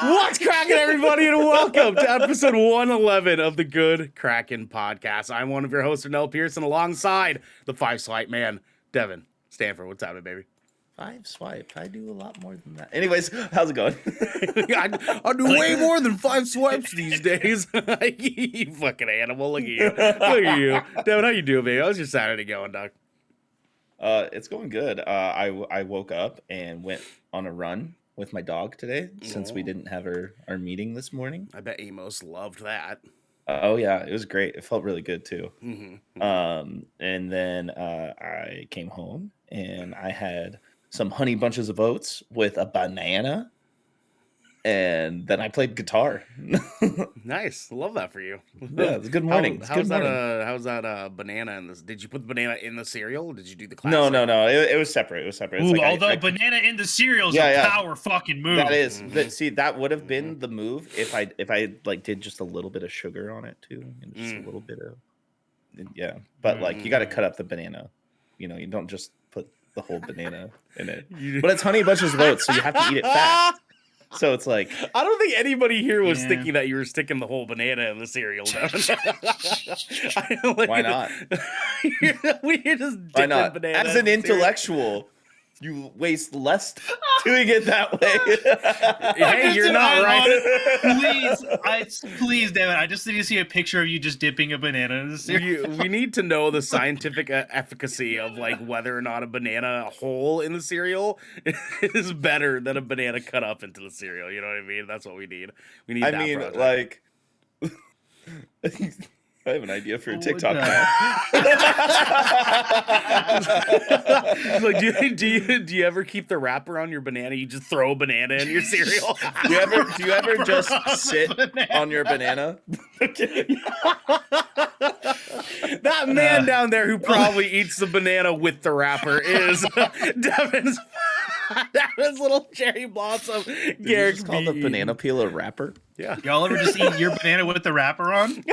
What's cracking, everybody, and welcome to episode 111 of the Good Kraken podcast. I'm one of your hosts, Ernell Pearson, alongside the 5-swipe man, Devin. Stanford, what's happening, baby? 5-swipe. I do a lot more than that. Anyways, how's it going? I do way more than 5 swipes these days. You fucking animal. Look at you. Look at you. Devin, how you doing, baby? How's your Saturday going, dog? It's going good. I woke up and went on a run with my dog today since we didn't have our meeting this morning. I bet Amos loved that. Oh yeah, it was great. It felt really good too. Mm-hmm. And then I came home and I had some honey bunches of oats with a banana, and then I played guitar. Nice, love that for you. Yeah, it's a good morning. How's that banana in this? Did you put the banana in the cereal? Or did you do the classic? No. It was separate. It was separate. Ooh, although banana in the cereal is a power fucking move. That is. See, that would have been the move if I like did just a little bit of sugar on it too, and just a little bit of But like you got to cut up the banana. You know, you don't just put the whole banana in it. But it's honey bunches of oats, so you have to eat it fast. So it's like, I don't think anybody here was thinking that you were sticking the whole banana in the cereal. Why not? We're just why not? Banana As an intellectual, you waste less doing it that way. Hey, you're not right. Please, Devin. I just need to see a picture of you just dipping a banana in the cereal. We need to know the scientific efficacy of like whether or not a banana whole in the cereal is better than a banana cut up into the cereal. You know what I mean? That's what we need. We need. Like. I have an idea for a TikTok now. Like, do you ever keep the wrapper on your banana? You just throw a banana in your cereal. Do you ever just sit on your banana? That man down there who probably eats the banana with the wrapper is Devin's little cherry blossom. Garrick, just call the banana peel a wrapper? Yeah. Y'all ever just eat your banana with the wrapper on?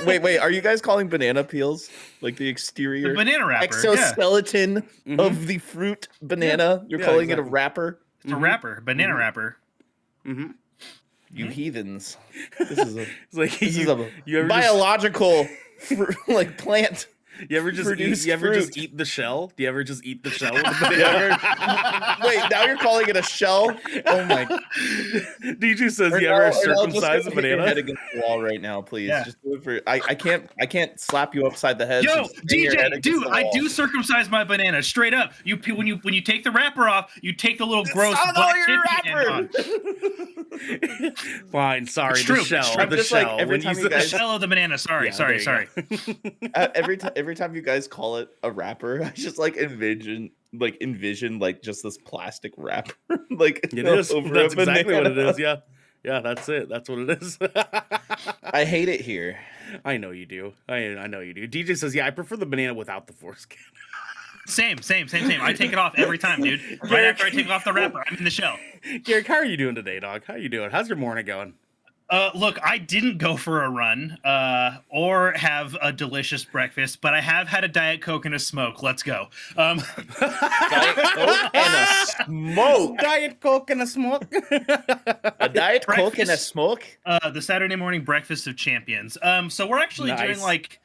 Wait. Are you guys calling banana peels like the exterior, the banana wrapper, exoskeleton of the fruit banana? You're calling it a wrapper? It's a wrapper, banana wrapper. Mm-hmm. You heathens! This is a you biological like plant. You ever just eat the shell? Do you ever just eat the shell with the banana? Wait, now you're calling it a shell? Oh my! DJ says you ever circumcise a banana? Your head against the wall right now, please. Yeah. Just do it for. I can't slap you upside the head. Yo, DJ, dude, I do circumcise my banana straight up. When you take the wrapper off, you take the little gross black wrapper on. Fine, sorry. It's true. The shell. I'm the just shell. Like every time you guys, the shell of the banana. Sorry. Every time you guys call it a wrapper, I just like envision like just this plastic wrapper. Like it is. That's exactly what it is. Yeah, that's it. That's what it is. I hate it here. I know you do. I know you do. DJ says, I prefer the banana without the foreskin. Same. I take it off every time, dude. Right after I take off the wrapper, I'm in the shell. Garrick, how are you doing today, dog? How you doing? How's your morning going? Look, I didn't go for a run or have a delicious breakfast, but I have had a Diet Coke and a smoke. Let's go. Diet Coke and a smoke. Diet Coke and a smoke. A Diet Coke and a smoke? The Saturday morning breakfast of champions. So we're actually doing like...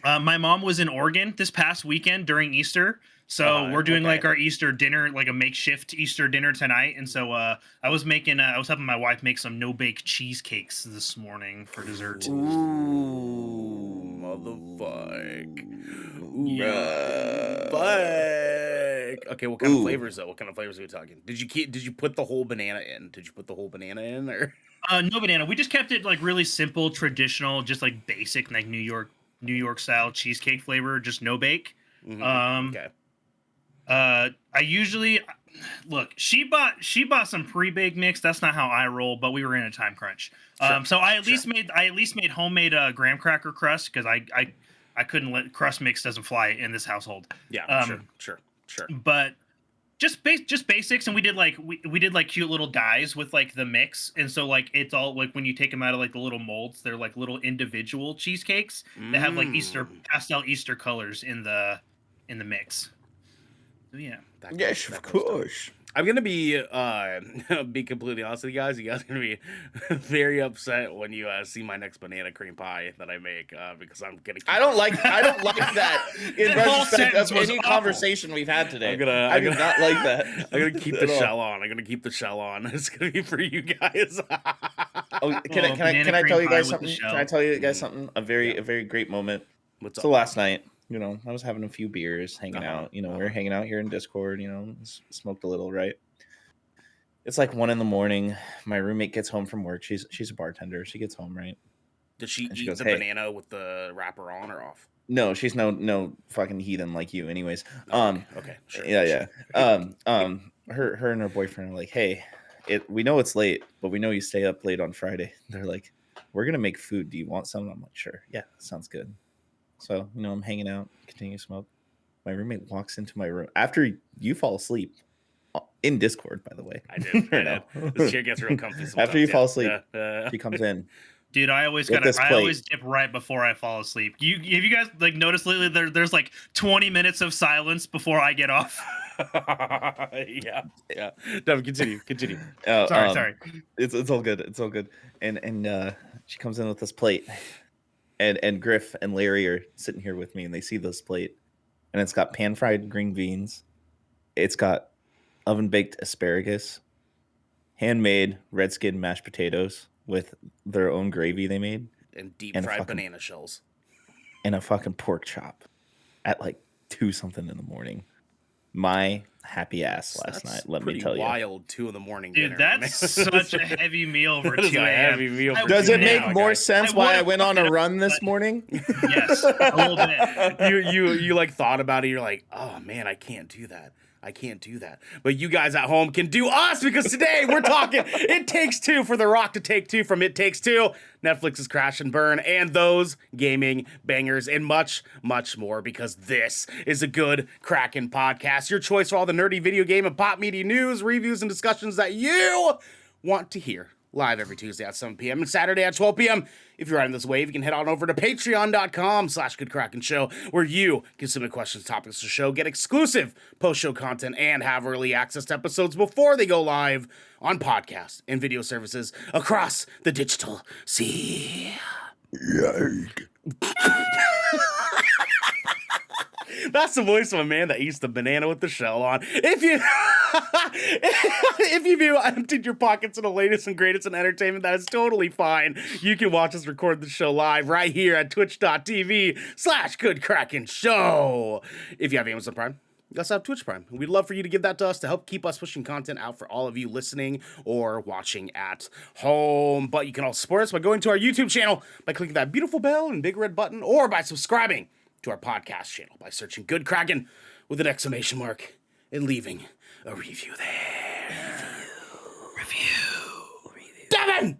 my mom was in Oregon this past weekend during Easter. So we're doing like our Easter dinner, like a makeshift Easter dinner tonight. And so I was helping my wife make some no-bake cheesecakes this morning for dessert. Ooh, motherfuck. Yeah. Okay, what kind of flavors though? What kind of flavors are we talking? Did you put the whole banana in? Or? No banana. We just kept it like really simple, traditional, just like basic, like New York style cheesecake flavor, just no bake. Mm-hmm. Okay. I usually look. She bought some pre-baked mix. That's not how I roll, but we were in a time crunch. So I at least made homemade graham cracker crust because I couldn't let crust mix doesn't fly in this household. Yeah, sure. But just basics, and we did like cute little dies with like the mix, and so like it's all like when you take them out of like the little molds, they're like little individual cheesecakes that have like pastel Easter colors in the mix. So, yeah. Yes, of course. I'm gonna be be completely honest with you guys. You guys are gonna be very upset when you see my next banana cream pie that I make because I'm gonna. I don't like that. In That whole retrospect of sentence was any awful. conversation we've had today, I do not like that. I'm gonna keep the at all. shell on. I'm gonna keep the shell on. It's gonna be for you guys. Oh, can I banana tell cream you pie guys with the something? shell. Can I tell you guys something? A very great moment. What's So up? last night, I was having a few beers, hanging out. We were hanging out here in Discord. Smoked a little, right? It's like 1 a.m. My roommate gets home from work. She's a bartender. She gets home, right? Does she And eat she goes, the "Hey." banana with the wrapper on or off? No, she's no fucking heathen like you. Anyways, Okay, sure. yeah. Her and her boyfriend are like, "Hey, we know it's late, but we know you stay up late on Friday." They're like, "We're gonna make food. Do you want some?" I'm like, "Sure, yeah, sounds good." So I'm hanging out, continue to smoke. My roommate walks into my room after you fall asleep in Discord, by the way. I did. This chair gets real comfy sometimes. After you fall asleep, Yeah. she comes in. Dude, I always dip right before I fall asleep. Have you guys like noticed lately there's like 20 minutes of silence before I get off? yeah. Devin, continue. Sorry. It's all good. It's all good. And she comes in with this plate, and Griff and Larry are sitting here with me, and they see this plate, and it's got pan fried green beans, it's got oven baked asparagus, handmade red skin mashed potatoes with their own gravy they made, And deep fried banana shells. And a fucking pork chop at like 2 something in the morning. My happy ass last night, let me tell you. Wild 2 in the morning Dude, dinner. that's such a heavy meal for 2 a a.m. heavy meal for Does 2 it make a.m. more sense why I went on a run this morning? Yes, a little bit. You like thought about it, you're like, oh man, I can't do that. But you guys at home can do us because today we're talking It Takes Two for The Rock to Take Two from It Takes Two, Netflix's Crash and Burn, and those gaming bangers, and much, much more, because this is a Good Kraken podcast, your choice for all the nerdy video game and pop media news, reviews, and discussions that you want to hear. Live every Tuesday at 7 p.m. and Saturday at 12 p.m. If you're riding this wave, you can head on over to patreon.com/GoodKrakenShow, where you can submit questions, topics to the show, get exclusive post-show content, and have early access to episodes before they go live on podcast and video services across the digital sea. Yike. That's the voice of a man that eats the banana with the shell on. If you emptied your pockets of the latest and greatest in entertainment, that is totally fine. You can watch us record the show live right here at twitch.tv/GoodKrakenShow. If you have Amazon Prime, you also have Twitch Prime. We'd love for you to give that to us to help keep us pushing content out for all of you listening or watching at home. But you can also support us by going to our YouTube channel, by clicking that beautiful bell and big red button, or by subscribing to our podcast channel by searching Good Kraken with an exclamation mark and leaving a review there. Review. Devin!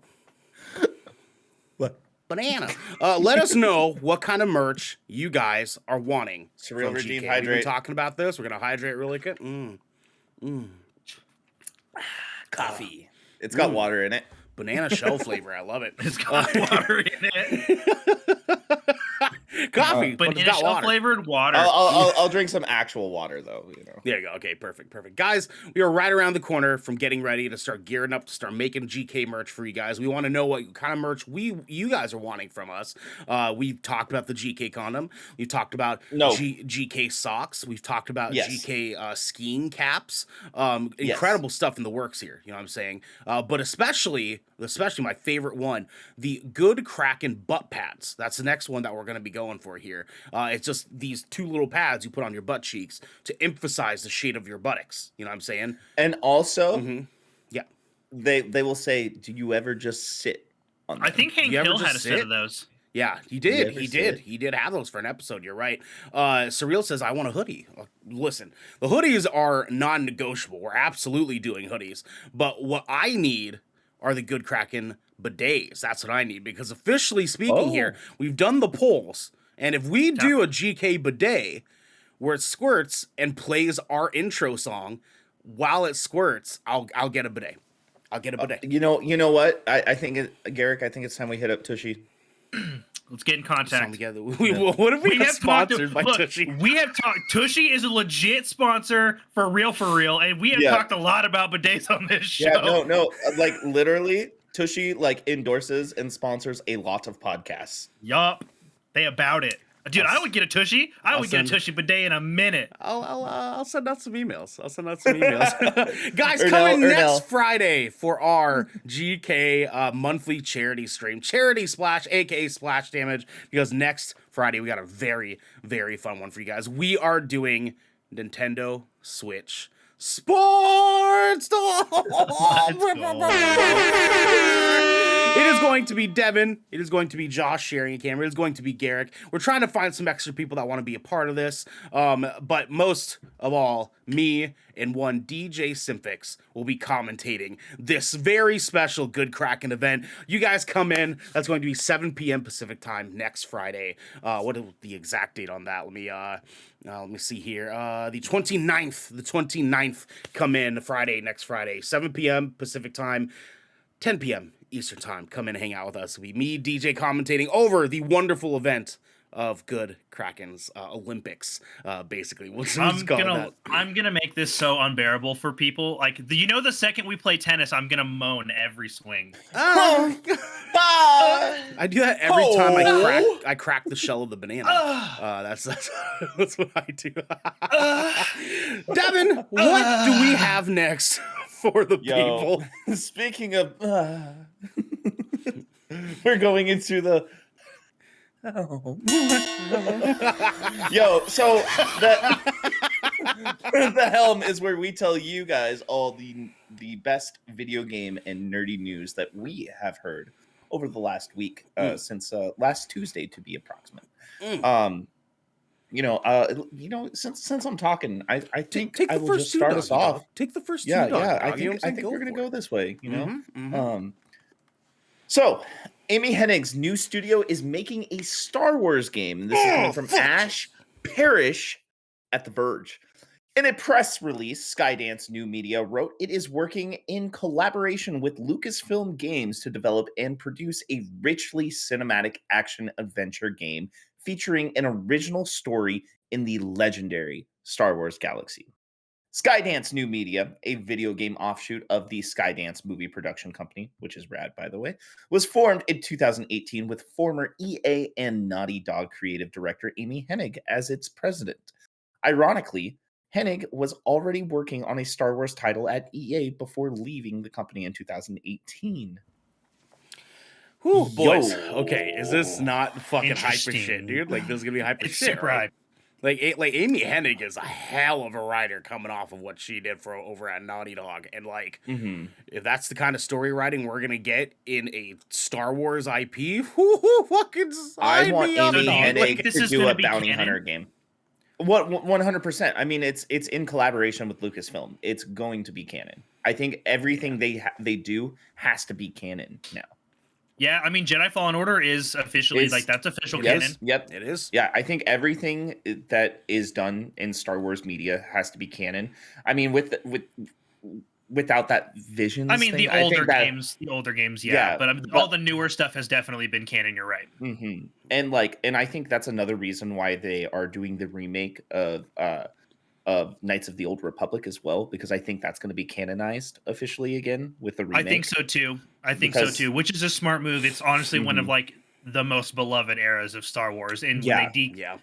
What? Banana. Let us know what kind of merch you guys are wanting. Surreal from Regime GK. Hydrate. We've been talking about this. We're going to hydrate really good. Coffee. It's got water in it. Banana shell flavor. I love it. It's got water in it. Coffee, but it's got water. Flavored water. I'll drink some actual water though. There you go. Okay, perfect. Guys, we are right around the corner from getting ready to start gearing up to start making GK merch for you guys. We want to know what kind of merch you guys are wanting from us. We've talked about the GK condom. We've talked about GK socks. We've talked about GK skiing caps. Incredible stuff in the works here. You know what I'm saying? But especially my favorite one, the Good Kraken butt pads. That's the next one that we're going to be going for here. It's just these 2 little pads you put on your butt cheeks to emphasize the shade of your buttocks. You know what I'm saying? And also, yeah, they will say, "Do you ever just sit on them?" I think Hank Hill had a set of those. Yeah, he did. He did have those for an episode. You're right. Surreal says, I want a hoodie. Listen, the hoodies are non-negotiable. We're absolutely doing hoodies. But what I need are the Good Kraken bidets. That's what I need. Because officially speaking here, we've done the polls. And if we do a GK bidet where it squirts and plays our intro song while it squirts, I'll get a bidet. I'll get a bidet. You know what? I think Garrick, I think it's time we hit up Tushy. Let's get in contact. Together. What if we got sponsored by Tushy? We have talked. Tushy is a legit sponsor for real, and we have talked a lot about bidets on this show. Yeah, no, like literally, Tushy like endorses and sponsors a lot of podcasts. Yup, they about it. Dude, I would get a Tushy. I would get a Tushy bidet in a minute. I'll send out some emails. Guys, coming next Friday for our GK monthly charity stream. Charity Splash, aka Splash Damage, because next Friday we got a very, very fun one for you guys. We are doing Nintendo Switch Sports. It is going to be Devin. It is going to be Josh sharing a camera. It is going to be Garrick. We're trying to find some extra people that want to be a part of this. But most of all, me and one DJ Simfix will be commentating this very special Good Kraken event. You guys come in. That's going to be 7 p.m. Pacific time next Friday. What is the exact date on that? Let me see here. The 29th. The 29th. Come in next Friday. 7 p.m. Pacific time. 10 p.m. Eastern time. Come in and hang out with us. It'll be me, DJ, commentating over the wonderful event of Good Kraken's Olympics, basically. I'm gonna make this so unbearable for people. Like, the second we play tennis, I'm gonna moan every swing. I do that every time I crack the shell of the banana. That's what I do. Devin, what do we have next for the people? Speaking of, we're going into the. So the Helm is where we tell you guys all the best video game and nerdy news that we have heard over the last week, since last Tuesday to be approximate. Since I'm talking, I think I will just start us off. Take the first two. I think we're gonna go this way. So, Amy Hennig's new studio is making a Star Wars game. This is coming from Ash Parrish at The Verge. In a press release, Skydance New Media wrote it is working in collaboration with Lucasfilm Games to develop and produce a richly cinematic action-adventure game featuring an original story in the legendary Star Wars galaxy. Skydance New Media, a video game offshoot of the Skydance movie production company, which is rad, by the way, was formed in 2018 with former EA and Naughty Dog creative director Amy Hennig as its president. Ironically, Hennig was already working on a Star Wars title at EA before leaving the company in 2018. Whew, boys. Okay, is this not fucking hyper shit, dude? Like, this is gonna be hyper shit, super right? hype. Like Amy Hennig is a hell of a writer coming off of what she did for over at Naughty Dog, and if that's the kind of story writing we're gonna get in a Star Wars IP, fucking I want Amy Hennig to do a bounty hunter game. What 100%? I mean, it's in collaboration with Lucasfilm. It's going to be canon. I think everything they do has to be canon now. Yeah, I mean, Jedi Fallen Order is officially that's official canon. Yep, it is. Yeah, I think everything that is done in Star Wars media has to be canon. I mean, without that vision. I mean, the older games, yeah. But all the newer stuff has definitely been canon. You're right. Mm-hmm. And I think that's another reason why they are doing the remake of Knights of the Old Republic as well, because I think that's going to be canonized officially again with the remake. I think so too. Which is a smart move. It's honestly one of the most beloved eras of Star Wars, and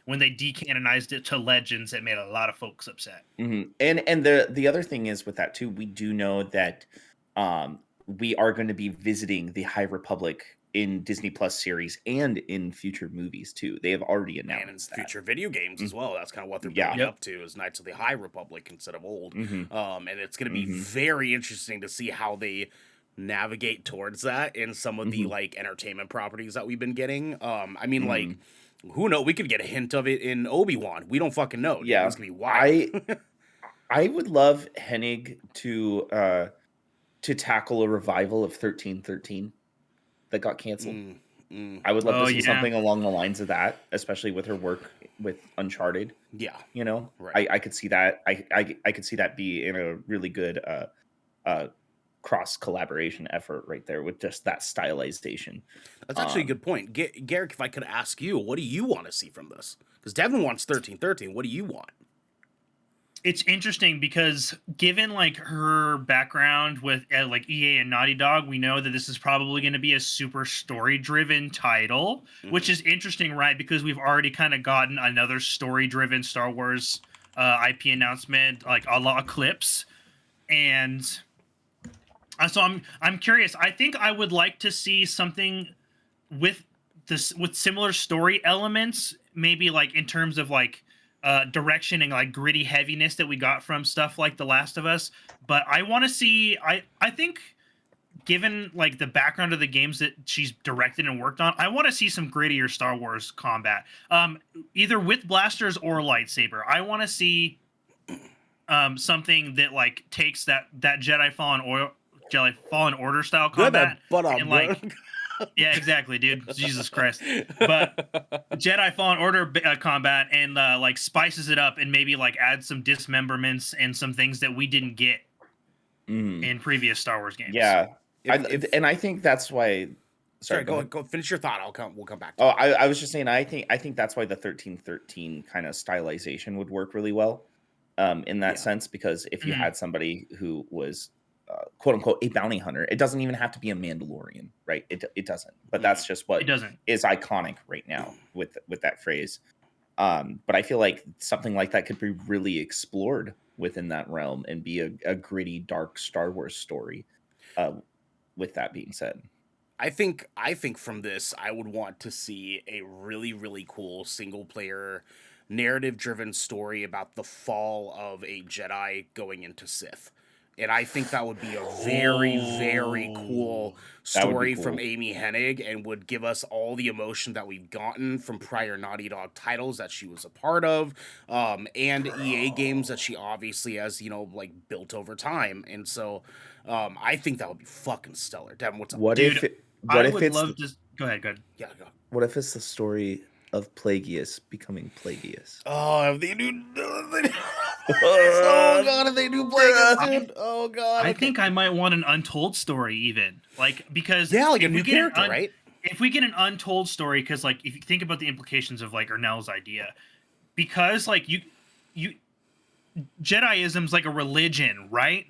when they decanonized it to Legends, it made a lot of folks upset. Mm-hmm. And the other thing is with that too, we do know that we are going to be visiting the High Republic in Disney Plus series and in future movies too. They have already announced and in future video games as well. That's kind of what they're building up to, is Knights of the High Republic instead of old. And it's going to be very interesting to see how they navigate towards that in some of the entertainment properties that we've been getting. I mean, who knows? We could get a hint of it in Obi-Wan. We don't fucking know. Yeah, it's gonna be wild. I would love Hennig to tackle a revival of 1313 that got canceled. I would love to see something along the lines of that, especially with her work with Uncharted. Yeah, right. I could see that. I could see that be in a really good cross collaboration effort right there with just that stylization. That's actually a good point. Garrick, if I could ask you, what do you want to see from this? Because Devin wants 1313. What do you want? It's interesting because given like her background with like EA and Naughty Dog, we know that this is probably going to be a super story-driven title, which is interesting, right? Because we've already kind of gotten another story-driven Star Wars IP announcement, like a la Eclipse, and so I'm curious. I think I would like to see something with similar story elements, maybe like in terms of like direction and like gritty heaviness that we got from stuff like The Last of Us. But I want to see, I think given like the background of the games that she's directed and worked on, I want to see some grittier Star Wars combat, either with blasters or lightsaber. I want to see something that like takes that Jedi Fallen Order style combat and like yeah, exactly, dude. Jesus Christ. But Jedi Fallen Order combat and like spices it up and maybe like add some dismemberments and some things that we didn't get in previous Star Wars games. Yeah. And I think that's why. Sorry, go finish your thought. We'll come back to it. I was just saying I think that's why the 1313 kind of stylization would work really well in that sense, because if you had somebody who was quote unquote a bounty hunter, it doesn't even have to be a Mandalorian, right? It doesn't, but that's just what is iconic right now with that phrase. But I feel like something like that could be really explored within that realm and be a gritty, dark Star Wars story. With that being said, I think from this, I would want to see a really, really cool single player narrative driven story about the fall of a Jedi going into Sith. And I think that would be a very, very cool story from Amy Hennig and would give us all the emotion that we've gotten from prior Naughty Dog titles that she was a part of, and EA games that she obviously has, like built over time. And so I think that would be fucking stellar. Devin, what's up? Go ahead. Yeah, go. What if it's the story of Plagueis becoming Plagueis? Oh, if they do... Oh god, if they do Plagueis, dude. Oh god. I think I might want an untold story even. Like, because like a new character, right? If we get an untold story, because like if you think about the implications of like Ernell's idea, because like you Jediism's like a religion, right?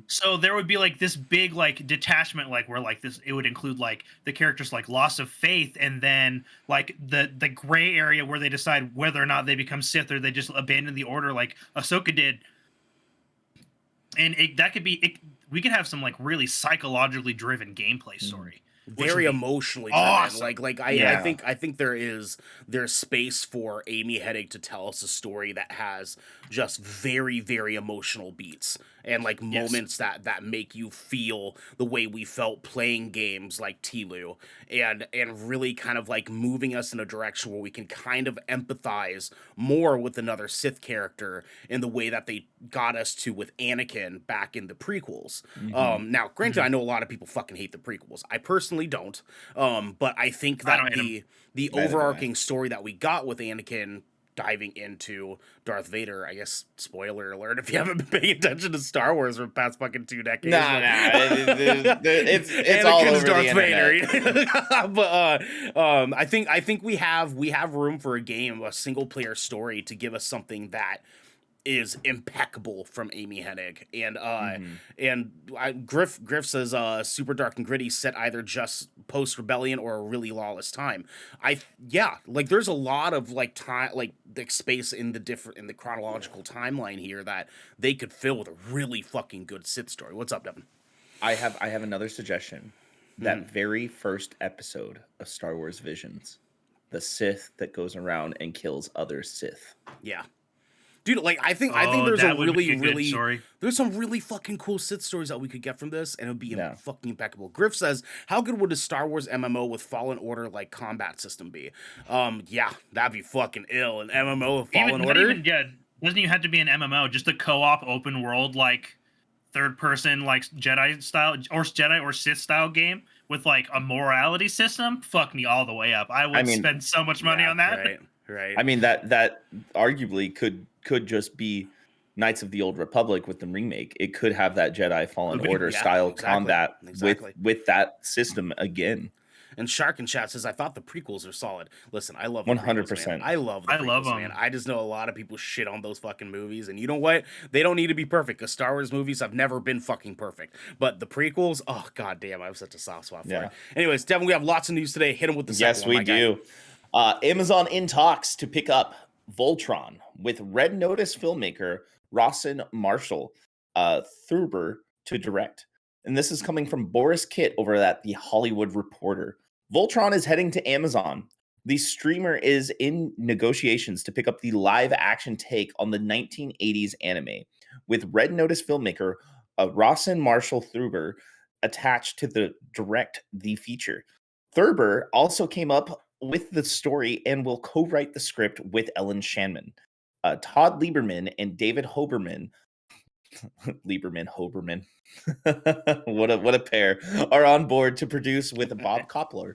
So there would be like this big like detachment, like where like this, it would include like the characters like loss of faith, and then like the gray area where they decide whether or not they become Sith or they just abandon the order, like Ahsoka did. And we could have some like really psychologically driven gameplay story. Very emotionally driven. Awesome. I think there's space for Amy Hennig to tell us a story that has just very, very emotional beats and like moments that make you feel the way we felt playing games like Tlu, and really kind of like moving us in a direction where we can kind of empathize more with another Sith character in the way that they got us to with Anakin back in the prequels. Now, granted, I know a lot of people fucking hate the prequels. I personally don't. But I think that the overarching story that we got with Anakin diving into Darth Vader, I guess, spoiler alert if you haven't been paying attention to Star Wars for the past fucking 2 decades. It's all over Darth the Vader. But I think we have room for a game, a single player story to give us something that is impeccable from Amy Hennig. And Griff says super dark and gritty, set either just post rebellion or a really lawless time. There's a lot of like time, like the space in the chronological timeline here that they could fill with a really fucking good Sith story. What's up, Devin? I have another suggestion. That very first episode of Star Wars Visions, the Sith that goes around and kills other Sith. Yeah. Dude, like I think there's there's some really fucking cool Sith stories that we could get from this, and it would be fucking impeccable. Griff says, "How good would a Star Wars MMO with Fallen Order like combat system be?" That'd be fucking ill. An MMO with Fallen Order. Doesn't even have to be an MMO. Just a co-op open world like third person like Jedi style or Sith style game with like a morality system. Fuck me all the way up. I would spend so much money on that. Right. I mean that arguably could just be Knights of the Old Republic with the remake. It could have that Jedi Fallen Order style combat with that system again. And Shark and Chat says, I thought the prequels are solid. Listen, I love the 100%. prequels, man. I love the prequels, man. I just know a lot of people shit on those fucking movies. And you know what? They don't need to be perfect, because Star Wars movies have never been fucking perfect. But the prequels, oh, goddamn, I have such a soft spot for it. Anyways, Devin, we have lots of news today. Hit them with the second one. Yes, we do. Amazon in talks to pick up Voltron with Red Notice filmmaker Rawson Marshall Thurber to direct. And this is coming from Boris Kitt over at The Hollywood Reporter. Voltron is heading to Amazon. The streamer is in negotiations to pick up the live action take on the 1980s anime, with Red Notice filmmaker Rawson Marshall Thurber attached to direct the feature. Thurber also came up with the story and will co-write the script with Ellen Shanman. Todd Lieberman and David Hoberman Hoberman. what a pair, are on board to produce with Bob Koppler,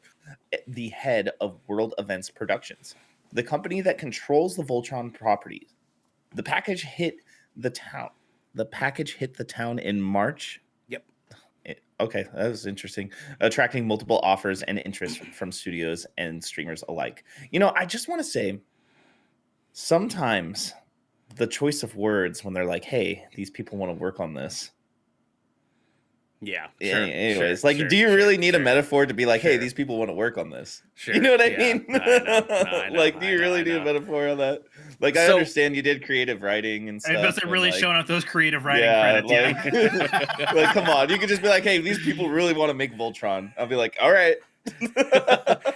the head of World Events Productions, the company that controls the Voltron properties. The package hit the town in March. Yep. Okay, that was interesting. Attracting multiple offers and interest from studios and streamers alike. You know, I just want to say, sometimes the choice of words when they're like, hey, these people want to work on this. Yeah. Sure, anyways, do you really need a metaphor to be like, hey, these people want to work on this? Sure. You know what I mean? No, I know. Do you really need a metaphor on that? Like, I understand you did creative writing and stuff. It doesn't really showing up those creative writing credits. Like, come on. You could just be like, hey, these people really want to make Voltron. I'll be like, all right.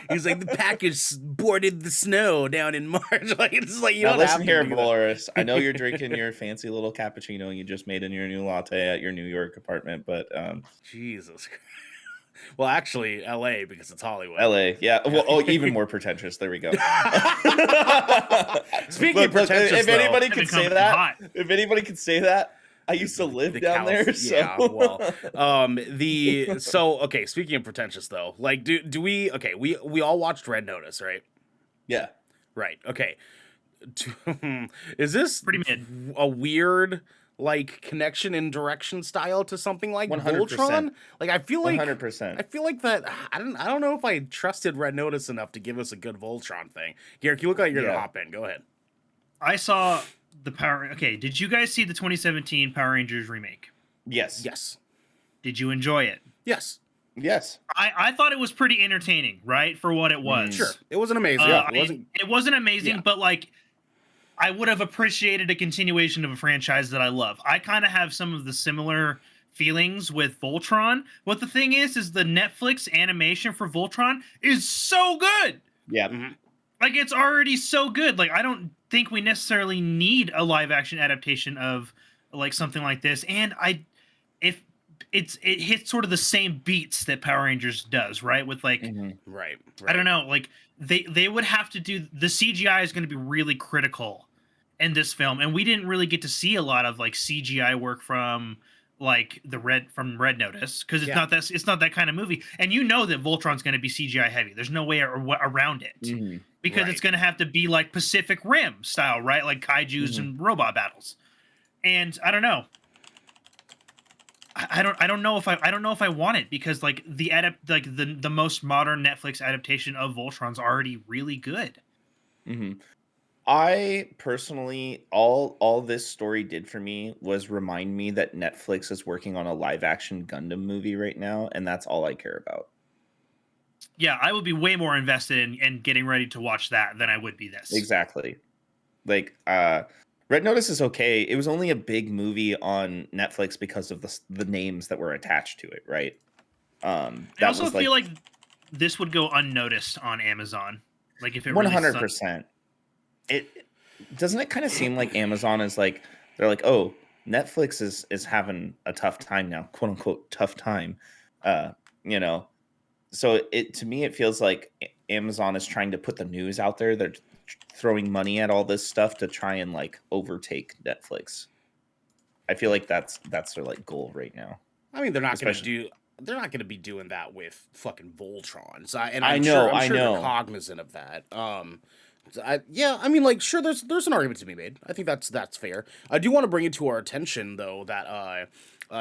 He's like, the package boarded the snow down in March. Like, it's like, you now don't listen have here, to Boris. I know you're drinking your fancy little cappuccino you just made in your new latte at your New York apartment, but Jesus Christ. Well, actually, LA, because it's Hollywood. LA, yeah. Well, even more pretentious. There we go. Speaking of pretentious, if anybody could say that, I used to live down there. So. Yeah, well, okay, speaking of pretentious though, like, do we, okay, we all watched Red Notice, right? Yeah. Right. Okay. Is this pretty mid? A weird, like, connection in direction style to something like 100%. Voltron? Like, I feel like 100%. I feel like that. I don't know if I trusted Red Notice enough to give us a good Voltron thing. Garrick, you look like you're gonna hop in. Go ahead. I saw the Okay, did you guys see the 2017 Power Rangers remake? Yes. Yes. Did you enjoy it? Yes. Yes. I thought it was pretty entertaining, right, for what it was. Sure. It wasn't amazing. It wasn't amazing, but like, I would have appreciated a continuation of a franchise that I love. I kind of have some of the similar feelings with Voltron. What the thing is the Netflix animation for Voltron is so good. Yeah. Mm-hmm. Like, it's already so good. Like, I don't think we necessarily need a live action adaptation of like something like this. And it hits sort of the same beats that Power Rangers does, right? With like, right. I don't know, like they would have to do, the CGI is going to be really critical in this film, and we didn't really get to see a lot of like CGI work from like Red Notice, because it's not that kind of movie. And you know that Voltron's going to be CGI heavy. There's no way around it, because it's going to have to be like Pacific Rim style, right? Like kaijus and robot battles. And I don't know. I don't know if I want it, because like the most modern Netflix adaptation of Voltron's already really good. I personally, all this story did for me was remind me that Netflix is working on a live action Gundam movie right now, and that's all I care about. Yeah, I would be way more invested in getting ready to watch that than I would be this. Exactly. Like, Red Notice is okay. It was only a big movie on Netflix because of the names that were attached to it, right? I also feel like this would go unnoticed on Amazon. Like, if it 100%. Doesn't it kind of seem like Amazon is like, they're like, oh, Netflix is having a tough time now, quote unquote tough time. You know, so to me it feels like Amazon is trying to put the news out there. They're throwing money at all this stuff to try and like overtake Netflix. I feel like that's their like goal right now. I mean, they're not going to be doing that with fucking Voltron. So, and I know they're cognizant of that. Yeah, I mean, like, sure, there's an argument to be made. I think that's fair. I do want to bring it to our attention, though, that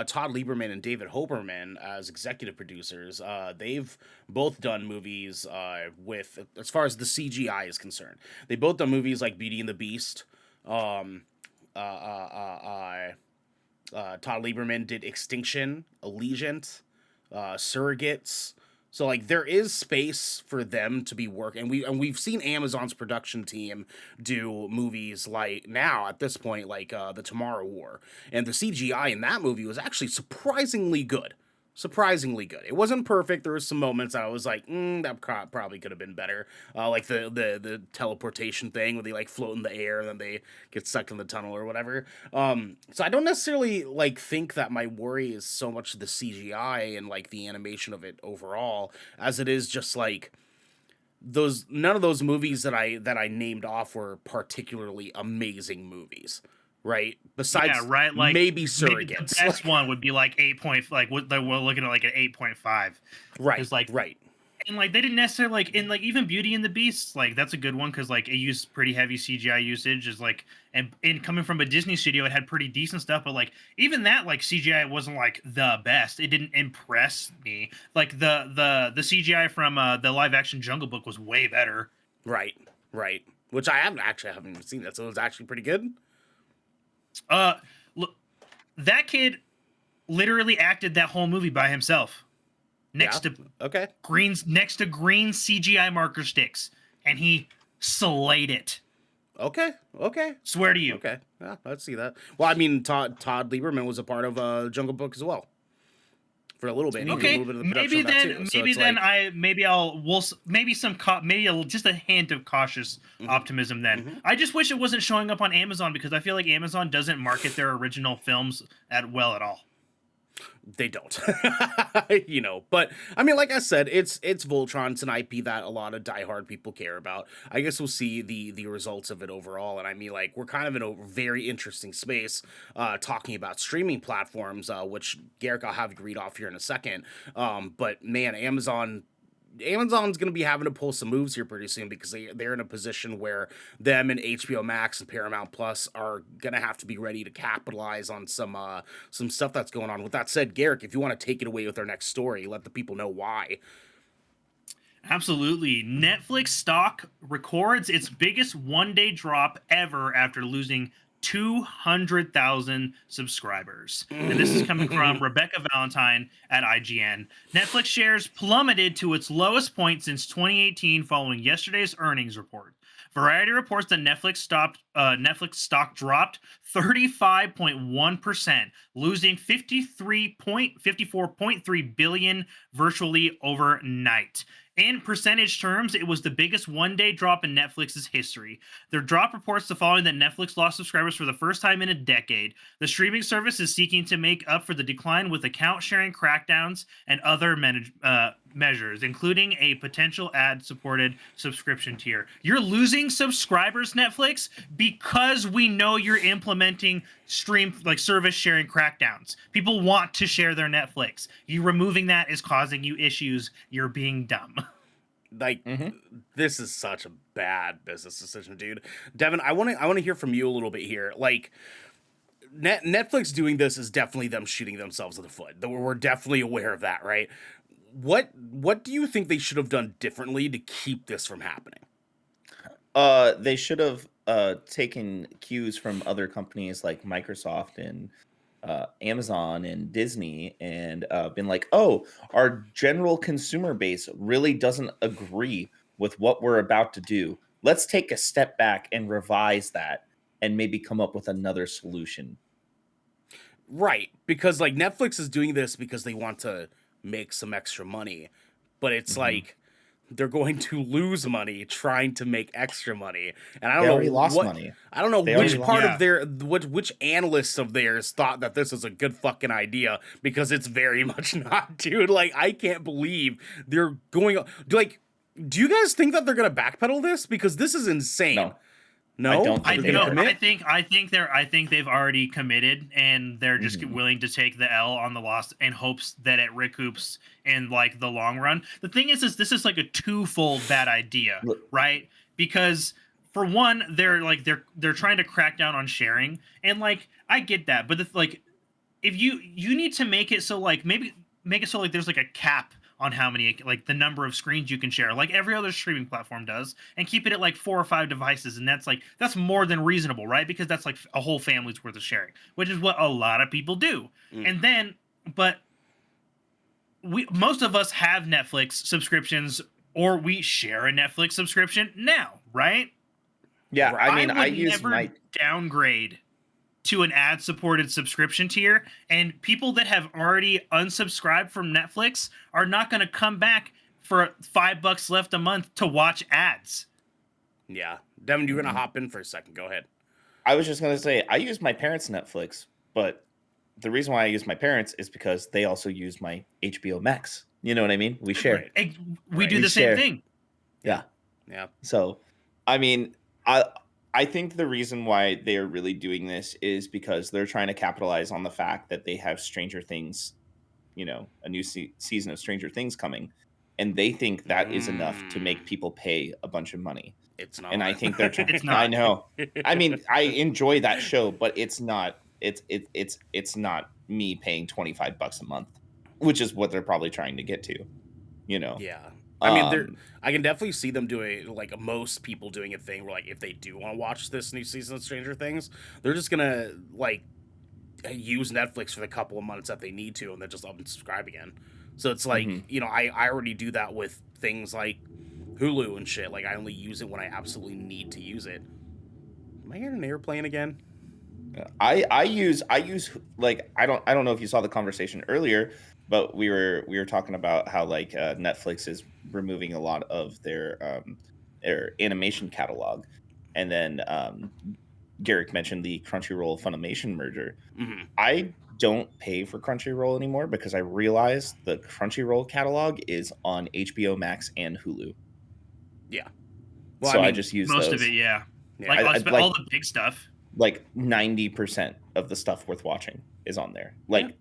Todd Lieberman and David Hoberman, as executive producers, they've both done movies with, as far as the CGI is concerned, they both done movies like Beauty and the Beast. Um, Todd Lieberman did Extinction, Allegiant, Surrogates. So like there is space for them to be working, and we've seen Amazon's production team do movies like now at this point like the Tomorrow War, and the CGI in that movie was actually surprisingly good. Surprisingly good. It wasn't perfect. There was some moments I was like, that probably could have been better. Like the teleportation thing where they like float in the air and then they get sucked in the tunnel or whatever. So I don't necessarily like think that my worry is so much the CGI and like the animation of it overall as it is just like none of those movies that I named off were particularly amazing movies. Right. Besides, right. Like maybe Surrogates. Maybe the best one would be like 8 point. Like what we're looking at like an 8.5. Right. It's like right. And like they didn't necessarily like in like even Beauty and the Beast, like that's a good one because like it used pretty heavy CGI usage. Is like and coming from a Disney studio, it had pretty decent stuff. But like even that like CGI wasn't like the best. It didn't impress me. Like the CGI from the live action Jungle Book was way better. Right. Which I haven't even seen that, so it was actually pretty good. Look, that kid literally acted that whole movie by himself next to green CGI marker sticks, and he slayed it. Okay. Swear to you. Okay. Yeah, let's see that. Well, I mean, Todd Lieberman was a part of Jungle Book as well. For a little bit. Okay. A little bit of the maybe then, so maybe then just a hint of cautious optimism. Then I just wish it wasn't showing up on Amazon because I feel like Amazon doesn't market their original films at all. They don't, but I mean, like I said, it's Voltron. It's an IP that a lot of diehard people care about. I guess we'll see the results of it overall. And I mean, like, we're kind of in a very interesting space, talking about streaming platforms, which Garrick, I'll have you read off here in a second. But man, Amazon's going to be having to pull some moves here pretty soon because they're in a position where them and HBO Max and Paramount Plus are going to have to be ready to capitalize on some stuff that's going on. With that said, Garrick, if you want to take it away with our next story, let the people know why. Absolutely. Netflix stock records its biggest one-day drop ever after losing 200,000 subscribers. And this is coming from Rebecca Valentine at IGN. Netflix shares plummeted to its lowest point since 2018 following yesterday's earnings report. Variety reports that Netflix stock dropped 35.1%, losing 54.3 billion virtually overnight. In percentage terms, it was the biggest one-day drop in Netflix's history. Their drop reports the following that Netflix lost subscribers for the first time in a decade. The streaming service is seeking to make up for the decline with account-sharing crackdowns and other measures, including a potential ad-supported subscription tier. You're losing subscribers, Netflix, because we know you're implementing service sharing crackdowns. People want to share their Netflix. You removing that is causing you issues. You're being dumb. Like, this is such a bad business decision, dude. Devin, I want to hear from you a little bit here. Like, Netflix doing this is definitely them shooting themselves in the foot. We're definitely aware of that, right? What do you think they should have done differently to keep this from happening? They should have taken cues from other companies like Microsoft and Amazon and Disney and been like, oh, our general consumer base really doesn't agree with what we're about to do. Let's take a step back and revise that and maybe come up with another solution. Right, because like Netflix is doing this because they want to make some extra money, but it's like they're going to lose money trying to make extra money, and I don't know money. I don't know which part of their which analysts of theirs thought that this is a good fucking idea, because it's very much not, dude. Like, I can't believe they're going like. Do you guys think that they're gonna backpedal this? Because this is insane. No, I think they've already committed, and they're just willing to take the L on the loss in hopes that it recoups in like the long run. The thing is this is like a twofold bad idea, right? Because for one, they're trying to crack down on sharing, and like I get that, but like if you need to make it so like maybe make it so like there's like a cap on how many, like the number of screens you can share, like every other streaming platform does, and keep it at like 4 or 5 devices, and that's more than reasonable, right? Because that's like a whole family's worth of sharing, which is what a lot of people do. And then, but most of us have Netflix subscriptions, or we share a Netflix subscription now, right? Yeah, I mean, I use never my downgrade to an ad-supported subscription tier, and people that have already unsubscribed from Netflix are not going to come back for $5 left a month to watch ads. Yeah, Devin, you're gonna hop in for a second. Go ahead. I was just gonna say I use my parents' Netflix, but the reason why I use my parents is because they also use my HBO Max. You know what I mean? We share. Right. We do the same thing. Yeah. Yeah. So, I mean, I think the reason why they are really doing this is because they're trying to capitalize on the fact that they have Stranger Things, a new season of Stranger Things coming, and they think that is enough to make people pay a bunch of money. It's not. And I think they're trying. It's not. I know. I mean, I enjoy that show, but it's not. It's not me paying $25 a month, which is what they're probably trying to get to. Yeah. I mean, I can definitely see them doing, like most people doing a thing where, like, if they do want to watch this new season of Stranger Things, they're just gonna like use Netflix for the couple of months that they need to, and then just unsubscribe again. So it's like, I already do that with things like Hulu and shit. Like, I only use it when I absolutely need to use it. Am I hearing an airplane again? I use like I don't know if you saw the conversation earlier, but we were talking about how like Netflix is removing a lot of their animation catalog, and then Garrick mentioned the Crunchyroll Funimation merger. I don't pay for Crunchyroll anymore because I realized the Crunchyroll catalog is on HBO Max and Hulu. Yeah. Well, so I just use most those. of it. Yeah. Yeah. Like all the big stuff. Like 90% of the stuff worth watching is on there. Like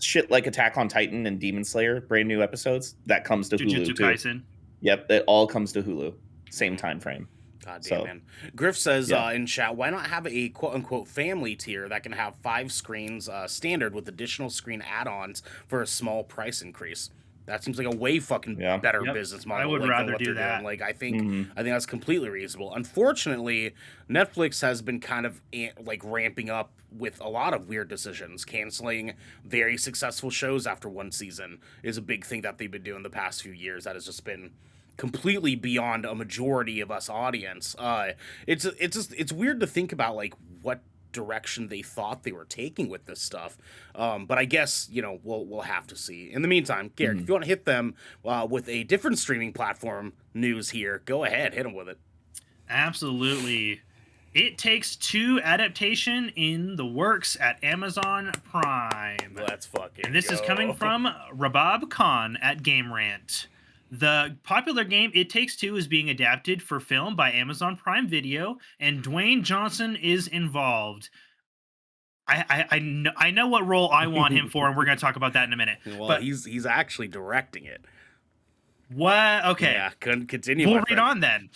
shit like Attack on Titan and Demon Slayer, brand new episodes, that comes to Hulu too. Kaisen. Yep, it all comes to Hulu. Same time frame. God damn, man. Griff says in chat, why not have a quote-unquote family tier that can have 5 screens standard with additional screen add-ons for a small price increase? That seems like a way fucking better business model. I would rather do that. Doing. Like, I think that's completely reasonable. Unfortunately, Netflix has been kind of like ramping up with a lot of weird decisions. Canceling very successful shows after one season is a big thing that they've been doing the past few years. That has just been completely beyond a majority of us audience. It's weird to think about like what direction they thought they were taking with this stuff, but I guess we'll have to see. In the meantime, Garrick, if you want to hit them with a different streaming platform news here, go ahead, hit them with it. Absolutely. It Takes Two adaptation in the works at Amazon Prime. Let's fucking and this go. is coming from Rabab Khan at Game Rant. The popular game It Takes Two is being adapted for film by Amazon Prime Video, and Dwayne Johnson is involved. I know what role I want him for, and we're going to talk about that in a minute. Well, but he's actually directing it. What? Okay. Yeah, continue. We'll read on then.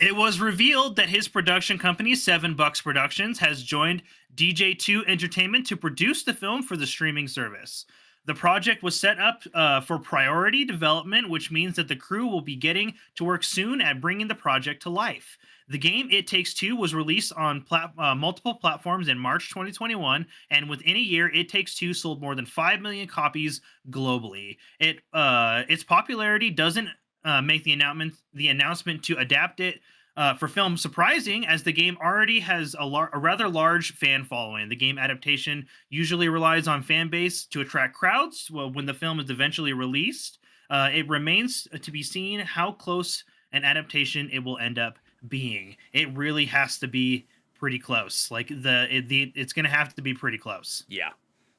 It was revealed that his production company, Seven Bucks Productions, has joined DJ2 Entertainment to produce the film for the streaming service. The project was set up for priority development, which means that the crew will be getting to work soon at bringing the project to life. The game It Takes Two was released on multiple platforms in March 2021, and within a year, It Takes Two sold more than 5 million copies globally. Its popularity doesn't make the announcement to adapt it for film surprising, as the game already has a rather large fan following. The game adaptation usually relies on fan base to attract crowds when the film is eventually released. It remains to be seen how close an adaptation it will end up being. It really has to be pretty close. Like it's going to have to be pretty close.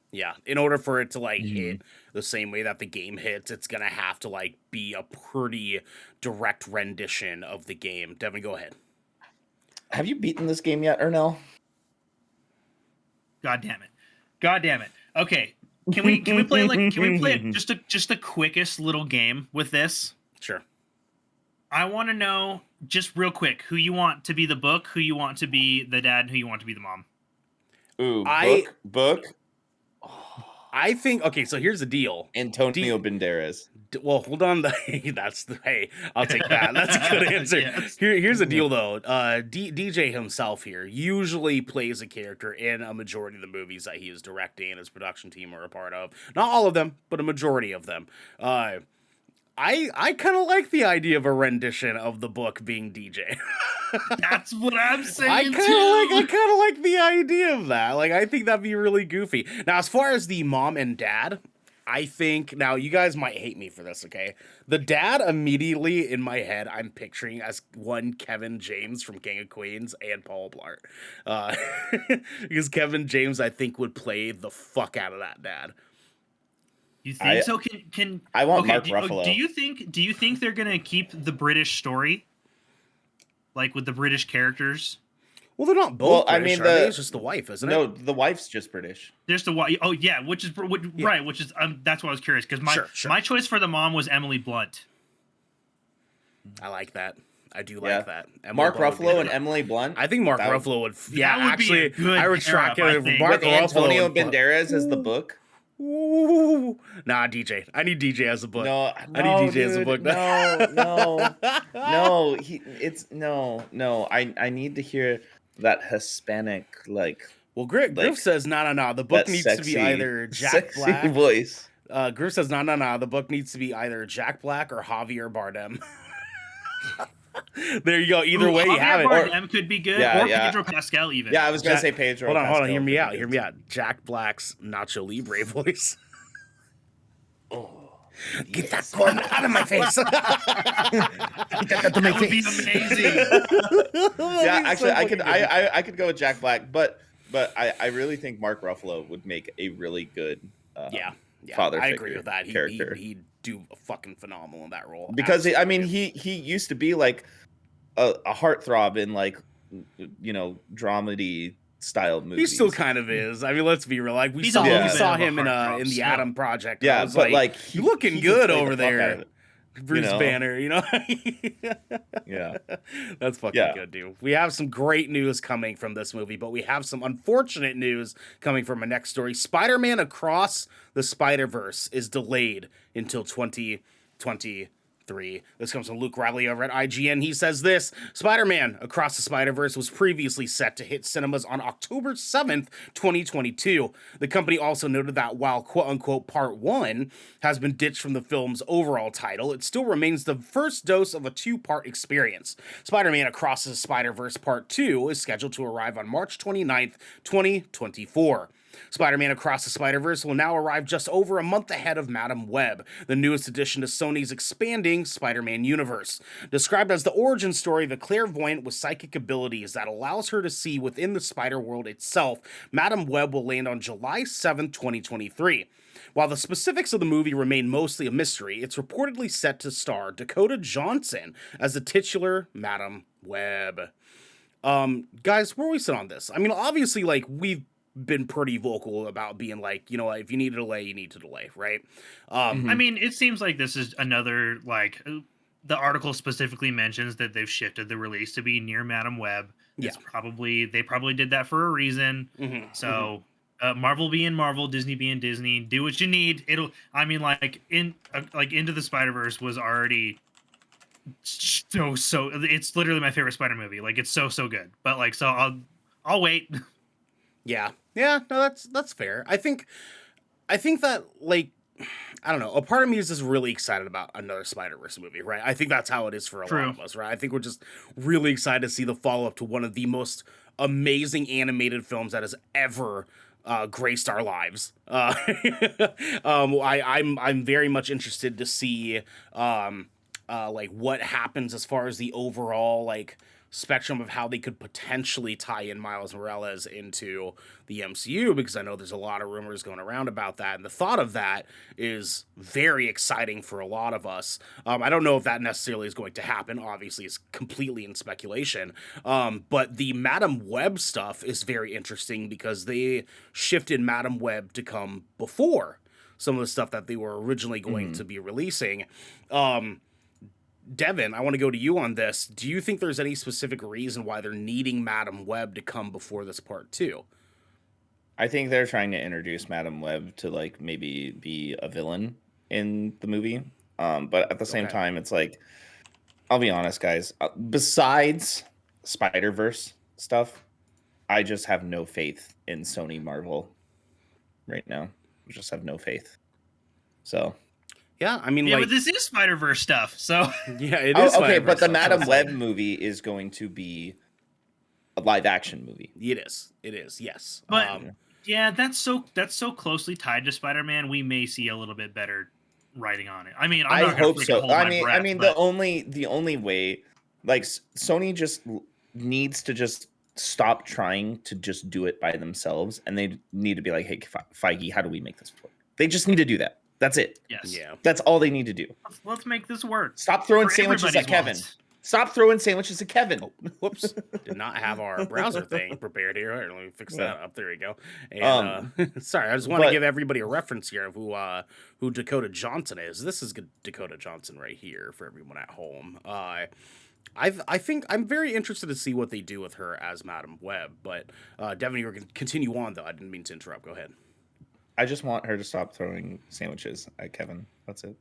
Yeah, in order for it to like hit the same way that the game hits, it's gonna have to like be a pretty direct rendition of the game. Devin, go ahead. Have you beaten this game yet, Ernell? God damn it. Okay, can we play just the quickest little game with this? Sure. I want to know just real quick, who you want to be the book, who you want to be the dad, and who you want to be the mom? Ooh, book. I think, okay, so here's the deal. Antonio Banderas. Well, hold on. Hey, I'll take that. That's a good answer. Yes. Here's the deal, though. DJ himself here usually plays a character in a majority of the movies that he is directing and his production team are a part of. Not all of them, but a majority of them. I kind of like the idea of a rendition of the book being DJ. That's what I'm saying. I kind of like the idea of that. Like, I think that'd be really goofy. Now, as far as the mom and dad, I think, now you guys might hate me for this, okay? The dad immediately in my head, I'm picturing as one Kevin James from King of Queens and Paul Blart. Because Kevin James, I think, would play the fuck out of that dad. You think so? Can I want Mark Ruffalo. Do you think they're gonna keep the British story, like with the British characters? Well, they're not both British, are they? It's just the wife, isn't it? No, the wife's just British. There's the wife. Oh yeah, right. Which is that's why I was curious because my choice for the mom was Emily Blunt. I like that. I do like that. Mark Ruffalo and Emily Blunt. I think Mark Ruffalo would. Yeah, actually, I retract it. Mark Ruffalo. Antonio Banderas as the book. Ooh. Nah, DJ. I need DJ as a book. No, I need DJ as a book. No. I need to hear that Hispanic Well, Griff says no. The book needs to be either Jack Black. Voice. Griff says no. The book needs to be either Jack Black or Javier Bardem. There you go. Either way, you have it. Bardem could be good, or Pedro Pascal even. Yeah, I was gonna say Pedro. Hold on. Hear me out. Jack Black's Nacho Libre voice. Oh, get that corn out of my face. That would be amazing. Yeah, actually, I could go with Jack Black, but I really think Mark Ruffalo would make a really good father figure. I agree with that. Character. He'd do fucking phenomenal in that role because he used to be like a heartthrob in dramedy style movies. He still kind of is. I mean, let's be real. Like we saw him in the Adam Project. Yeah, but like you looking good over there, Bruce Banner. You know. Yeah, that's fucking good, dude. We have some great news coming from this movie, but we have some unfortunate news coming from our next story. Spider-Man Across the Spider-Verse is delayed until 2023. This comes from Luke Riley over at IGN. He says this: Spider-Man Across the Spider-Verse was previously set to hit cinemas on October 7th, 2022. The company also noted that while quote-unquote Part 1 has been ditched from the film's overall title, it still remains the first dose of a two-part experience. Spider-Man Across the Spider-Verse Part 2 is scheduled to arrive on March 29th, 2024. Spider-Man Across the Spider-Verse will now arrive just over a month ahead of Madam Web, the newest addition to Sony's expanding Spider-Man universe. Described as the origin story of a clairvoyant with psychic abilities that allows her to see within the spider-world itself, Madam Web will land on July 7th, 2023. While the specifics of the movie remain mostly a mystery, it's reportedly set to star Dakota Johnson as the titular Madam Web. Guys, where are we sit on this? I mean, obviously, we've been pretty vocal about being like, if you need to delay, you need to delay, right? I mean, it seems like this is another, the article specifically mentions that they've shifted the release to be near Madam Web. They probably did that for a reason. So Marvel being Marvel, Disney being Disney, do what you need. Into the Spider-Verse was already so it's literally my favorite Spider movie. It's so good. But so I'll wait. Yeah, no, that's fair. I think that I don't know. A part of me is just really excited about another Spider-Verse movie, right? I think that's how it is for a lot of us, right? I think we're just really excited to see the follow-up to one of the most amazing animated films that has ever graced our lives. I'm very much interested to see what happens as far as the overall spectrum of how they could potentially tie in Miles Morales into the MCU, because I know there's a lot of rumors going around about that, and the thought of that is very exciting for a lot of us. I don't know if that necessarily is going to happen. Obviously, it's completely in speculation. But the Madam Web stuff is very interesting because they shifted Madam Web to come before some of the stuff that they were originally going to be releasing. Devin, I want to go to you on this. Do you think there's any specific reason why they're needing Madam Web to come before this part 2? I think they're trying to introduce Madam Web to like maybe be a villain in the movie. But at the same time, it's like, I'll be honest, guys. Besides Spider-Verse stuff, I just have no faith in Sony Marvel right now. I just have no faith. So. Yeah, I mean, but this is Spider-Verse stuff, so yeah, it is. Okay, but the Madam Web movie is going to be a live-action movie. It is. Yes, but yeah, that's so closely tied to Spider-Man. We may see a little bit better writing on it. I mean, I hope so. I mean, the only way, like, Sony just needs to just stop trying to just do it by themselves, and they need to be like, hey, Feige, how do we make this work? They just need to do that. That's it. Yes. Yeah. That's all they need to do. Let's make this work. Stop throwing sandwiches at Kevin. Stop throwing sandwiches at Kevin. Oh, whoops. Did not have our browser thing prepared here. All right, let me fix that up. There we go. And sorry, I just want to give everybody a reference here of who Dakota Johnson is. This is Dakota Johnson right here for everyone at home. I think I'm very interested to see what they do with her as Madam Web. But Devin, you were going to continue on, though. I didn't mean to interrupt. Go ahead. I just want her to stop throwing sandwiches at Kevin. That's it.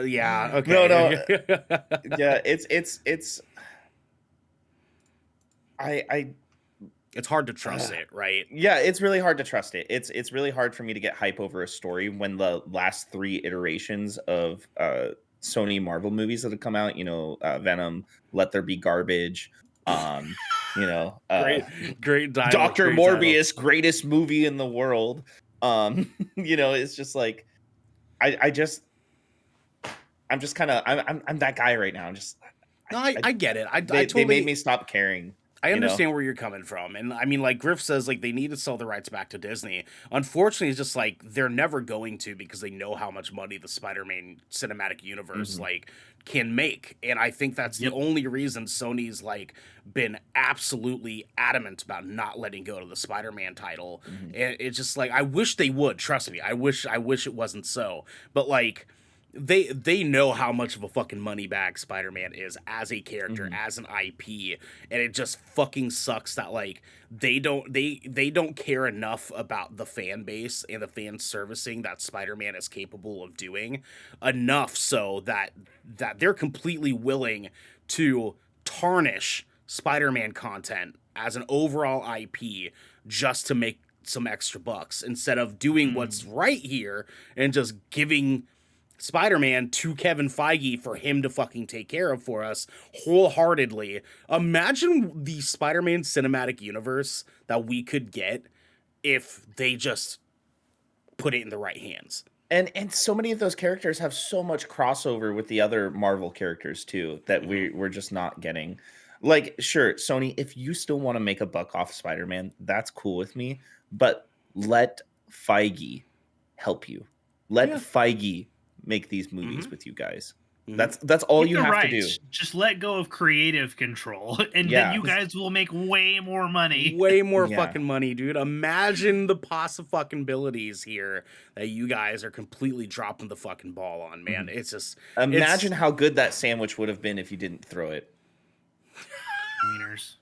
Yeah. Okay. No. Yeah, it's. It's hard to trust it, right? Yeah, it's really hard to trust it. It's really hard for me to get hype over a story when the last 3 iterations of Sony Marvel movies that have come out, Venom, Let There Be Garbage, great dialogue, Dr. Morbius, greatest movie in the world. It's just like I'm just kind of I'm that guy right now. I get it. They made me stop caring. I understand where you're coming from. And I mean, like Griff says, like they need to sell the rights back to Disney. Unfortunately, it's just like they're never going to because they know how much money the Spider-Man cinematic universe can make. And I think that's the only reason Sony's like been absolutely adamant about not letting go of the Spider-Man title. And it's just like I wish they would, trust me. I wish it wasn't so. But like they know how much of a fucking money bag Spider-Man is as a character, as an IP, and it just fucking sucks that like they don't care enough about the fan base and the fan servicing that Spider-Man is capable of doing enough so that they're completely willing to tarnish Spider-Man content as an overall IP just to make some extra bucks instead of doing what's right here and just giving Spider-Man to Kevin Feige for him to fucking take care of for us wholeheartedly. Imagine the Spider-Man cinematic universe that we could get if they just put it in the right hands. And so many of those characters have so much crossover with the other Marvel characters too that we're just not getting. Like, sure, Sony, if you still want to make a buck off Spider-Man, that's cool with me. But let Feige help you. Let Feige make these movies with you guys. That's all you have to do. Just let go of creative control, and then you guys will make way more money. Way more fucking money, dude. Imagine the possibilities here that you guys are completely dropping the fucking ball on, man. It's just imagine how good that sandwich would have been if you didn't throw it. Wieners.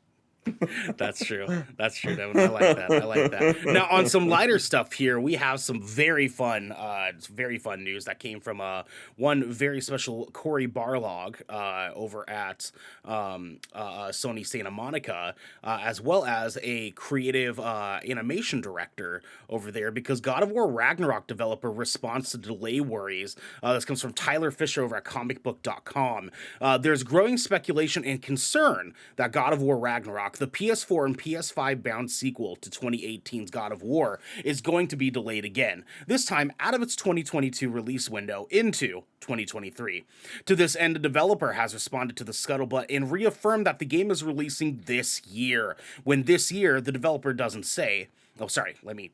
That's true, Devin. I like that. Now, on some lighter stuff here, we have some very fun news that came from one very special Cory Barlog over at Sony Santa Monica, as well as a creative animation director over there, because God of War Ragnarok developer responds to delay worries. This comes from Tyler Fisher over at comicbook.com. There's growing speculation and concern that God of War Ragnarok, the PS4 and PS5 bound sequel to 2018's God of War, is going to be delayed again, this time out of its 2022 release window into 2023. To this end, the developer has responded to the scuttlebutt and reaffirmed that the game is releasing this year. When this year, the developer doesn't say. Oh, sorry, let me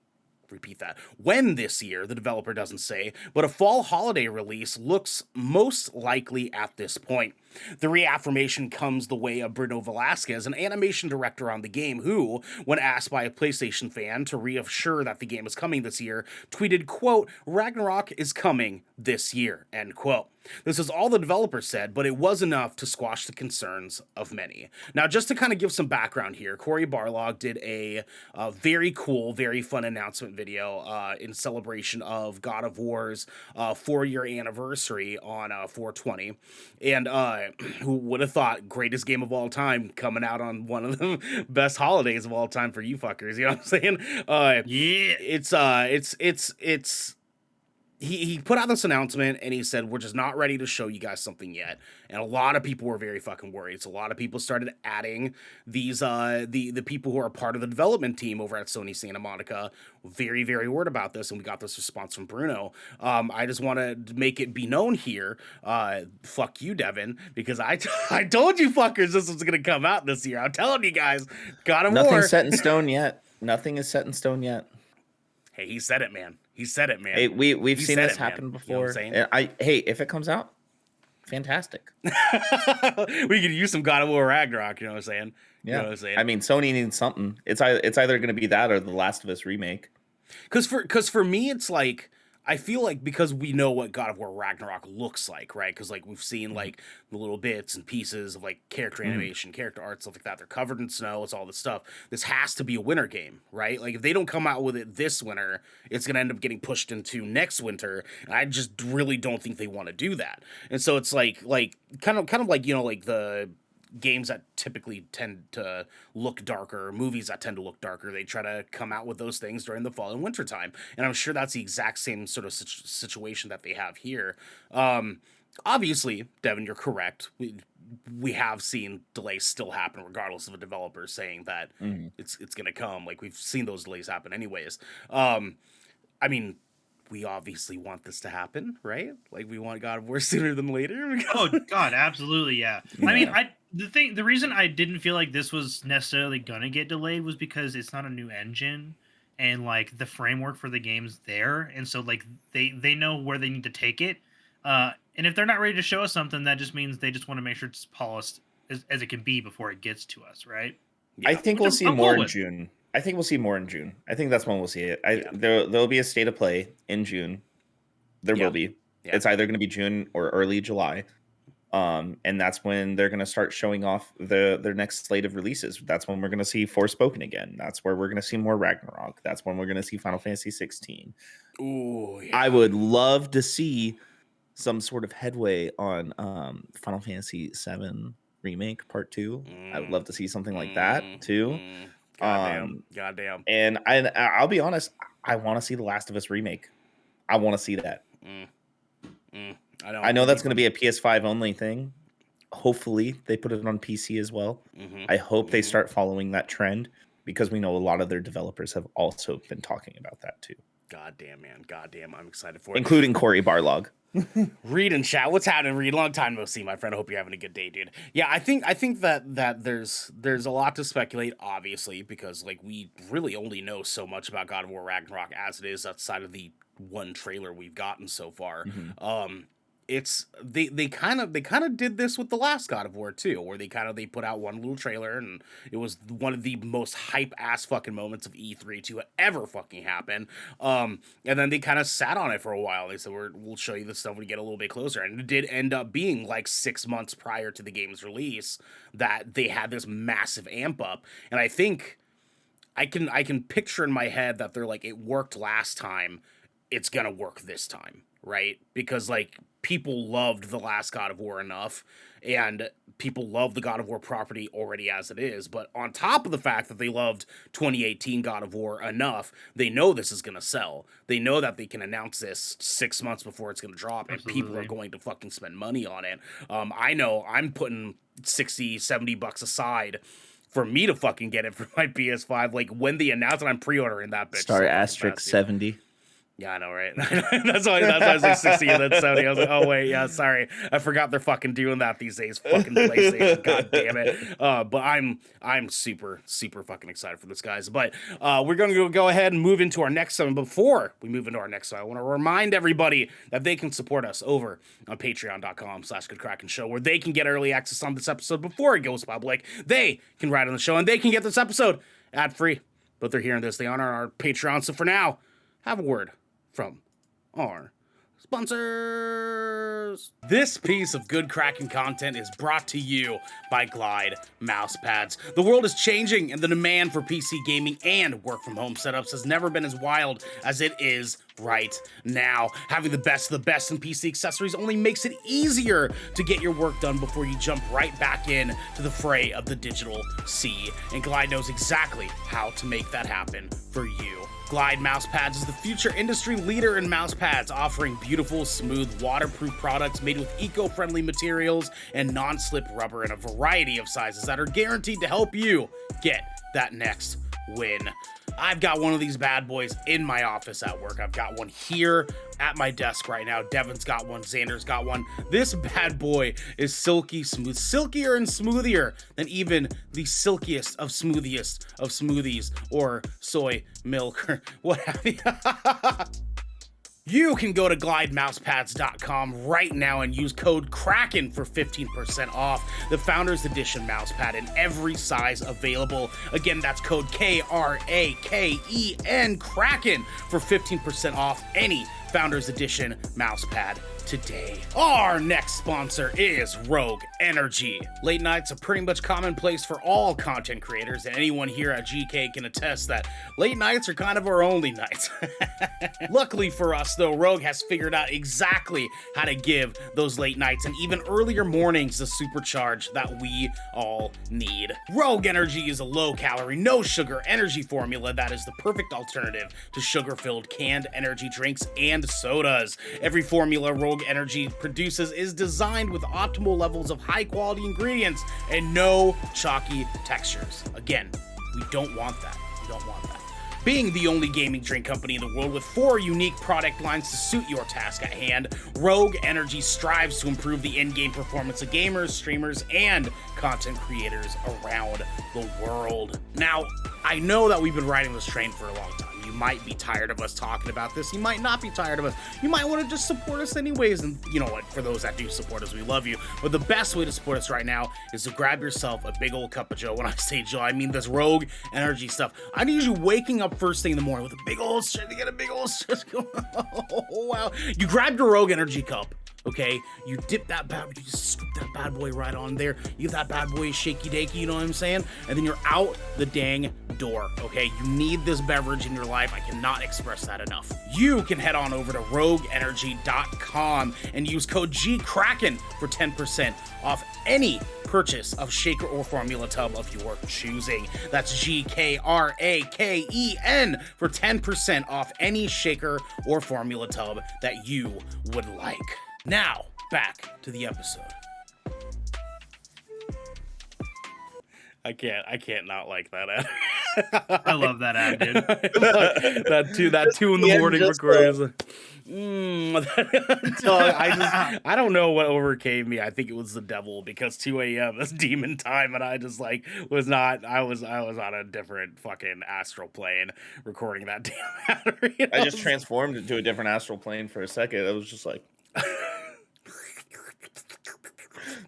repeat that. When this year, the developer doesn't say, but a fall holiday release looks most likely at this point. The reaffirmation comes the way of Bruno Velasquez, an animation director on the game, who, when asked by a PlayStation fan to reassure that the game is coming this year, tweeted, quote, "Ragnarok is coming this year," end quote. This is all the developers said, but it was enough to squash the concerns of many. Now, just to kind of give some background here, Cory Barlog did a very cool, very fun announcement video in celebration of God of War's 4-year anniversary on 4/20. And who would have thought greatest game of all time coming out on one of the best holidays of all time for you fuckers, you know what I'm saying? It's He put out this announcement and he said, we're just not ready to show you guys something yet. And a lot of people were very fucking worried. So a lot of people started adding these, the people who are part of the development team over at Sony Santa Monica, very, very worried about this. And we got this response from Bruno. I just want to make it be known here. Fuck you, Devin, because I told you fuckers this was going to come out this year. I'm telling you guys, God of War. Nothing's set in stone yet. Nothing is set in stone yet. Hey, he said it, man. He said it, man. Hey, we've seen this happen before. You know hey, if it comes out, fantastic. We could use some God of War Ragnarok, you know what I'm saying? Yeah. You know what I'm saying? I mean, Sony needs something. It's either going to be that or the Last of Us remake. Because for me, it's like, I feel like because we know what God of War Ragnarok looks like, right? Because like we've seen like the little bits and pieces of like character animation, character art, stuff like that. They're covered in snow. It's all this stuff. This has to be a winter game, right? Like if they don't come out with it this winter, it's gonna end up getting pushed into next winter. And I just really don't think they want to do that. And so it's like kind of like, you know, like the games that typically tend to look darker, movies that tend to look darker, they try to come out with those things during the fall and winter time. And I'm sure that's the exact same sort of situation that they have here. Obviously, Devin, you're correct. We have seen delays still happen regardless of the developers saying that it's going to come. Like we've seen those delays happen anyways. I mean, we obviously want this to happen, right? Like we want God of War sooner than later. Oh God, absolutely, yeah. I mean, the reason I didn't feel like this was necessarily gonna get delayed was because it's not a new engine, and like the framework for the game's there, and so like they know where they need to take it. And if they're not ready to show us something, that just means they just want to make sure it's polished as it can be before it gets to us, right? Yeah. I think we'll see more in June. I think we'll see more in June. I think that's when we'll see it. There'll be a state of play in June. There will be. Yeah. It's either going to be June or early July. And that's when they're going to start showing off their next slate of releases. That's when we're going to see Forspoken again. That's where we're going to see more Ragnarok. That's when we're going to see Final Fantasy 16. Ooh, yeah. I would love to see some sort of headway on Final Fantasy 7 Remake Part 2. I would love to see something like that too. Goddamn. And I'll be honest, I want to see the Last of Us remake. I want to see that. I know that's going to be a PS5 only thing. Hopefully they put it on PC as well. I hope they start following that trend because we know a lot of their developers have also been talking about that too. Goddamn, man. Goddamn, I'm excited for it. Including Cory Barlog. Reed and chat. What's happening, Reed? Long time no see, my friend. I hope you're having a good day, dude. Yeah, I think that there's a lot to speculate, obviously, because like we really only know so much about God of War Ragnarok as it is outside of the one trailer we've gotten so far. It's they kind of did this with the last God of War too, where they put out one little trailer and it was one of the most hype ass fucking moments of E3 to ever fucking happen. And then they kind of sat on it for a while. They said we'll show you this stuff when we get a little bit closer, and it did end up being like 6 months prior to the game's release that they had this massive amp up. And I think I can picture in my head that they're like, it worked last time, it's gonna work this time, right? Because like people loved the last God of War enough, and people love the God of War property already as it is. But on top of the fact that they loved 2018 God of War enough, they know this is going to sell. They know that they can announce this 6 months before it's going to drop, and people are going to fucking spend money on it. I know I'm putting $60-$70 aside for me to fucking get it for my PS5. Like when they announce it, I'm pre-ordering that bitch. Star asterisk 70. Yeah, I know, right? that's why I was like 60 and then 70. I was like, oh wait, yeah, sorry, I forgot they're fucking doing that these days. Fucking PlayStation, god damn it. But I'm super fucking excited for this, guys. But we're going to go ahead and move into our next one. Before we move into our next one, I want to remind everybody that they can support us over on patreon.com/goodkraken show, where they can get early access on this episode before it goes public. They can write on the show and they can get this episode ad free. But they're hearing this, they aren't on our Patreon. So for now, have a word from our Sponsors! This piece of good Kraken content is brought to you by Glide mousepads. The world is changing, and the demand for PC gaming and work from home setups has never been as wild as it is right now. Having the best of the best in PC accessories only makes it easier to get your work done before you jump right back in to the fray of the digital sea. And Glide knows exactly how to make that happen for you. Glide Mousepads is the future industry leader in mousepads, offering beautiful, smooth, waterproof products made with eco-friendly materials and non-slip rubber in a variety of sizes that are guaranteed to help you get that next win. I've got one of these bad boys in my office at work. I've got one here at my desk right now. Devin's got one. Xander's got one. This bad boy is silky smooth, silkier and smoothier than even the silkiest of smoothies or soy milk or what have you. You can go to glidemousepads.com right now and use code Kraken for 15% off the Founders Edition mousepad in every size available. Again, that's code KRAKEN Kraken for 15% off any Founders Edition mousepad today. Our next sponsor is Rogue Energy. Late nights are pretty much commonplace for all content creators, and anyone here at GK can attest that late nights are kind of our only nights. Luckily for us, though, Rogue has figured out exactly how to give those late nights and even earlier mornings the supercharge that we all need. Rogue Energy is a low-calorie, no-sugar energy formula that is the perfect alternative to sugar-filled canned energy drinks and sodas. Every formula Rogue Energy produces is designed with optimal levels of high-quality ingredients and no chalky textures. Again, we don't want that. We don't want that. Being the only gaming drink company in the world with 4 unique product lines to suit your task at hand, Rogue Energy strives to improve the in-game performance of gamers, streamers, and content creators around the world. Now, I know that we've been riding this train for a long time. You might be tired of us talking about this. You might not be tired of us. You might want to just support us anyways. And you know what? For those that do support us, we love you. But the best way to support us right now is to grab yourself a big old cup of Joe. When I say Joe, I mean this Rogue Energy stuff. I'm usually waking up first thing in the morning with a big old shit to get a big old shit going. Oh, wow. You grab your Rogue Energy cup. Okay, you dip that bad, you just scoop that bad boy right on there. You give that bad boy a shaky dakey, you know what I'm saying? And then you're out the dang door, okay? You need this beverage in your life. I cannot express that enough. You can head on over to rogueenergy.com and use code GKRAKEN for 10% off any purchase of shaker or formula tub of your choosing. That's GKRAKEN for 10% off any shaker or formula tub that you would like. Now, back to the episode. I can't not like that ad. I love that ad, dude. that two in the morning recording. I don't know what overcame me. I think it was the devil because 2 a.m. is demon time, and I just was on a different fucking astral plane recording that damn ad. I just transformed into a different astral plane for a second. I was just like.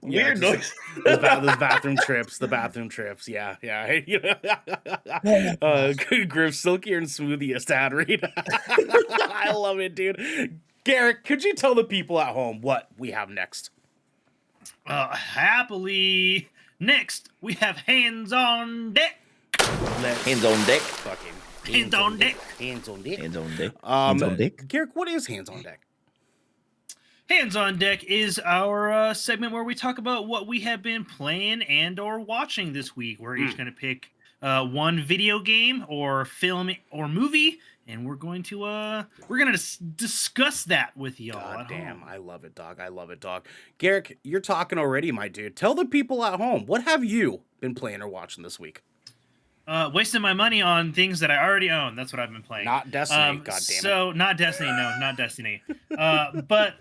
Weird noise. Those bathroom trips. The bathroom trips. Yeah. Griff, silkier and smoothiest ad read. I love it, dude. Garrick, could you tell the people at home what we have next? Happily, next we have hands on deck. Hands on deck. Fucking hands on deck. Hands on deck. Hands on deck. Hands on deck. Garrick, what is hands on deck? Hands on Deck is our segment where we talk about what we have been playing and or watching this week. We're each going to pick one video game or film or movie, and we're going to discuss that with y'all. God damn, I love it, dog. I love it, dog. Garrick, you're talking already, my dude. Tell the people at home, what have you been playing or watching this week? Wasting my money on things that I already own. That's what I've been playing. Not Destiny, God damn it. So, not Destiny, no, not Destiny. But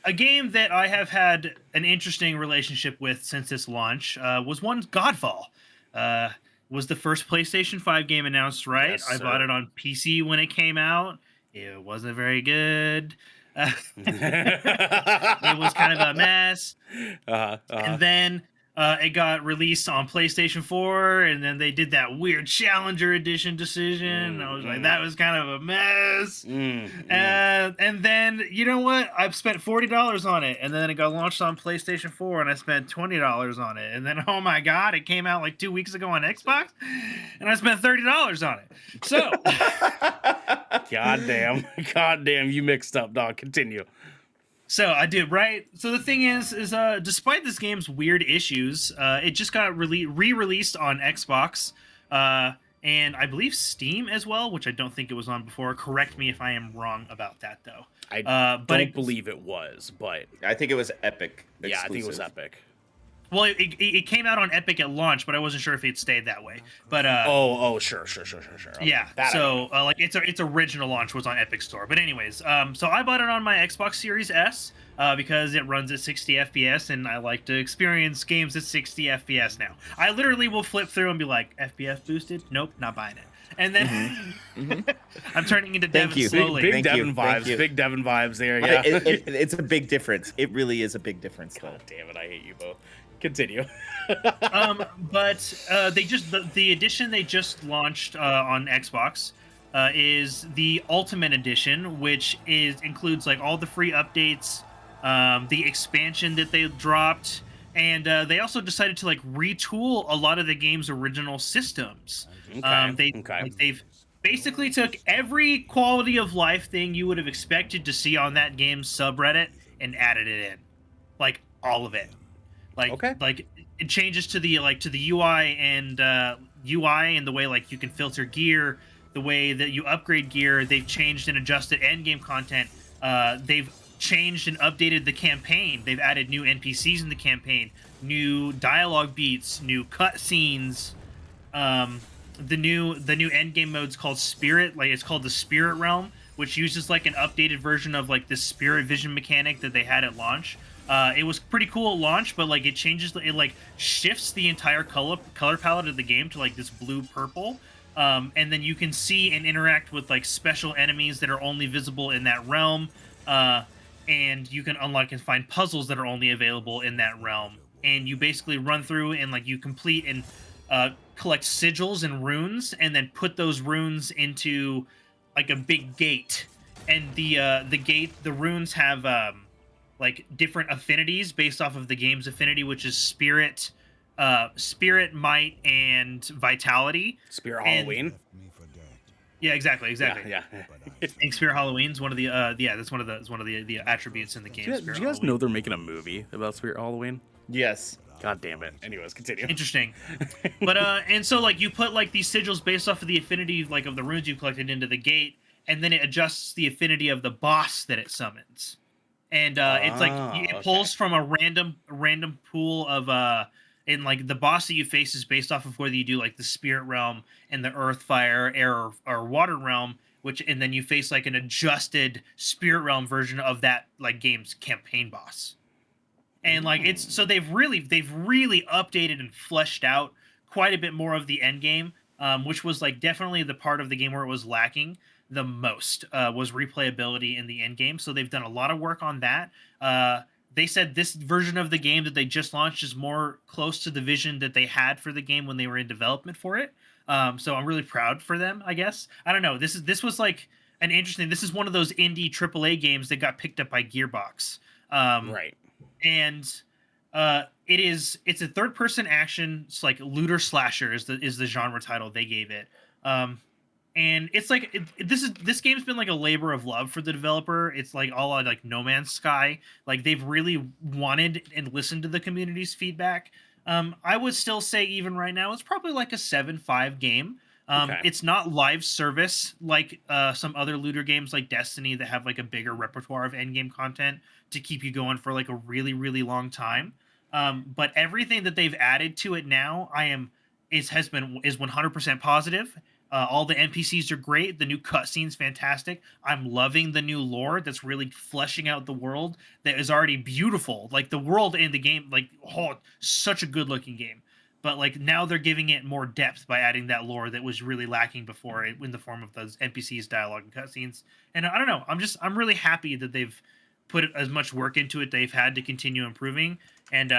a game that I have had an interesting relationship with since its launch was one Godfall. Was the first PlayStation 5 game announced, right? Yes, I bought it on PC when it came out. It wasn't very good. It was kind of a mess. And then it got released on PlayStation 4, and then they did that weird Challenger Edition decision. And I was like, that was kind of a mess. And then, you know what? I've spent $40 on it, and then it got launched on PlayStation 4, and I spent $20 on it. And then, oh my God, it came out like 2 weeks ago on Xbox, and I spent $30 on it. So, goddamn, you mixed up, dog. Continue. So I did, right? So the thing is despite this game's weird issues, it just got re-released on Xbox, and I believe Steam as well, which I don't think it was on before. Correct me if I am wrong about that, though. I don't believe it was, but I think it was Epic. Exclusive. Yeah, I think it was Epic. Well, it came out on Epic at launch, but I wasn't sure if it stayed that way. But sure. Okay, yeah. So like its original launch was on Epic Store. But anyways, so I bought it on my Xbox Series S because it runs at 60 FPS, and I like to experience games at 60 FPS now. I literally will flip through and be like, FPS boosted? Nope, not buying it. And then I'm turning into Devin slowly. Big Devin vibes. Big Devin vibes there. Yeah, it's a big difference. It really is a big difference. God damn it! I hate you both. Continue. But the edition they just launched on Xbox is the Ultimate Edition, which includes like all the free updates, the expansion that they dropped, and they also decided to like retool a lot of the game's original systems. They've basically took every quality of life thing you would have expected to see on that game's subreddit and added it in, like all of it. Like it changes to the UI and the way like you can filter gear, the way that you upgrade gear. They've changed and adjusted endgame content. They've changed and updated the campaign. They've added new NPCs in the campaign, new dialogue beats, new cutscenes. The new endgame mode's called Spirit. Like it's called the Spirit Realm, which uses like an updated version of like this Spirit Vision mechanic that they had at launch. It was pretty cool at launch, but like it like shifts the entire color palette of the game to like this blue purple, and then you can see and interact with like special enemies that are only visible in that realm, and you can unlock and find puzzles that are only available in that realm. And you basically run through and like you complete and collect sigils and runes, and then put those runes into like a big gate. And the runes have like different affinities based off of the game's affinity, which is spirit, might, and vitality. Spirit Halloween. Yeah, exactly. Yeah. I think Spirit Halloween's one of the that's one of the attributes in the game. Did you guys know they're making a movie about Spirit Halloween? Yes. God damn it. Anyways, continue. Interesting. But and so like you put like these sigils based off of the affinity like of the runes you collected into the gate, and then it adjusts the affinity of the boss that it summons. And it's like it pulls from a random pool of and like the boss that you face is based off of whether you do like the spirit realm and the earth, fire, air, or water realm, and then you face like an adjusted spirit realm version of that like game's campaign boss. And like they've really updated and fleshed out quite a bit more of the end game, which was like definitely the part of the game where it was lacking the most was replayability in the end game. So they've done a lot of work on that. They said this version of the game that they just launched is more close to the vision that they had for the game when they were in development for it. So I'm really proud for them, I guess. I don't know. This was like an interesting. This is one of those indie AAA games that got picked up by Gearbox. Right. And it's a third-person action. It's like looter slasher is the genre title they gave it. And it's like this game's been like a labor of love for the developer. It's like all on like No Man's Sky. Like they've really wanted and listened to the community's feedback. I would still say even right now it's probably like a 7.5 game. It's not live service like some other looter games like Destiny that have like a bigger repertoire of endgame content to keep you going for like a really, really long time. But everything that they've added to it now is 100% positive. All the NPCs are great. The new cutscene's fantastic. I'm loving the new lore that's really fleshing out the world that is already beautiful. Like the world in the game, such a good looking game. But like now they're giving it more depth by adding that lore that was really lacking before it in the form of those NPCs, dialogue, and cutscenes. And I don't know. I'm really happy that they've put as much work into it they've had to continue improving. And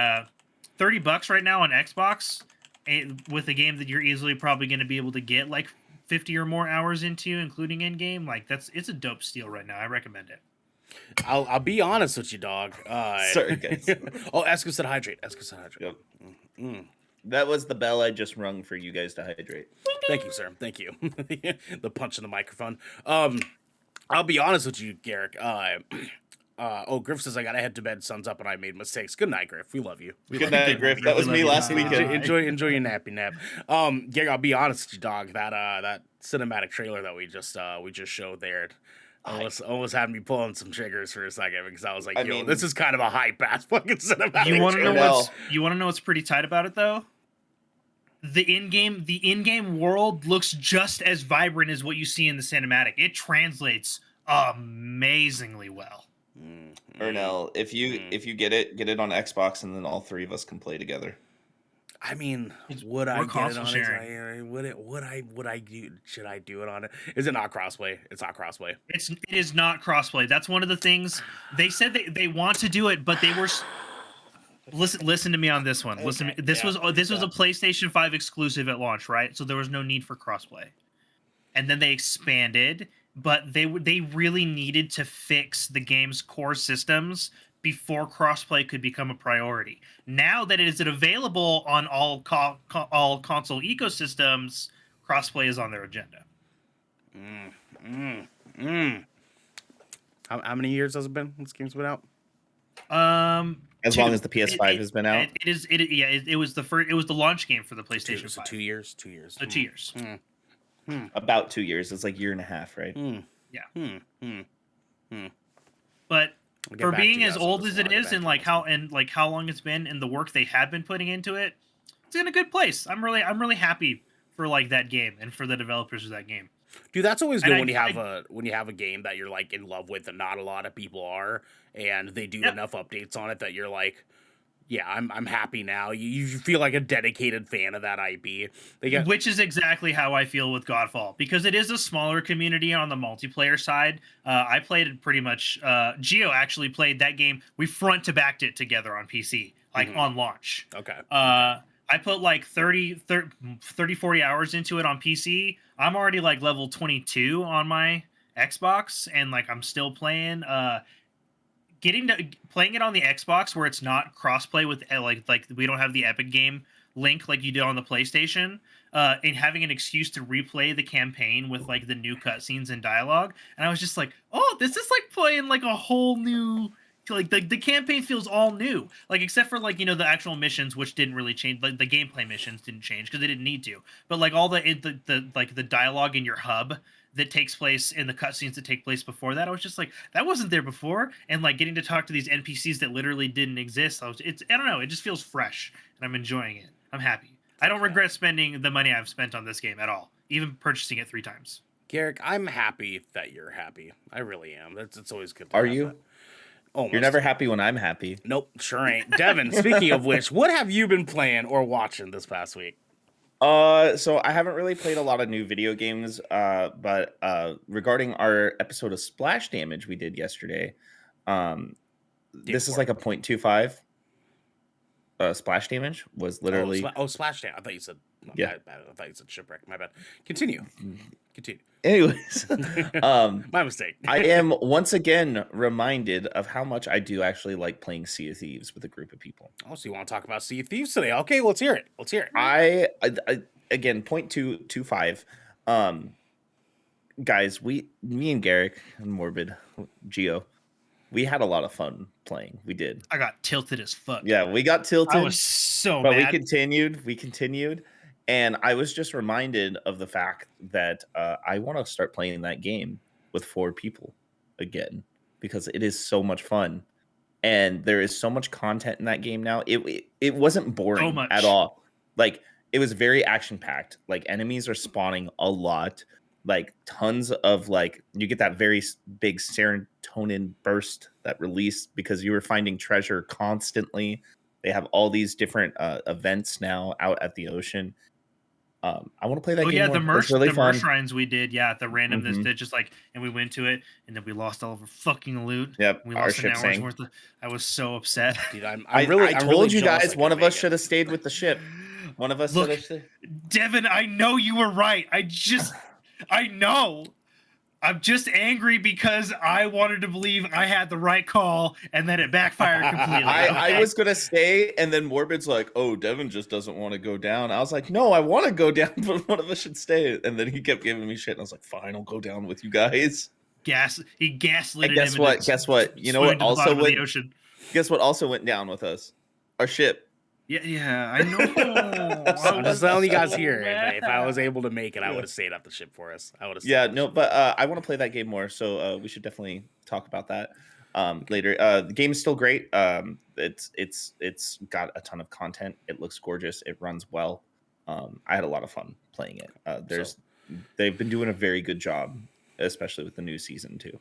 $30 right now on Xbox, with a game that you're easily probably going to be able to get like 50 or more hours into, including in game. Like it's a dope steal right now. I recommend it. I'll be honest with you, dog. Sorry, guys. Esco said hydrate. Yep. That was the bell I just rung for you guys to hydrate. Thank you, sir. Thank you. The punch in the microphone. I'll be honest with you, Garrick. Griff says I gotta head to bed. Sun's up and I made mistakes. Good night, Griff. We love you. Good night, Griff. That was me last weekend. Enjoy your nappy nap. Garrick, I'll be honest with you, dog. That cinematic trailer that we just showed there. Almost had me pulling some triggers for a second because I was like, this is kind of a hype ass fucking cinematic. You want to know what's pretty tight about it though? The in-game world looks just as vibrant as what you see in the cinematic. It translates amazingly well. Ernell, if you get it on Xbox, and then all three of us can play together. I mean, would I get it on it? Would I do? Should I do it on it? Is it not crossplay? It's not crossplay. It is not crossplay. That's one of the things they said they want to do it, but they were. Listen to me on this one. Okay. This was a PlayStation 5 exclusive at launch, right? So there was no need for crossplay, and then they expanded. But they really needed to fix the game's core systems before crossplay could become a priority. Now that it is available on all console ecosystems, crossplay is on their agenda. How many years has it been? This game's been out. As long as the PS5 has been out. It was the first. It was the launch game for the PlayStation 5. So 2 years. 2 years. So 2 years. About 2 years. It's like 1.5 years, right? Yeah. But for being as old as it is, and how long it's been, and the work they have been putting into it, it's in a good place. I'm really happy for like that game and for the developers of that game. Dude, that's always good when you have a game that you're like in love with and not a lot of people are, and they do enough updates on it that you're like, yeah, I'm happy now. You feel like a dedicated fan of that IP. Which is exactly how I feel with Godfall, because it is a smaller community on the multiplayer side. I played it pretty much. Gio actually played that game. We front to backed it together on PC, on launch. Okay. I put like 30, 40 hours into it on PC. I'm already like level 22 on my Xbox, and like I'm still playing. Playing it on the Xbox where it's not crossplay with like we don't have the Epic Game link like you do on the PlayStation, and having an excuse to replay the campaign with like the new cutscenes and dialogue, and I was just like, oh, this is like playing like a whole new. Like the campaign feels all new, like except for like the actual missions, which didn't really change. Like the gameplay missions didn't change because they didn't need to. But like all the dialogue in your hub that takes place in the cutscenes that take place before that, I was just like, that wasn't there before. And like getting to talk to these NPCs that literally didn't exist, I don't know, it just feels fresh, and I'm enjoying it. I'm happy. I don't regret spending the money I've spent on this game at all, even purchasing it 3 times. Garrick, I'm happy that you're happy. I really am. It's always good. Are you? That. Almost. You're never happy when I'm happy. Nope, sure ain't. Devin, speaking of which, what have you been playing or watching this past week? So I haven't really played a lot of new video games, but regarding our episode of Splash Damage we did yesterday, this is like a 0.25. Splash Damage was literally... Splash Damage. I thought you said... I thought you said Shipwreck. My bad. Continue. Anyways, my mistake. I am once again reminded of how much I do actually like playing Sea of Thieves with a group of people. Oh, so you want to talk about Sea of Thieves today? Okay, let's hear it. I again 0.225. Guys, me and Garrick and Morbid Geo, we had a lot of fun playing. We did. I got tilted as fuck. Yeah, we got tilted. I was so mad. But we continued. And I was just reminded of the fact that I want to start playing that game with 4 people again, because it is so much fun. And there is so much content in that game now. It wasn't boring at all. Like, it was very action-packed. Like, enemies are spawning a lot. Like, tons of, like, you get that very big serotonin burst that released because you were finding treasure constantly. They have all these different events now out at the ocean. I want to play that game yeah, more. the merch, really the fun. merch shrines we did, the randomness that just like, and we went to it, and then we lost all of our fucking loot. Yep, We our lost an ship hour's sank. worth of. I was so upset. Dude, I I'm told really you jealous guys, I one couldn't of us make should it. have stayed with the ship. One of us Look, should have stayed. Devin, I know you were right. I know. I'm just angry because I wanted to believe I had the right call, and then it backfired completely. I was gonna stay, and then Morbid's like, "Oh, Devin just doesn't want to go down." I was like, "No, I want to go down, but one of us should stay." And then he kept giving me shit, and I was like, "Fine, I'll go down with you guys." He gaslit And guess him. what? Guess what? You know what also went? Guess what also went down with us? Our ship. Yeah, I know. I'm just telling you guys here. If I was able to make it, I would have stayed at the ship for us. I would have. Yeah, no, but I want to play that game more, so we should definitely talk about that later. The game is still great. It's got a ton of content. It looks gorgeous. It runs well. I had a lot of fun playing it. They've been doing a very good job, especially with the new season too.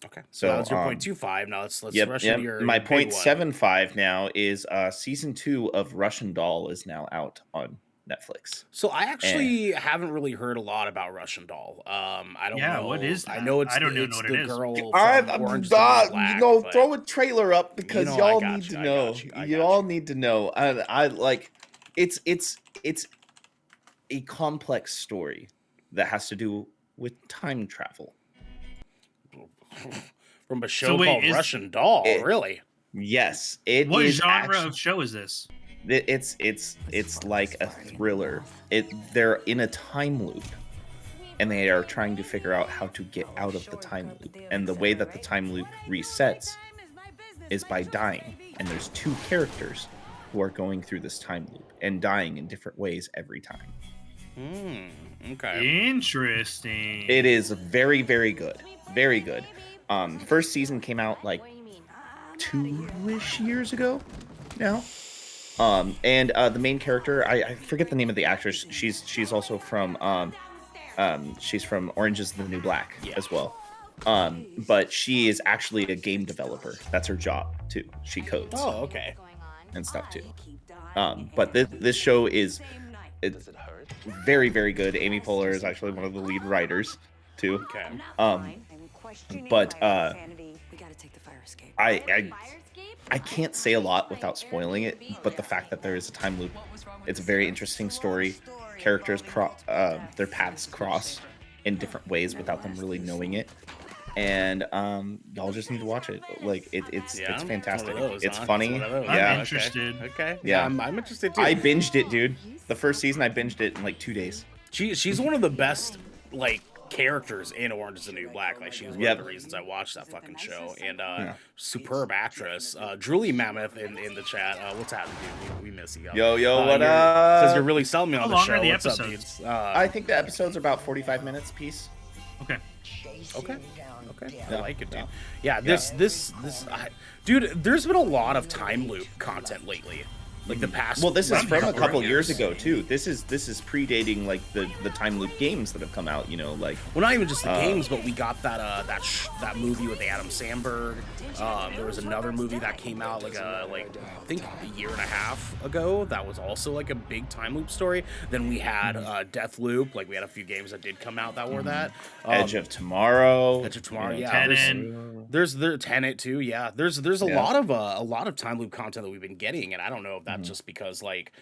Okay, so that's your 0.25. Now let's rush into your my your big one. 0.75 now is season 2 of Russian Doll is now out on Netflix. So I actually haven't really heard a lot about Russian Doll. I don't know. What is that? I know it's I don't the, even know it's what the it is. girl from I'm Orange is the New Black, but throw a trailer up because You know, y'all I got need you, to I know. got you, I You got all you. need to know. I like it's a complex story that has to do with time travel. from a show So wait, called is- Russian Doll. Really? Yes, it What is genre actually- of show is this? It's like a thriller. They're in a time loop, and they are trying to figure out how to get out of the time loop. And the way that the time loop resets is by dying. And there's 2 characters who are going through this time loop and dying in different ways every time. Okay. Interesting. It is very, very good. Very good. First season came out like 2-ish years ago now. And the main character, I forget the name of the actress. She's also from she's from Orange is the New Black as well. But she is actually a game developer. That's her job too. She codes. Oh, okay. And stuff too. But this show it's very, very good. Amy Poehler is actually one of the lead writers too. Okay. But I can't say a lot without spoiling it, but the fact that there is a time loop, it's a very interesting story. Characters their paths cross in different ways without them really knowing it. And y'all just need to watch it. Like it's fantastic. It's funny. I'm interested. Okay. Yeah. I'm interested too. I binged it, dude. The first season I binged it in like 2 days. She's one of the best like characters in Orange is the New Black. Like she's one of the reasons I watched that fucking show. And superb actress. Julie Mammoth in the chat. What's happening, dude? We miss you. Yo, what up? Says you're really selling me on How the long show. are the What's up, episodes? dudes? I think the episodes are about 45 minutes piece. Okay. Okay. I like it, dude. Yeah, dude, there's been a lot of time loop content lately. Like the past. Well, this is from a couple couple years. years ago too. This is predating like the time loop games that have come out. You know, like Well, not even just the games, but we got that movie with Adam Sandberg. There was another movie that came out like I think a year and a half ago. That was also like a big time loop story. Then we had Death Loop. Like we had a few games that did come out that were that. Edge of Tomorrow. Edge of Tomorrow, you know, yeah. Tenet. There's Tenet too, yeah. There's a lot of time loop content that we've been getting, and I don't know if that's just because like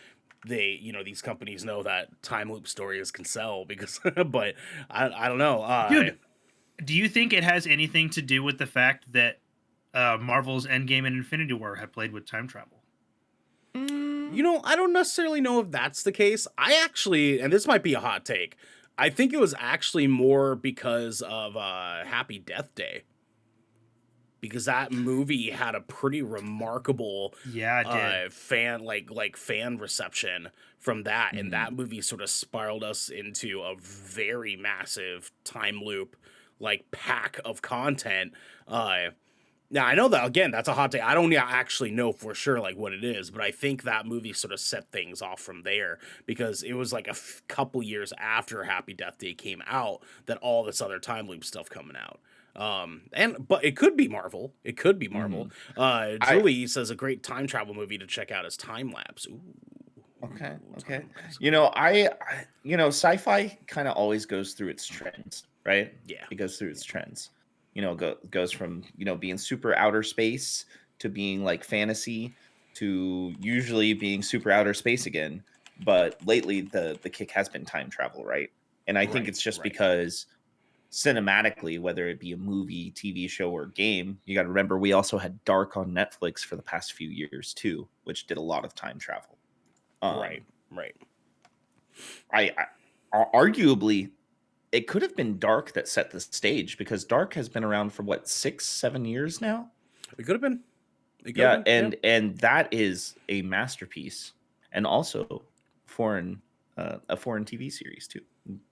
they, these companies know that time loop stories can sell because, but I don't know. Dude, do you think it has anything to do with the fact that Marvel's Endgame and Infinity War have played with time travel? I don't necessarily know if that's the case. I actually, and this might be a hot take, I think it was actually more because of Happy Death Day. Because that movie had a pretty remarkable fan reception from that, and that movie sort of spiraled us into a very massive time loop pack of content. Now I know that again that's a hot take. I don't actually know for sure what it is, but I think that movie sort of set things off from there because it was like a couple years after Happy Death Day came out that all this other time loop stuff coming out. But it could be Marvel. It could be Marvel. Julie says a great time travel movie to check out is Time Lapse. Ooh. Okay. Sci-fi kind of always goes through its trends, right? Yeah. It goes through its trends. Goes from, being super outer space to being like fantasy to usually being super outer space again. But lately the kick has been time travel, right? And I think it's just because cinematically, whether it be a movie, TV show, or game, you got to remember we also had Dark on Netflix for the past few years too, which did a lot of time travel. Right. I arguably it could have been Dark that set the stage, because Dark has been around for what, 6-7 years now. It could have been. And that is a masterpiece, and also a foreign TV series too.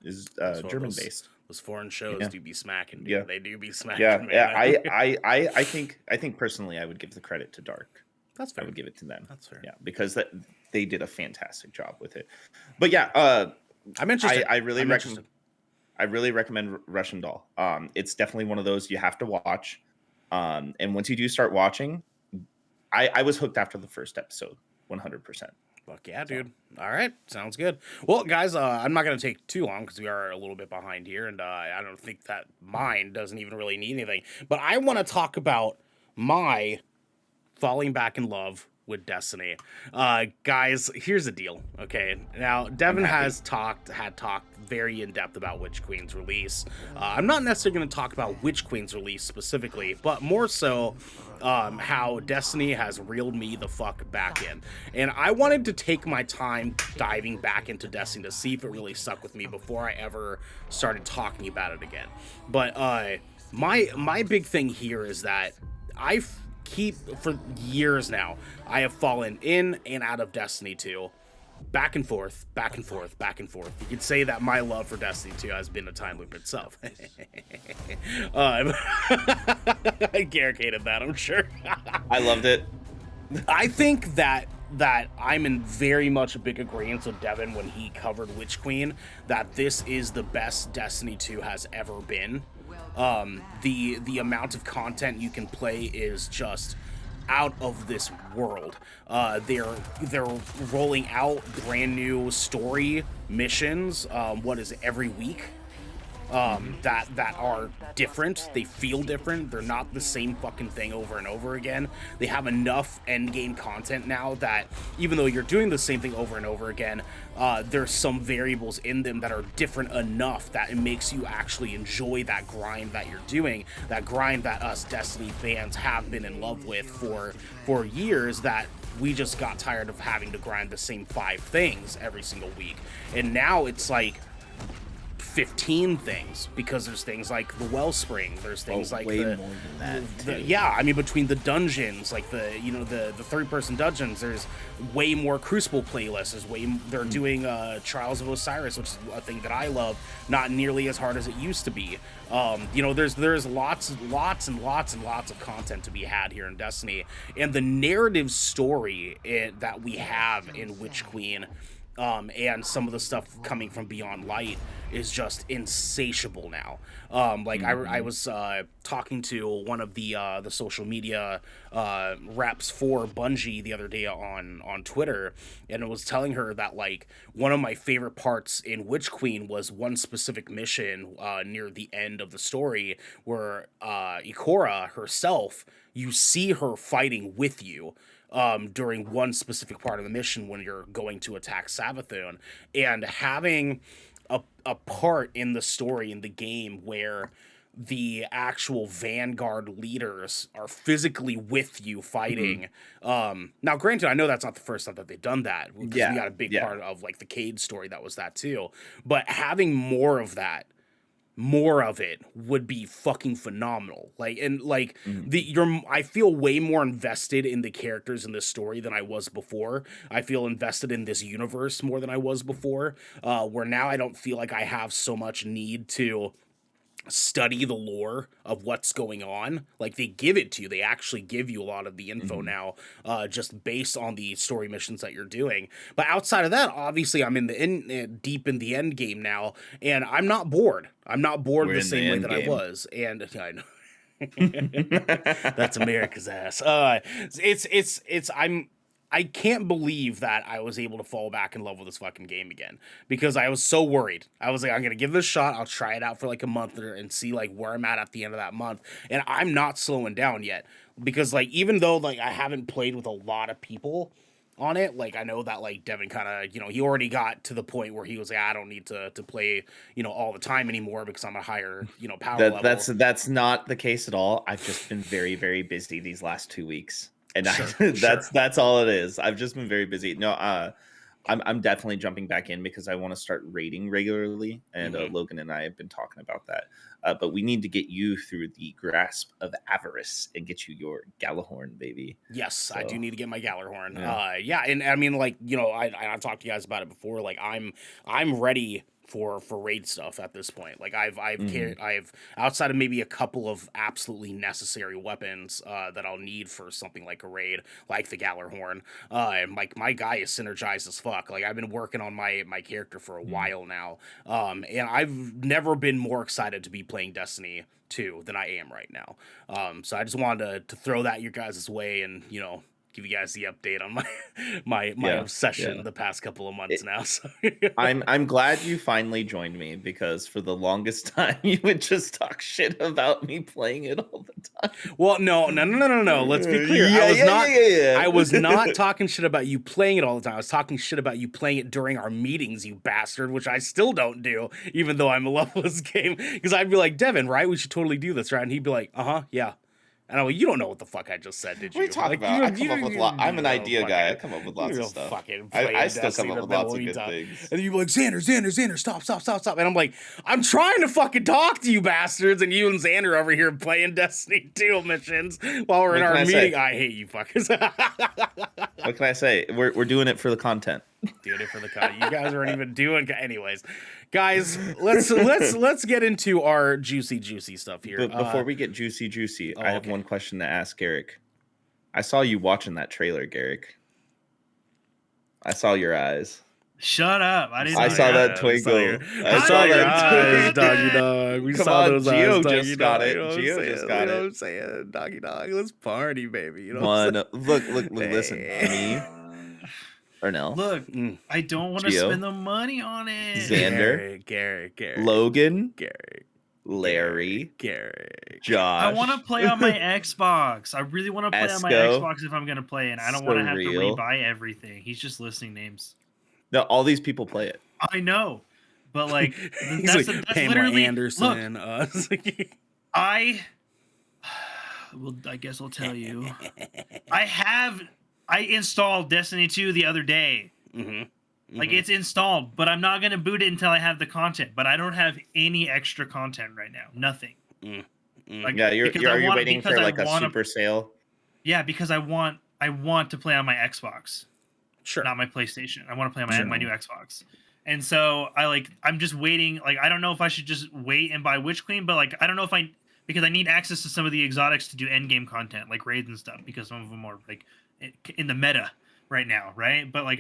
Is German based. Those foreign shows do be smacking. Dude. Yeah, they do be smacking. Yeah, man. yeah. I think personally, I would give the credit to Dark. That's fair. I would give it to them. That's fair. Yeah, because they did a fantastic job with it. But yeah, I'm interested. I really recommend Russian Doll. It's definitely one of those you have to watch. And once you do start watching, I was hooked after the first episode, 100%. Fuck yeah, dude. All right. Sounds good. Well, guys, I'm not going to take too long because we are a little bit behind here, and I don't think that mine doesn't even really need anything. But I want to talk about my falling back in love with Destiny. Guys, here's the deal, okay? Now, Devin had talked very in-depth about Witch Queen's release. I'm not necessarily going to talk about Witch Queen's release specifically, but more so how Destiny has reeled me the fuck back in. And I wanted to take my time diving back into Destiny to see if it really stuck with me before I ever started talking about it again. But my big thing here is that for years now, I have fallen in and out of Destiny 2, back and forth. You could say that my love for Destiny 2 has been a time loop itself. Garrick hated that, I'm sure. I loved it. I think that I'm in very much a big agreement with Devin when he covered Witch Queen, that this is the best Destiny 2 has ever been. The amount of content you can play is just out of this world. They're rolling out brand new story missions. Every week? That are different. They feel different. They're not the same fucking thing over and over again. They have enough endgame content now that even though you're doing the same thing over and over again, there's some variables in them that are different enough that it makes you actually enjoy that grind that you're doing, that grind that us Destiny fans have been in love with for years, that we just got tired of having to grind the same 5 things every single week. And now it's like 15 things, because there's things like the Wellspring, there's things like way more than that. Between the dungeons, like the 30-person dungeons, there's way more Crucible playlists. They're doing Trials of Osiris, which is a thing that I love, not nearly as hard as it used to be. There's lots and lots of content to be had here in Destiny, and the narrative story that we have in Witch Queen, and some of the stuff coming from Beyond Light is just insatiable now. I was talking to one of the social media reps for Bungie the other day on Twitter, and I was telling her that like one of my favorite parts in Witch Queen was one specific mission near the end of the story where Ikora herself, you see her fighting with you during one specific part of the mission when you're going to attack Savathun, and having a part in the story in the game where the actual Vanguard leaders are physically with you fighting. Now, granted, I know that's not the first time that they've done that. We got a big part of like the Cade story that was that too. But having more of it would be fucking phenomenal. I feel way more invested in the characters in this story than I was before. I feel invested in this universe more than I was before, where now I don't feel like I have so much need to study the lore of what's going on. Like, they give it to you. They actually give you a lot of the info now, just based on the story missions that you're doing. But outside of that, obviously I'm deep in the end game now, and I'm not bored. I'm not bored the same way that I was. And I know that's America's ass. I can't believe that I was able to fall back in love with this fucking game again because I was so worried. I was like, I'm gonna give this a shot. I'll try it out for like a month and see like where I'm at the end of that month. And I'm not slowing down yet because like even though like I haven't played with a lot of people on it, like I know that like Devin kind of, you know, he already got to the point where he was like, I don't need to play, you know, all the time anymore because I'm a higher, you know, power level. That's not the case at all. I've just been very, very busy these last 2 weeks, and Sure, that's all it is. I've just been very busy. No, I'm definitely jumping back in because I want to start raiding regularly, and Logan and I have been talking about that. But we need to get you through the grasp of avarice and get you your Gallahorn, baby. Yes, So, I do need to get my Gallarhorn. yeah. And I mean, like, you know, I've talked to you guys about it before. Like, I'm ready for raid stuff at this point. Like, I've outside of maybe a couple of absolutely necessary weapons that I'll need for something like a raid, like the Gallarhorn. My guy is synergized as fuck. Like, I've been working on my character for a while now. And I've never been more excited to be playing Destiny 2 than I am right now. So I just wanted to throw that your guys' way and, you know, give you guys the update on my obsession the past couple of months now. So I'm glad you finally joined me because for the longest time you would just talk shit about me playing it all the time. Well, no. Let's be clear. I was not talking shit about you playing it all the time. I was talking shit about you playing it during our meetings, you bastard, which I still don't do, even though I'm a level this game. Because I'd be like, Devin, right? We should totally do this, right? And he'd be like, yeah. And I'm like, you don't know what the fuck I just said, did you? What are you talking about? I'm an idea guy. I come up with lots of stuff. I still come up with lots of good things. And you'd be like, Xander, stop. And I'm like, I'm trying to fucking talk to you bastards. And you and Xander over here playing Destiny 2 missions while we're in our meeting. I hate you fuckers. What can I say? We're doing it for the content. Doing it for the content. You guys aren't even doing. Anyways, guys, let's get into our juicy stuff here. But before we get juicy, I have one question to ask Garrick. I saw you watching that trailer, Garrick. I saw your eyes. Shut up! I saw that twinkle. I saw your eyes, doggy dog. We saw those Gio eyes, just got it. Gio just got it. You know what I'm saying, doggy dog? Let's party, baby. You know what I'm saying? Look, listen. Me, Ernell. Look, I don't want to spend the money on it. Xander, Garrick, Logan, Garrick, Larry, Garrick, Josh. I want to play on my Xbox. I really want to play on my Xbox if I'm going to play it. I don't want to have to rebuy everything. He's just listing names. No, all these people play it. I know, but like that's literally Anderson. Look, I guess I'll tell you. I installed Destiny 2 the other day. Like it's installed, but I'm not gonna boot it until I have the content. But I don't have any extra content right now. Nothing. Like, yeah, you're waiting for like a super sale. Yeah, because I want to play on my Xbox. Sure. Not my PlayStation. I want to play on my new Xbox. And so I'm just waiting. Like, I don't know if I should just wait and buy Witch Queen, but like, I don't know if because I need access to some of the exotics to do end game content, like raids and stuff, because some of them are like in the meta right now. Right. But like,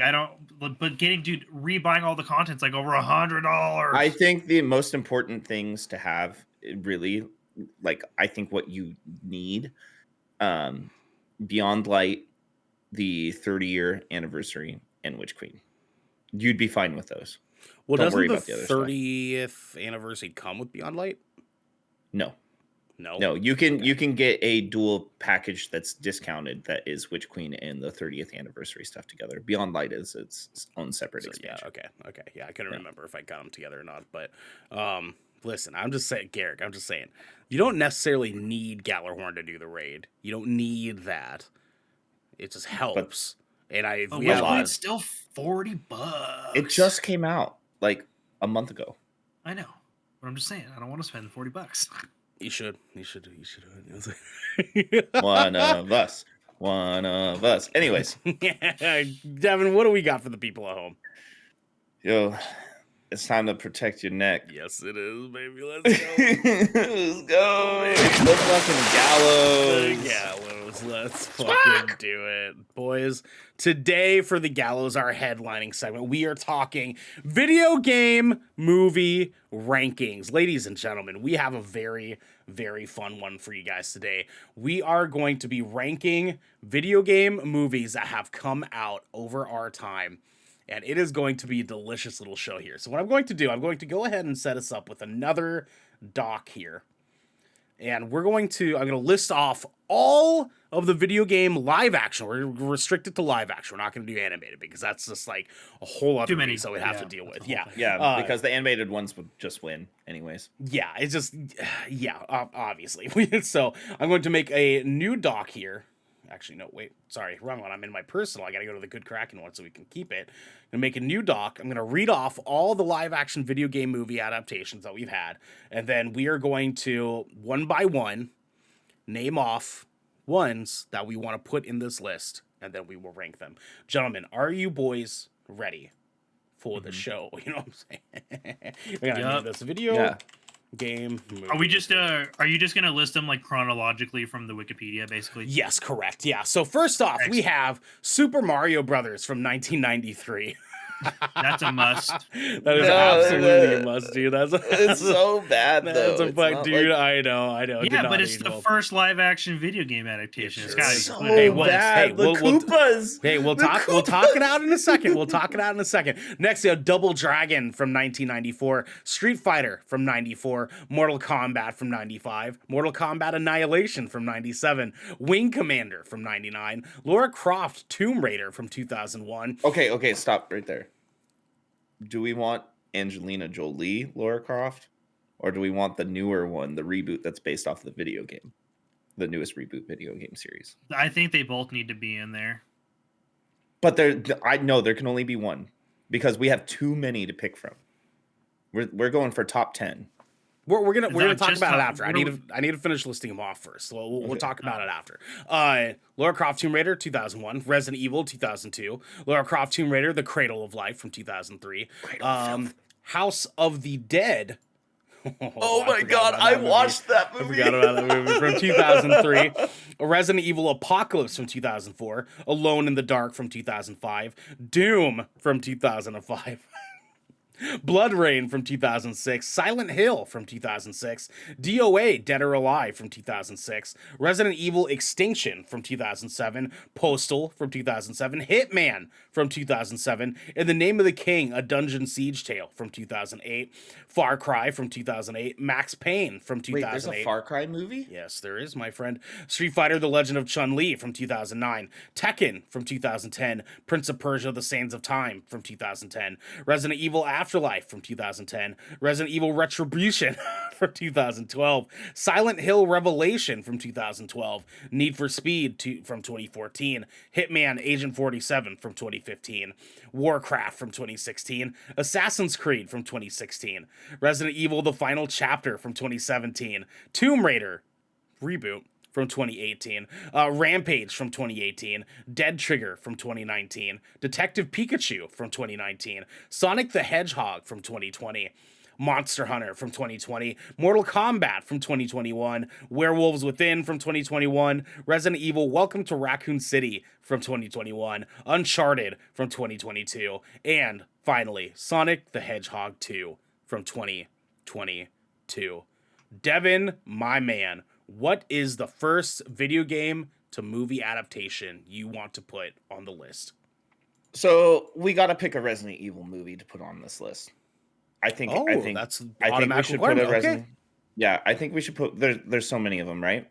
but rebuying all the content's like over $100. I think the most important things to have really, like, I think what you need, Beyond Light, the 30-year anniversary, and Witch Queen. You'd be fine with those. Well, doesn't the 30th anniversary come with Beyond Light? No. You can get a dual package that's discounted that is Witch Queen and the 30th anniversary stuff together. Beyond Light is its own separate expansion. Yeah, okay. Yeah, I couldn't remember if I got them together or not. But listen, I'm just saying, Garrick, you don't necessarily need Gallarhorn to do the raid. You don't need that. It just helps. Witch Queen's still $40. It just came out like a month ago. I know, but I'm just saying I don't want to spend $40. You should. One of us. Anyways, Devin, what do we got for the people at home? Yo, It's time to protect your neck. Yes, it is, baby. Let's go. Let's go. Let's fucking Gallows. Let's fucking do it, boys. Today for the Gallows, our headlining segment, we are talking video game movie rankings. Ladies and gentlemen, we have a very, very fun one for you guys today. We are going to be ranking video game movies that have come out over our time. And it is going to be a delicious little show here. So what I'm going to do, I'm going to go ahead and set us up with another doc here. And I'm going to list off all of the video game live action. We're restricted to live action. We're not going to do animated because that's just like a whole other thing that we have to deal with. Yeah. Because the animated ones would just win anyways. Yeah, it's just, obviously. So I'm going to make a new doc here. Actually, no, wait, sorry, wrong one. I'm in my personal. I got to go to the Good Kraken one so we can keep it. I'm going to make a new doc. I'm going to read off all the live action video game movie adaptations that we've had. And then we are going to, one by one, name off ones that we want to put in this list. And then we will rank them. Gentlemen, are you boys ready for the show? You know what I'm saying? We're going to name this video. Game movie. Are you just gonna list them like chronologically from the Wikipedia, basically? Yes, correct. Yeah. So first off, we have Super Mario Brothers from 1993. That's a must. That is absolutely a must, dude. It's so bad, though. That's a fuck, dude. Like... I know. Yeah, but it's the first live action video game adaptation. It's gotta so bad. The Koopas. We'll talk it out in a second. Next, we have Double Dragon from 1994, Street Fighter from 94, Mortal Kombat from 95, Mortal Kombat Annihilation from 97, Wing Commander from 99, Lara Croft Tomb Raider from 2001. Okay, stop right there. Do we want Angelina Jolie, Lara Croft, or do we want the newer one, the reboot that's based off the video game, the newest reboot video game series? I think they both need to be in there. But I know there can only be one because we have too many to pick from. We're going for top 10. We're gonna talk about it after. I need to finish listing them off first. So we'll talk about it after. Lara Croft Tomb Raider 2001, Resident Evil 2002, Lara Croft Tomb Raider: The Cradle of Life from 2003, House of the Dead. Oh my god, I watched that movie. I forgot about that movie from 2003. Resident Evil Apocalypse from 2004, Alone in the Dark from 2005, Doom from 2005. Blood Rain from 2006, Silent Hill from 2006, DOA Dead or Alive from 2006, Resident Evil Extinction from 2007, Postal from 2007, Hitman from 2007, In the Name of the King, A Dungeon Siege Tale from 2008, Far Cry from 2008, Max Payne from 2008. Wait, there's a Far Cry movie? Yes, there is, my friend. Street Fighter: The Legend of Chun-Li from 2009, Tekken from 2010, Prince of Persia: The Sands of Time from 2010, Resident Evil Afterlife from 2010, Resident Evil Retribution from 2012, Silent Hill Revelation from 2012, Need for Speed from 2014, Hitman Agent 47 from 2015, Warcraft from 2016, Assassin's Creed from 2016, Resident Evil The Final Chapter from 2017, Tomb Raider reboot from 2018, Rampage from 2018, Dead Trigger from 2019, Detective Pikachu from 2019, Sonic the Hedgehog from 2020, Monster Hunter from 2020, Mortal Kombat from 2021, Werewolves Within from 2021, Resident Evil Welcome to Raccoon City from 2021, Uncharted from 2022, and finally, Sonic the Hedgehog 2 from 2022. Devin, my man, what is the first video game to movie adaptation you want to put on the list? So we got to pick a Resident Evil movie to put on this list. I think that's we should put a Resident. Yeah, I think we should put. There's so many of them, right?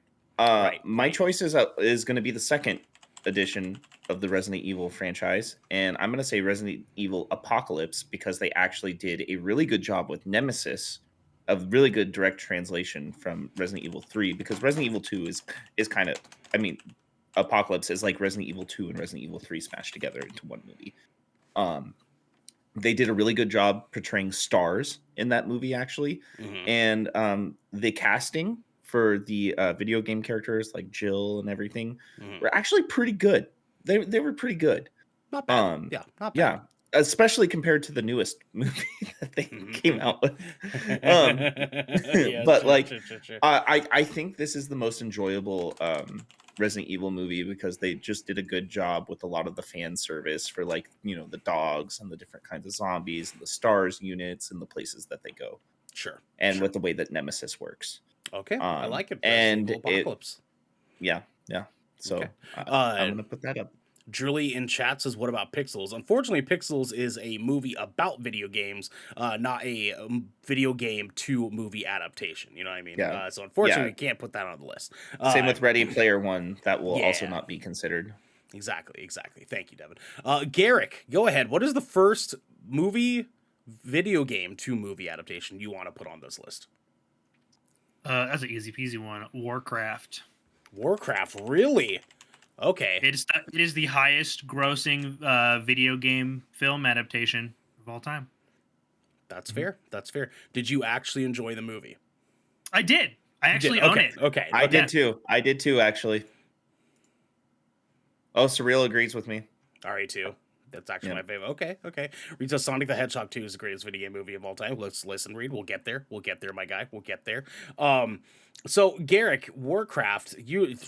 My choice is going to be the second edition of the Resident Evil franchise, and I'm going to say Resident Evil Apocalypse because they actually did a really good job with Nemesis. A really good direct translation from Resident Evil 3 because Resident Evil 2 is kind of, Apocalypse is like Resident Evil 2 and Resident Evil 3 smashed together into one movie. They did a really good job portraying stars in that movie actually, and the casting for the video game characters like Jill and everything were actually pretty good. They were pretty good. Not bad. Not bad. Yeah. especially compared to the newest movie that they came out with. Yeah, But sure, like, sure. I think this is the most enjoyable Resident Evil movie because they just did a good job with a lot of the fan service for, like, you know, the dogs and the different kinds of zombies and the stars units and the places that they go. Sure. And sure. with the way that Nemesis works. Okay, I like it. And Resident Evil Apocalypse. Yeah. So Okay. I'm gonna put that up. Julie in chat says, "What about Pixels?" Unfortunately, Pixels is a movie about video games, not a video game to movie adaptation. You know what I mean? Yeah. So unfortunately, we can't put that on the list. Same with Ready Player One. That will also yeah. not be considered. Exactly. Thank you, Devin. Garrick, go ahead. What is the first video game to movie adaptation you want to put on this list? That's an easy peasy one. Warcraft. Warcraft, really? Okay. It is the highest grossing video game film adaptation of all time. That's fair. Did you actually enjoy the movie? I did. I actually own it. Okay. I did too, actually. Oh, Surreal agrees with me. RE2. That's actually my favorite. Okay. Reed says Sonic the Hedgehog 2 is the greatest video game movie of all time. Let's listen, Reed. We'll get there, my guy. We'll get there. So Garrick, Warcraft,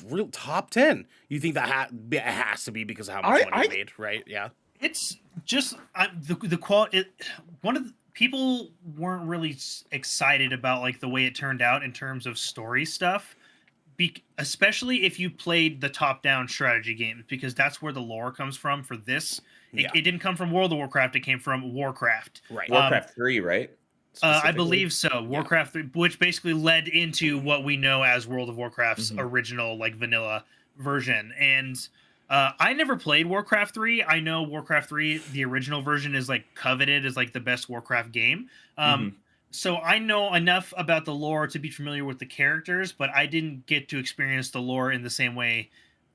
real top 10. You think that it has to be because of how much money it made, right? Yeah. It's just the quality. One of the people weren't really excited about like the way it turned out in terms of story stuff. Especially if you played the top-down strategy games, because that's where the lore comes from for this. It didn't come from World of Warcraft. It came from Warcraft. Right. Warcraft 3, right? I believe so. Warcraft 3, which basically led into what we know as World of Warcraft's original, like, vanilla version. And I never played Warcraft 3. I know Warcraft 3, the original version, is, like, coveted as, like, the best Warcraft game. So I know enough about the lore to be familiar with the characters, but I didn't get to experience the lore in the same way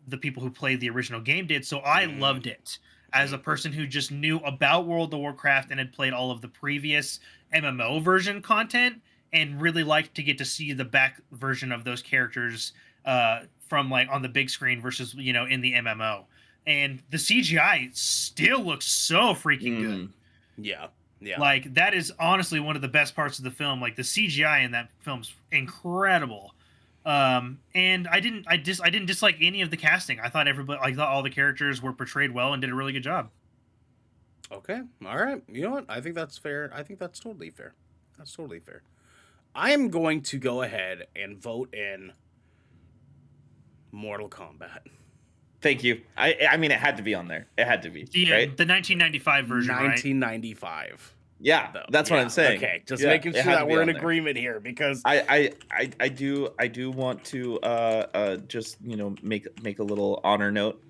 the people who played the original game did. So I loved it as a person who just knew about World of Warcraft and had played all of the previous MMO version content and really liked to get to see the back version of those characters from like on the big screen versus, you know, in the MMO. And the CGI still looks so freaking good. Yeah. Like, that is honestly one of the best parts of the film. Like, the CGI in that film's incredible. And I didn't dislike any of the casting. I thought all the characters were portrayed well and did a really good job. Okay. All right. You know what? I think that's fair. I think that's totally fair. I am going to go ahead and vote in Mortal Kombat. Thank you. I mean, it had to be on there. It had to be. Right? The 1995 version, 1995. Right? Yeah, that's what I'm saying. Okay, just making sure that we're in agreement here, because I do want to just, you know, make a little honor note.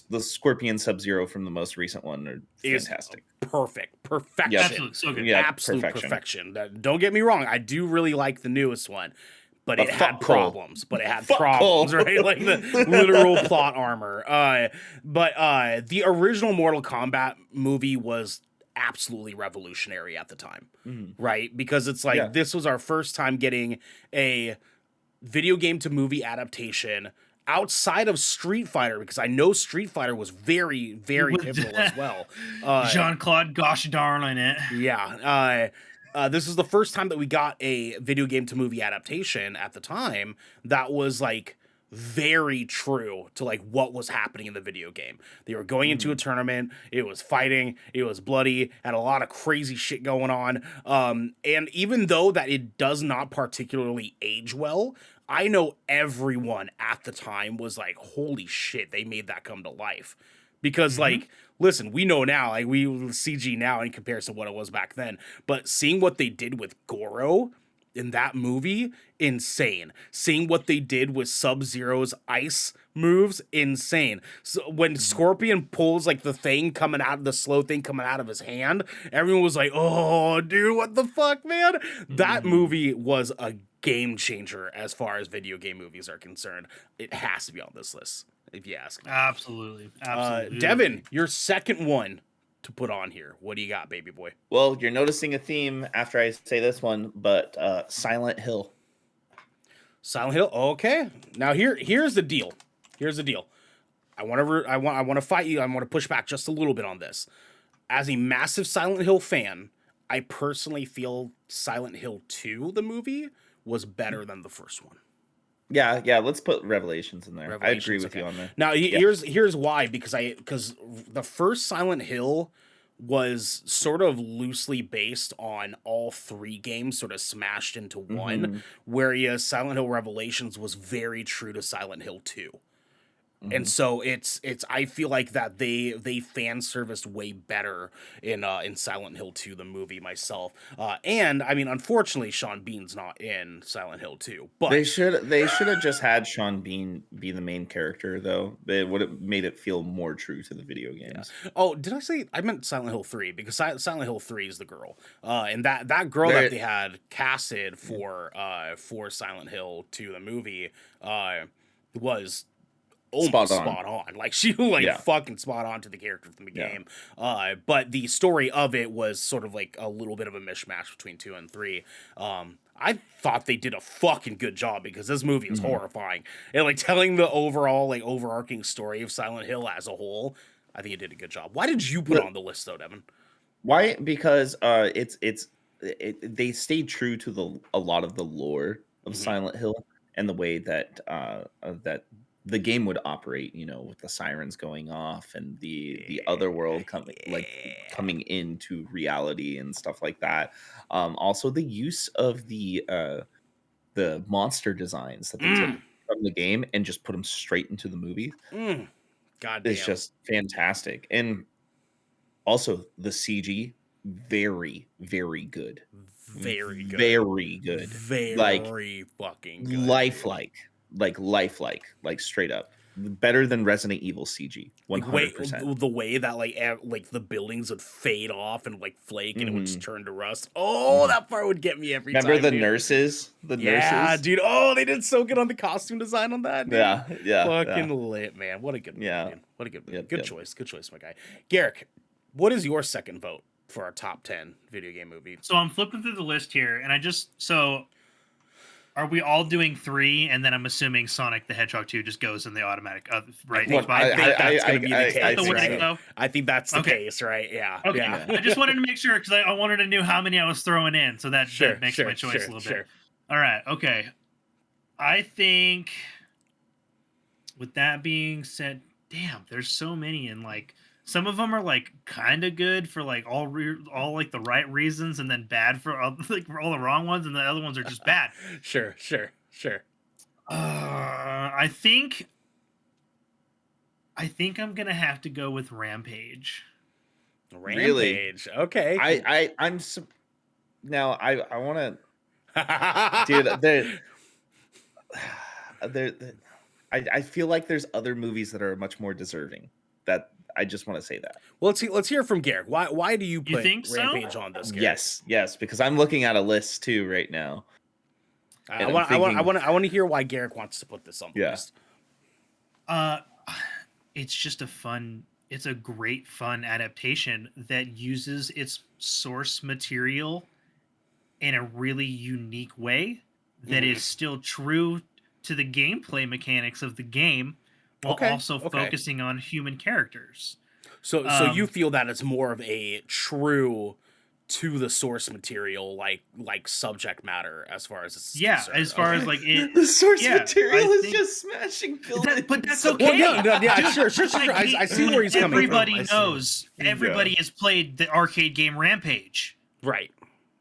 The Scorpion Sub-Zero from the most recent one are fantastic. Perfection. Yeah, absolutely, so good. Yeah, absolute perfection. Don't get me wrong. I do really like the newest one. But it had problems. Right? Like the literal plot armor. But the original Mortal Kombat movie was absolutely revolutionary at the time, right? Because it's like, this was our first time getting a video game to movie adaptation outside of Street Fighter, because I know Street Fighter was very, very pivotal as well. Jean-Claude Gosh darn it. Yeah. This is the first time that we got a video game to movie adaptation at the time that was like very true to like what was happening in the video game. They were going into a tournament. It was fighting. It was bloody. Had a lot of crazy shit going on. And even though that it does not particularly age well, I know everyone at the time was like, holy shit, they made that come to life. Because, like, listen, we know now, like, we CG now in comparison to what it was back then. But seeing what they did with Goro in that movie, insane. Seeing what they did with Sub-Zero's ice moves, insane. So when Scorpion pulls, like, the slow thing coming out of his hand, everyone was like, oh, dude, what the fuck, man? That movie was a game changer as far as video game movies are concerned. It has to be on this list, if you ask me. Absolutely. Devin, your second one to put on here. What do you got, baby boy? Well, you're noticing a theme after I say this one, but Silent Hill. Silent Hill. Okay. Now here's the deal. I want to fight you. I want to push back just a little bit on this. as a massive Silent Hill fan, I personally feel Silent Hill 2, the movie, was better than the first one. Yeah. Let's put Revelations in there. I agree with you on that. Now, here's why, because the first Silent Hill was sort of loosely based on all 3 games sort of smashed into one, whereas Silent Hill Revelations was very true to Silent Hill 2. And so it's I feel like that they fan serviced way better in Silent Hill 2, the movie, myself. And I mean, unfortunately, Sean Bean's not in Silent Hill 2, but they should have just had Sean Bean be the main character, though. It would have made it feel more true to the video games. Yeah. Oh, did I say I meant Silent Hill 3, because Silent Hill 3 is the girl. And that girl that they had casted for Silent Hill 2, the movie, was almost spot on. Like, she fucking spot on to the character from the game. But the story of it was sort of like a little bit of a mishmash between 2 and 3. I thought they did a fucking good job, because this movie is horrifying. And like telling the overall like overarching story of Silent Hill as a whole, I think it did a good job. Why did you put it on the list though, Devin? Why? Because they stayed true to a lot of the lore of Silent Hill and the way that that the game would operate, with the sirens going off and the other world coming into reality and stuff like that. Also, the use of the monster designs that they took from the game and just put them straight into the movie. God damn. It's just fantastic. And also the CG, very, very good. Very good. Very good. Very fucking good. Lifelike, like straight up. Better than Resident Evil CG, 100%. The way that like the buildings would fade off and like flake and it would just turn to rust. Oh, that part would get me every time. Remember the nurses? Nurses? Dude. Oh, they did so good on the costume design on that. Dude. Yeah. Fucking lit, man. What a good movie, man. What a good choice. Good choice, my guy. Garrick, what is your second vote for our top 10 video game movie? So I'm flipping through the list here, and are we all doing 3? And then I'm assuming Sonic the Hedgehog 2 just goes in the automatic, right? I think that's going to be the case, right? I think that's the case, right? Yeah. Okay. Yeah. I just wanted to make sure, because I wanted to know how many I was throwing in, so that makes my choice a little bit. All right. Okay. I think, with that being said, damn, there's so many, and like some of them are like kind of good for like all like the right reasons, and then bad for all the wrong ones, and the other ones are just bad. Sure. I think I'm gonna have to go with Rampage. Rampage. Really? Okay. I'm now I want to, dude. I feel like there's other movies that are much more deserving. That I just want to say that. Well, let's hear from Garrick. Why do you put Rampage on this? Garrick? Yes, because I'm looking at a list too right now. I want to hear why Garrick wants to put this on the list. It's just it's a great fun adaptation that uses its source material in a really unique way that is still true to the gameplay mechanics of the game, while also focusing on human characters. So you feel that it's more of a true to the source material, like subject matter, as far as it's concerned. As far as like it, the source material is just smashing buildings. But that's okay. Well, sure. I see where he's coming from. Everybody knows. Everybody has played the arcade game Rampage. Right.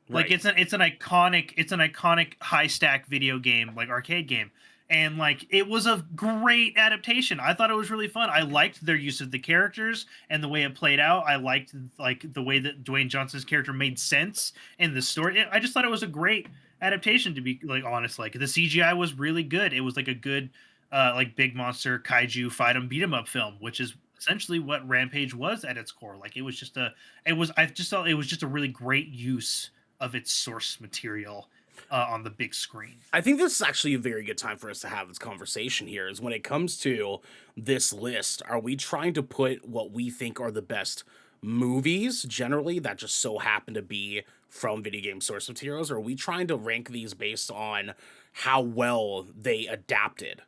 Like it's an iconic high stack video game, like arcade game. And like it was a great adaptation. I thought it was really fun. I liked their use of the characters and the way it played out. I liked like the way that Dwayne Johnson's character made sense in the story. I just thought it was a great adaptation, to be like honest. Like the CGI was really good. It was like a good like big monster kaiju fight 'em beat 'em up film, which is essentially what Rampage was at its core. Like I just thought it was just a really great use of its source material on the big screen. I think this is actually a very good time for us to have this conversation here, is when it comes to this list, are we trying to put what we think are the best movies generally that just so happen to be from video game source materials, or are we trying to rank these based on how well they adapted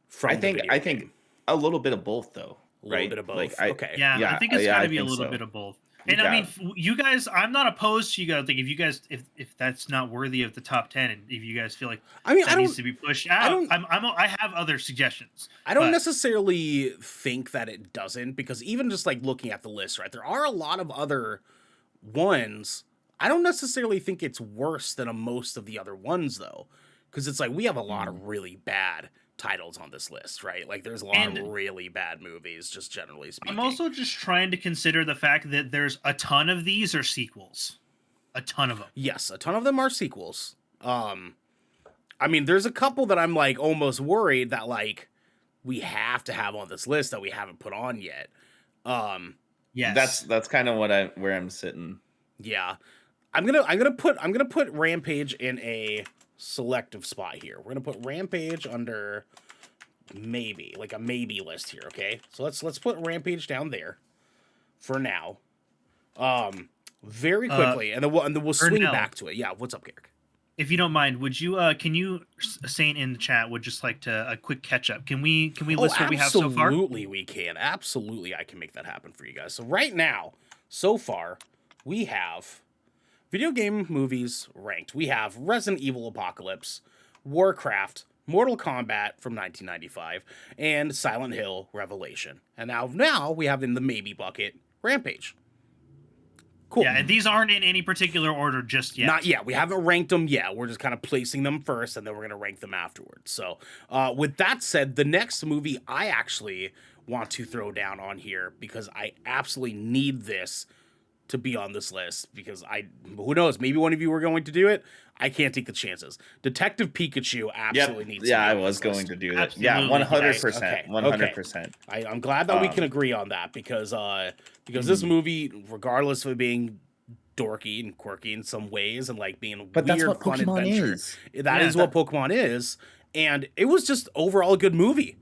from I think a little bit of both, though. A little bit of both. Like, I think it's got to be a little bit of both. And I mean, you guys, I'm not opposed to you guys. Like, if you guys, if that's not worthy of the top 10, and if you guys feel like that needs to be pushed out, I have other suggestions. I don't necessarily think that it doesn't, because even just like looking at the list, right, there are a lot of other ones. I don't necessarily think it's worse than most of the other ones, though, because it's like we have a lot of really bad titles on this list, right? Like there's a lot of really bad movies, just generally speaking. I'm also just trying to consider the fact that there's a ton of these are sequels. A ton of them. Yes, a ton of them are sequels. I mean, there's a couple that I'm like almost worried that like we have to have on this list that we haven't put on yet. Yes. That's kind of where I'm sitting. Yeah. I'm gonna put Rampage in a selective spot here. We're gonna put Rampage under maybe, like a maybe list here, okay? So let's put Rampage down there for now. Very quickly, and then we'll swing back to it. Yeah, what's up, Garrick? If you don't mind, would you can you say in the chat would just like to a quick catch up? Can we list what we have so far? Absolutely, we can. Absolutely, I can make that happen for you guys. So right now, so far, we have video game movies ranked. We have Resident Evil Apocalypse, Warcraft, Mortal Kombat from 1995, and Silent Hill Revelation. And now we have in the maybe bucket Rampage. Cool. Yeah, and these aren't in any particular order just yet. Not yet. We haven't ranked them yet. We're just kind of placing them first, and then we're going to rank them afterwards. So with that said, the next movie I actually want to throw down on here, because I absolutely need this to be on this list, because who knows, maybe one of you were going to do it. I can't take the chances. Detective Pikachu absolutely needs to be I on was this going list. to do that. Absolutely. Yeah, 100%. Okay. 100%. I'm glad that we can agree on that, because this movie, regardless of it being dorky and quirky in some ways and like being but weird, that's what fun Pokemon adventure, is. That is what Pokemon is, and it was just overall a good movie.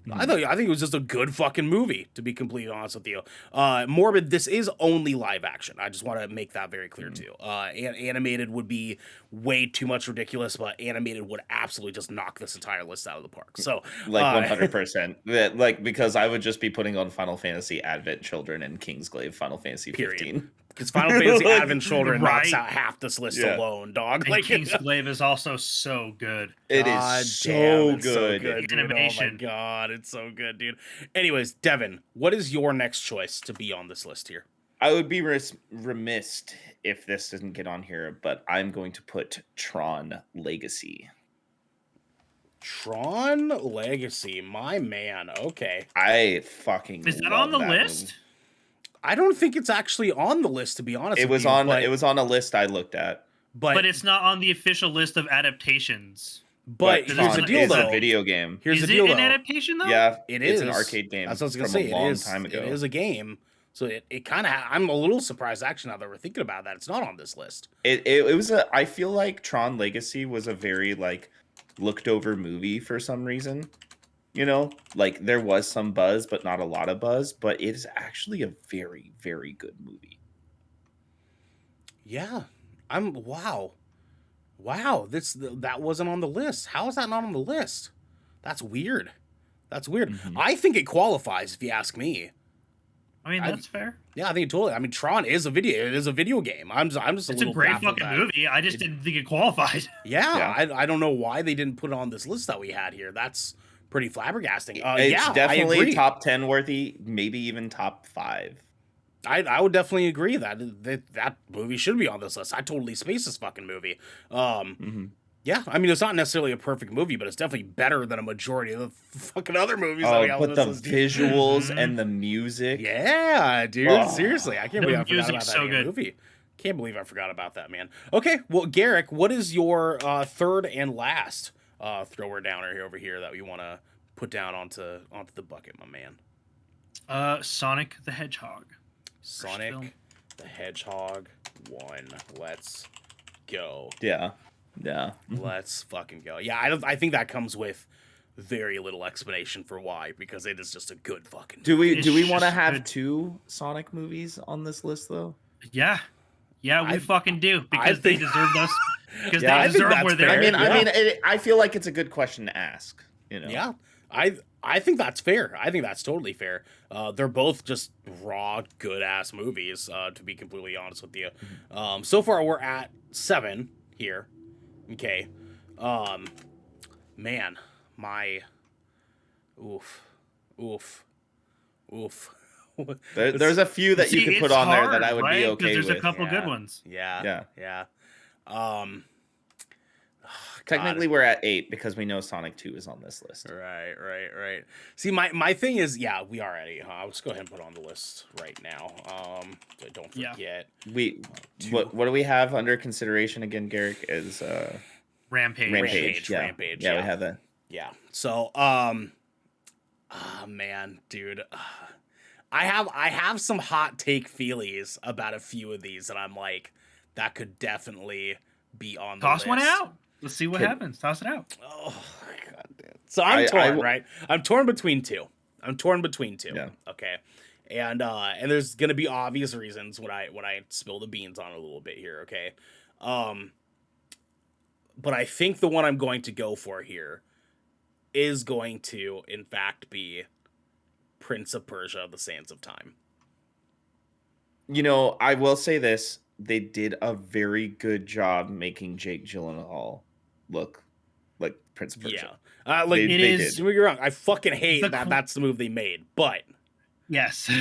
I think it was just a good fucking movie, to be completely honest with you. Morbid, this is only live action. I just want to make that very clear too. Animated would be way too much ridiculous, but animated would absolutely just knock this entire list out of the park. So like 100%. Like, because I would just be putting on Final Fantasy Advent Children and Kingsglaive Final Fantasy 15. Because Final Fantasy Advent Children knocks out half this list alone, dog. And like Kingsglaive is also so good. It is so good. Animation. Oh my god, it's so good, dude. Anyways, Devin, what is your next choice to be on this list here? I would be remiss if this doesn't get on here, but I'm going to put Tron Legacy. Tron Legacy, my man. Okay. I fucking Is that on the list? Movie. I don't think it's actually on the list, to be honest. It was on a list I looked at. But it's not on the official list of adaptations. But here's the deal, though. It's a video game. Here's the deal, though. Is it an adaptation, though? Yeah, it is. It's an arcade game. That's what I was gonna from say. a long time ago. It is a game. So it kind of. I'm a little surprised actually now that we're thinking about that. It's not on this list. It was a. I feel like Tron Legacy was a very like looked over movie for some reason. You know, like there was some buzz, but not a lot of buzz. But it is actually a very, very good movie. Yeah, wow. That wasn't on the list. How is that not on the list? That's weird. Mm-hmm. I think it qualifies, if you ask me. I mean, that's fair. Yeah, I think it totally. I mean, Tron is a video game. I'm just it's a great fucking movie. I just didn't think it qualified. Yeah. I don't know why they didn't put it on this list that we had here. That's pretty flabbergasting. It's definitely top 10 worthy, maybe even top 5. I would definitely agree that movie should be on this list. I totally spaced this fucking movie. Yeah, I mean, it's not necessarily a perfect movie, but it's definitely better than a majority of the fucking other movies that we have on this list. But the visuals and the music. Yeah, dude. Seriously, I can't believe I forgot about that movie. Can't believe I forgot about that, man. Okay, well, Garrick, what is your third and last thrower downer over here that we want to put down onto the bucket, my man? Sonic the Hedgehog. Sonic the Hedgehog 1. Let's go. Yeah. Let's fucking go. Yeah, I think that comes with very little explanation for why, because it is just a good fucking movie. Do we want to have 2 Sonic movies on this list though? Yeah, we fucking do, because they deserve us. Because they deserve where they're. I mean, I feel like it's a good question to ask. You know? Yeah, I think that's fair. I think that's totally fair. They're both just raw, good ass movies. To be completely honest with you, so far we're at 7 here. Okay, man, my oof, oof, oof. There's a few that you could put on there that I would be okay with. There's a couple good ones. Yeah. Technically, we're at 8 because we know Sonic 2 is on this list. Right. See, my thing is, we are at 8. Huh? Let's go ahead and put it on the list right now. So don't forget. What do we have under consideration again, Garrick? Is Rampage. Yeah, we have that. Yeah. So, man, dude, I have some hot take feelies about a few of these that I'm like, that could definitely be on the list. Toss one out. Let's see what happens. Toss it out. Oh my god, dude. So I'm torn, right? I'm torn between two. Yeah. Okay. And there's gonna be obvious reasons when I spill the beans on it a little bit here, okay? But I think the one I'm going to go for here is going to, in fact, be Prince of Persia: The Sands of Time. You know, I will say this. They did a very good job making Jake Gyllenhaal look like Prince of Persia. Yeah. Don't get me wrong. I fucking hate that's the move they made. But yes,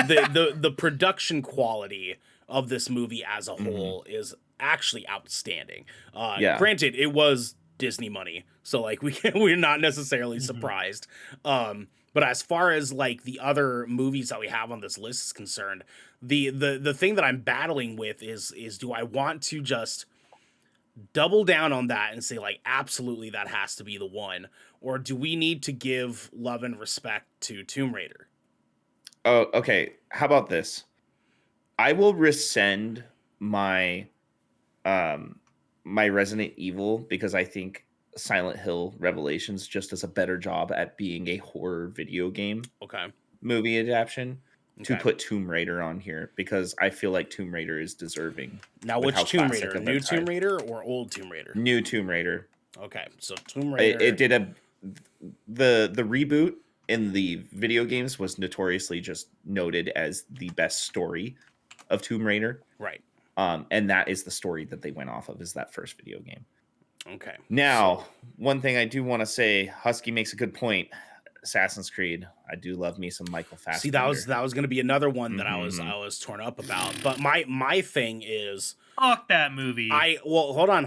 the production quality of this movie as a whole is actually outstanding. Granted, it was Disney money, so like we're not necessarily surprised. But as far as like the other movies that we have on this list is concerned, the thing that I'm battling with is do I want to just double down on that and say like absolutely that has to be the one, or do we need to give love and respect to Tomb Raider? Oh, okay. How about this? I will rescind my my Resident Evil because I think Silent Hill Revelations just does a better job at being a horror video game movie adaptation to put Tomb Raider on here because I feel like Tomb Raider is deserving. Now, which Tomb Raider? New Tomb Raider or old Tomb Raider? New Tomb Raider. Okay, so Tomb Raider. It did the reboot in the video games was notoriously just noted as the best story of Tomb Raider. Right. And that is the story that they went off of is that first video game. Okay. Now, one thing I do want to say, Husky makes a good point. Assassin's Creed. I do love me some Michael Fassbender. See, that was going to be another one that I was torn up about. But my thing is, fuck that movie. Hold on.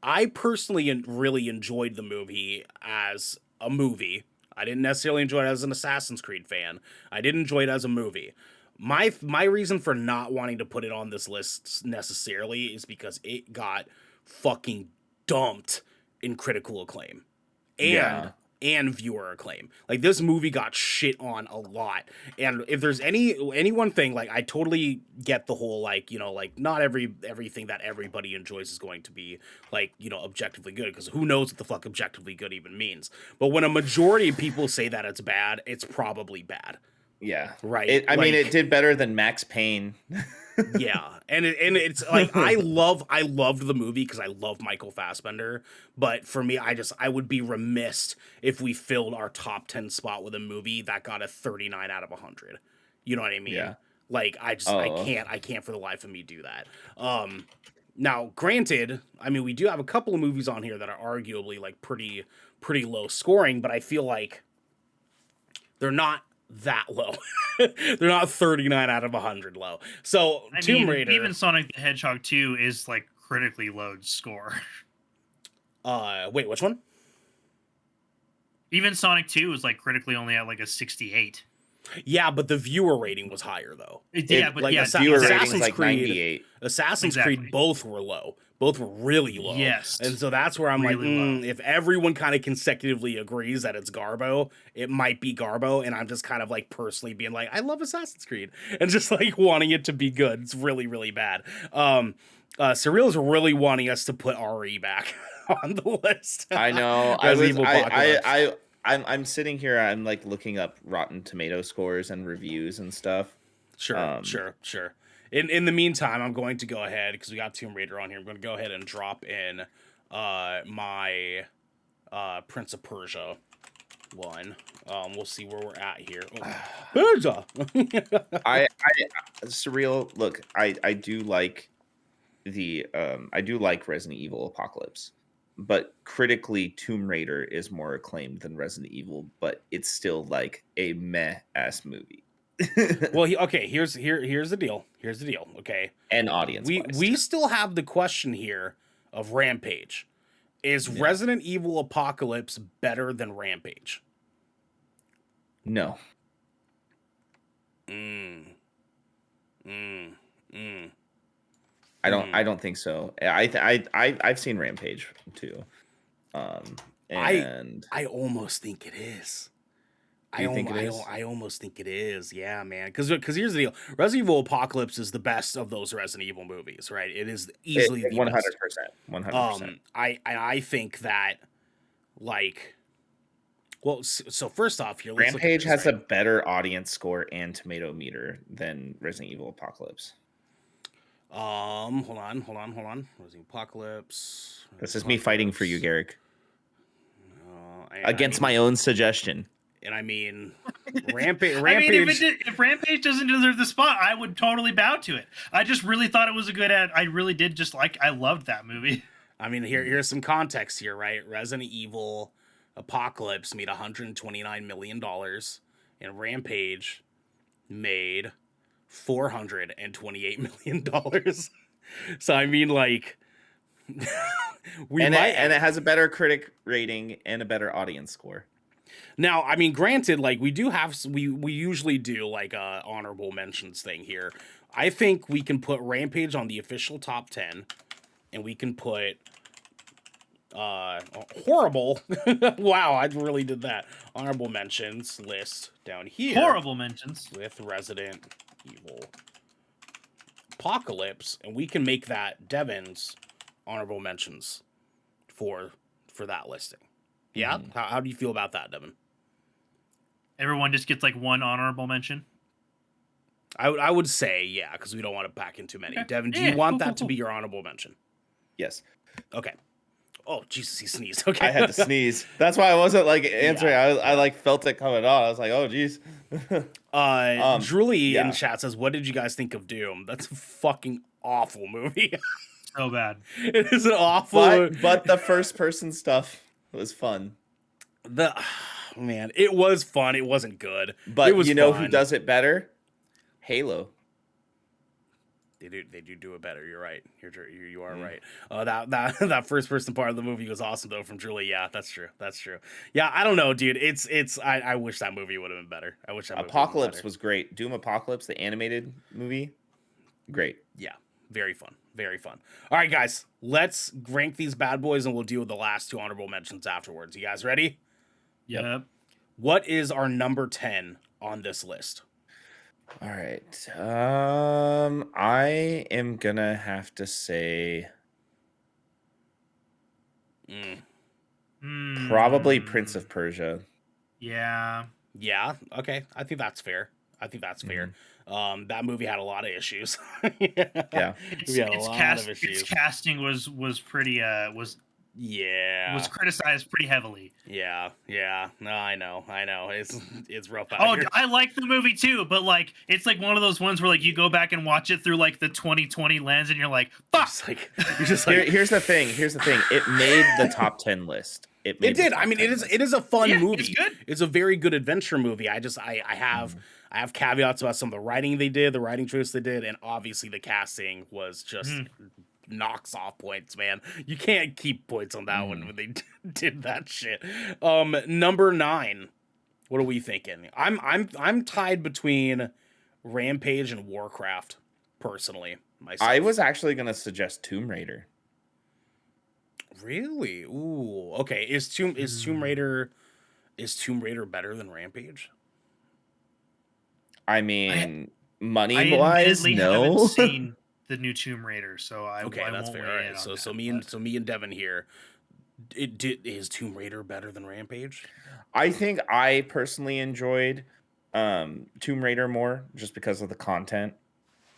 I personally really enjoyed the movie as a movie. I didn't necessarily enjoy it as an Assassin's Creed fan. I did enjoy it as a movie. My reason for not wanting to put it on this list necessarily is because it got fucking dumped in critical acclaim and viewer acclaim. Like this movie got shit on a lot. And if there's any one thing, like I totally get the whole like, you know, like not everything that everybody enjoys is going to be like, you know, objectively good, because who knows what the fuck objectively good even means. But when a majority of people say that it's bad, it's probably bad. Yeah. Right. I mean, it did better than Max Payne. Yeah. And it's like, I loved the movie because I love Michael Fassbender. But for me, I would be remiss if we filled our top 10 spot with a movie that got a 39 out of 100. You know what I mean? Yeah. Like, I can't for the life of me do that. Now, granted, I mean, we do have a couple of movies on here that are arguably like pretty low scoring, but I feel like they're not that low. They're not 39 out of 100 low. So Tomb Raider, even Sonic the Hedgehog 2 is like critically low score. Wait, which one? Even Sonic 2 was like critically only at like a 68. Yeah, but the viewer rating was higher though. Viewer rating was like 98. Assassin's Creed both were low. Both were really low. Yes. And so that's where I'm really like, if everyone kind of consecutively agrees that it's Garbo, it might be Garbo. And I'm just kind of like personally being like, I love Assassin's Creed. And just like wanting it to be good. It's really, really bad. Surreal is really wanting us to put RE back on the list. I know. I'm sitting here, I'm like looking up Rotten Tomato scores and reviews and stuff. Sure. In the meantime, I'm going to go ahead, because we got Tomb Raider on here, I'm going to go ahead and drop in my Prince of Persia one. We'll see where we're at here. Persia. I surreal. Look, I do like Resident Evil Apocalypse, but critically, Tomb Raider is more acclaimed than Resident Evil, but it's still like a meh ass movie. Well, here's the deal. Here's the deal. Okay, and audience. We still have the question here of Rampage. Is Resident Evil Apocalypse better than Rampage? No. I don't think so. I've seen Rampage too. And I almost think it is. I almost think it is. Yeah, man. Because here's the deal. Resident Evil Apocalypse is the best of those Resident Evil movies, right? It is easily the 100%. best. 100%. I think that, like, well, so first off here, Rampage has a better audience score and tomato meter than Resident Evil Apocalypse. Hold on. Resident Apocalypse. This is me fighting for you, Garrick. Against my own suggestion. And I mean, Rampage. I mean, if Rampage doesn't deserve the spot, I would totally bow to it. I just really thought it was a good ad. I really did just I loved that movie. I mean, here's some context here, right? Resident Evil Apocalypse made $129 million, and Rampage made $428 million. So I mean, like, and it has a better critic rating and a better audience score. Now, I mean, granted, like, we usually do like a honorable mentions thing here. I think we can put Rampage on the official top 10, and we can put horrible. Wow, I really did that. Honorable mentions list down here. Horrible mentions with Resident Evil Apocalypse, and we can make that Devin's honorable mentions for that listing. Yeah, how do you feel about that, Devin? Everyone just gets like one honorable mention. I would say, yeah, because we don't want to pack in too many. Okay. Devin, do you want that to be your honorable mention? Yes. Okay. Oh, Jesus, he sneezed. Okay. I had to sneeze. That's why I wasn't like answering. Yeah. I like felt it coming on. I was like, oh, geez. Julie in chat says, what did you guys think of Doom? That's a fucking awful movie. So bad. It is an awful but the first person stuff was fun. Man, it was fun. It wasn't good. But it was who fun. does it better? Halo. They do it better. You're right. You are right. That first person part of the movie was awesome though from Julie. Yeah, that's true. Yeah, I don't know, dude. I wish that movie would have been better. I wish that Apocalypse was great. Doom Apocalypse, the animated movie, great. Yeah, very fun. Very fun. All right, guys, let's rank these bad boys and we'll deal with the last two honorable mentions afterwards. You guys ready? Yep. What is our number 10 on this list? All right. I am gonna have to say probably Prince of Persia. Yeah. Okay. I think that's fair. That movie had a lot of issues. Yeah. Its casting was pretty was criticized pretty heavily. Yeah. No, I know. It's rough out here. Oh, I like the movie too, but like it's like one of those ones where like you go back and watch it through like the 2020 lens, and you're like, fuck. You're just like here's the thing. It made the top 10 list. It did. I mean, it is a fun movie. It's good. It's a very good adventure movie. I have caveats about some of the writing they did, the writing choice they did, and obviously the casting was just knocks off points, man. You can't keep points on that one when they did that shit. Number 9. What are we thinking? I'm tied between Rampage and Warcraft, personally. Myself. I was actually gonna suggest Tomb Raider. Really? Ooh. Okay. Is Tomb Raider better than Rampage? I mean, money wise, no. I haven't seen the new Tomb Raider, so I that's won't fair. Weigh All right. So me and Devin here. Is Tomb Raider better than Rampage? I think I personally enjoyed Tomb Raider more just because of the content,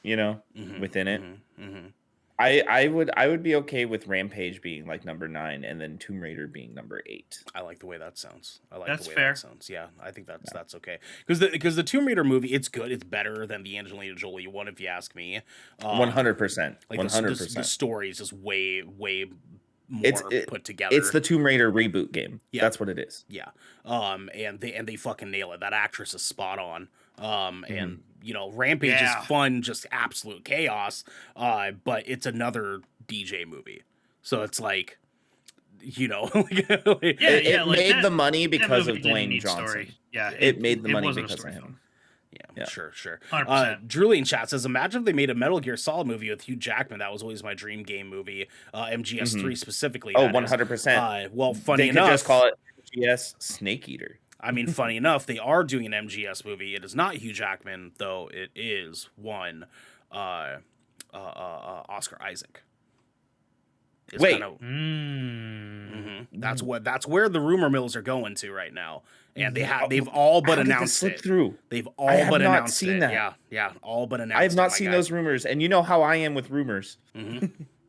within it. I would be okay with Rampage being like number 9 and then Tomb Raider being number 8. I like the way that sounds. That's the way fair. that sounds. Yeah, I think that's okay. Because the Tomb Raider movie, it's good. It's better than the Angelina Jolie one, if you ask me. 100%. Like 100%. The story is just way more put together. It's the Tomb Raider reboot game. Yeah. That's what it is. Yeah. And they fucking nail it. That actress is spot on. And you know, Rampage is fun, just absolute chaos. But it's another DJ movie. So it's like, you know, it made the money because of Dwayne Johnson. Story. Yeah, it made the money because of him. Yeah, sure. 100%. Julian chat says, imagine if they made a Metal Gear Solid movie with Hugh Jackman. That was always my dream game movie. MGS3 specifically. Oh, 100%. Well, funny enough, they could just call it MGS Snake Eater. I mean, funny enough, they are doing an MGS movie. It is not Hugh Jackman, though. It is one Oscar Isaac. Wait. That's where the rumor mills are going to right now, and they've all but announced it. They've all but announced it. That. Yeah, all but announced. I have not seen those rumors, and you know how I am with rumors.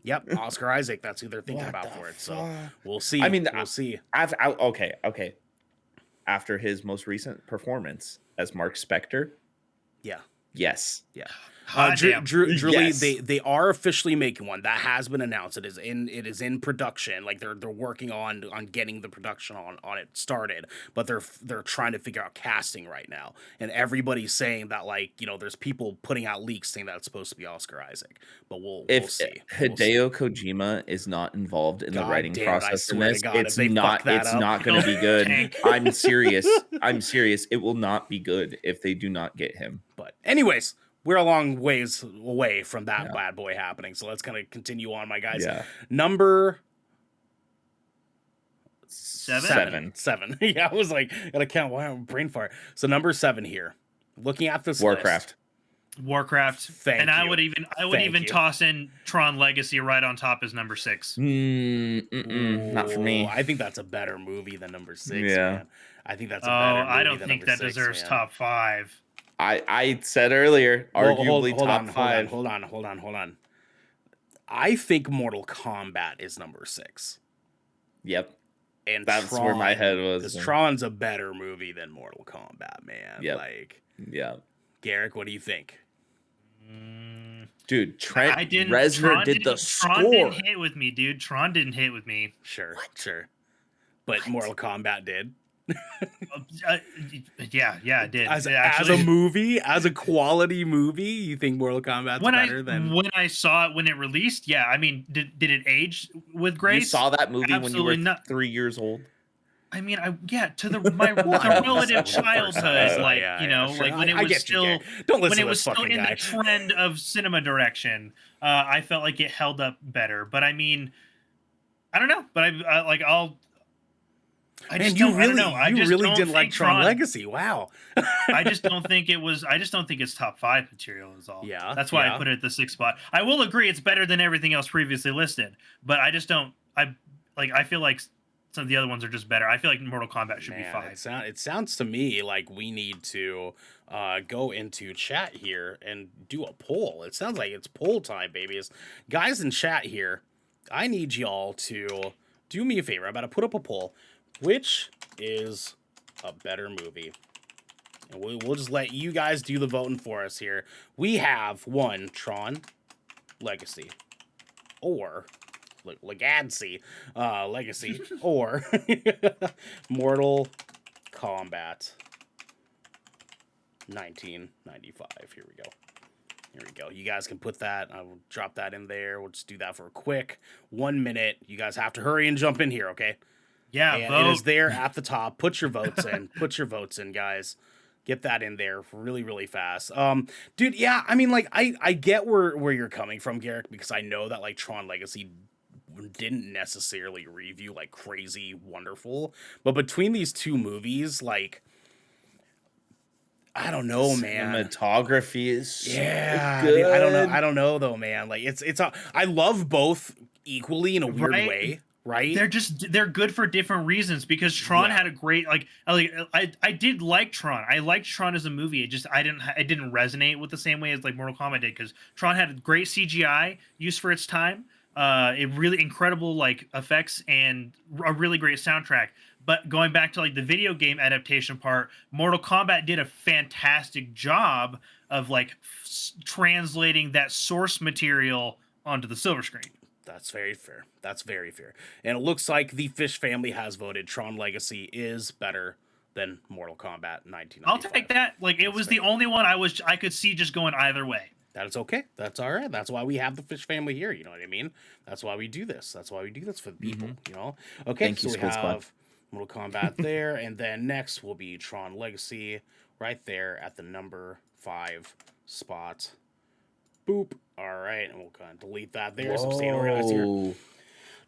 Yep, Oscar Isaac. That's who they're thinking about for it. So we'll see. I mean, we'll see. Okay. After his most recent performance as Mark Spector, yes. Drew, yes. they are officially making one that has been announced. It is in production. Like they're working on getting the production on it started, but they're trying to figure out casting right now. And everybody's saying that, like, you know, there's people putting out leaks saying that it's supposed to be Oscar Isaac. But we'll see. Hideo Kojima is not involved in the writing process in this, it's not going to be good. I'm serious. It will not be good if they do not get him. But anyways, we're a long ways away from that bad boy happening. So let's kind of continue on, my guys. Yeah. Number 7. Yeah, I was like, gotta count. Wow, brain fart. So number 7 here. Looking at this Warcraft. Thank you. I would even toss in Tron Legacy right on top as number 6. Not for me. I think that's a better movie than number 6. Yeah. Man. I think that's a better movie I don't than think number that 6, deserves man. top 5. I said earlier, arguably top 5. Hold on. I think Mortal Kombat is number 6. Yep. And that's where my head was. Because Tron's a better movie than Mortal Kombat, man. Yep. Garrick, what do you think? Dude, Trent Reznor did the score. Tron didn't hit with me, dude. Tron didn't hit with me. Sure. But Mortal Kombat did. Yeah, it did. As a movie, as a quality movie, you think Mortal Kombat's better than... When I saw it when it released, yeah. I mean, did it age with grace? You saw that movie when you were 3 years old? I mean, my relative childhood, like, like when it was still... Don't listen when it to was this still in guy. the trend of cinema direction, I felt like it held up better. But I mean, I don't know. But I really didn't like Tron Legacy. Wow. I just don't think it's top 5 material is all. Yeah. That's why I put it at the 6th spot. I will agree it's better than everything else previously listed, but I feel like some of the other ones are just better. I feel like Mortal Kombat should be 5. It sounds to me like we need to go into chat here and do a poll. It sounds like it's poll time, babies. Guys in chat here, I need y'all to do me a favor. I'm about to put up a poll. Which is a better movie? And we'll just let you guys do the voting for us here. We have one, Tron Legacy, or Legacy, or Mortal Kombat 1995. Here we go. You guys can put that. I will drop that in there. We'll just do that for a quick 1 minute. You guys have to hurry and jump in here, okay? Yeah, it is there at the top. Put your votes in. Guys. Get that in there really, really fast. Dude, yeah, I mean, like, I get where you're coming from, Garrick, because I know that, like, Tron Legacy didn't necessarily review like crazy wonderful, but between these two movies, like, I don't know, man. Cinematography is good. I don't know though, man. Like, it's I love both equally in a weird way. right? They're good for different reasons, because Tron had a great I did like Tron. I liked Tron as a movie. It didn't resonate with the same way as like Mortal Kombat did, because Tron had great CGI use for its time. It really incredible like effects and a really great soundtrack. But going back to like the video game adaptation part, Mortal Kombat did a fantastic job of like translating that source material onto the silver screen. That's very fair. That's very fair. And it looks like the Fish family has voted Tron Legacy is better than Mortal Kombat 1995. I'll take that. Like, it was the only one I could see just going either way. That is okay. That's all right. That's why we have the Fish family here. You know what I mean? That's why we do this. That's why we do this for the people, you know? Okay, Thank you, so we have Mortal Kombat there, and then next will be Tron Legacy right there at the number 5 spot. Boop. All right, and we'll kind of delete that there. So I'm staying organized here.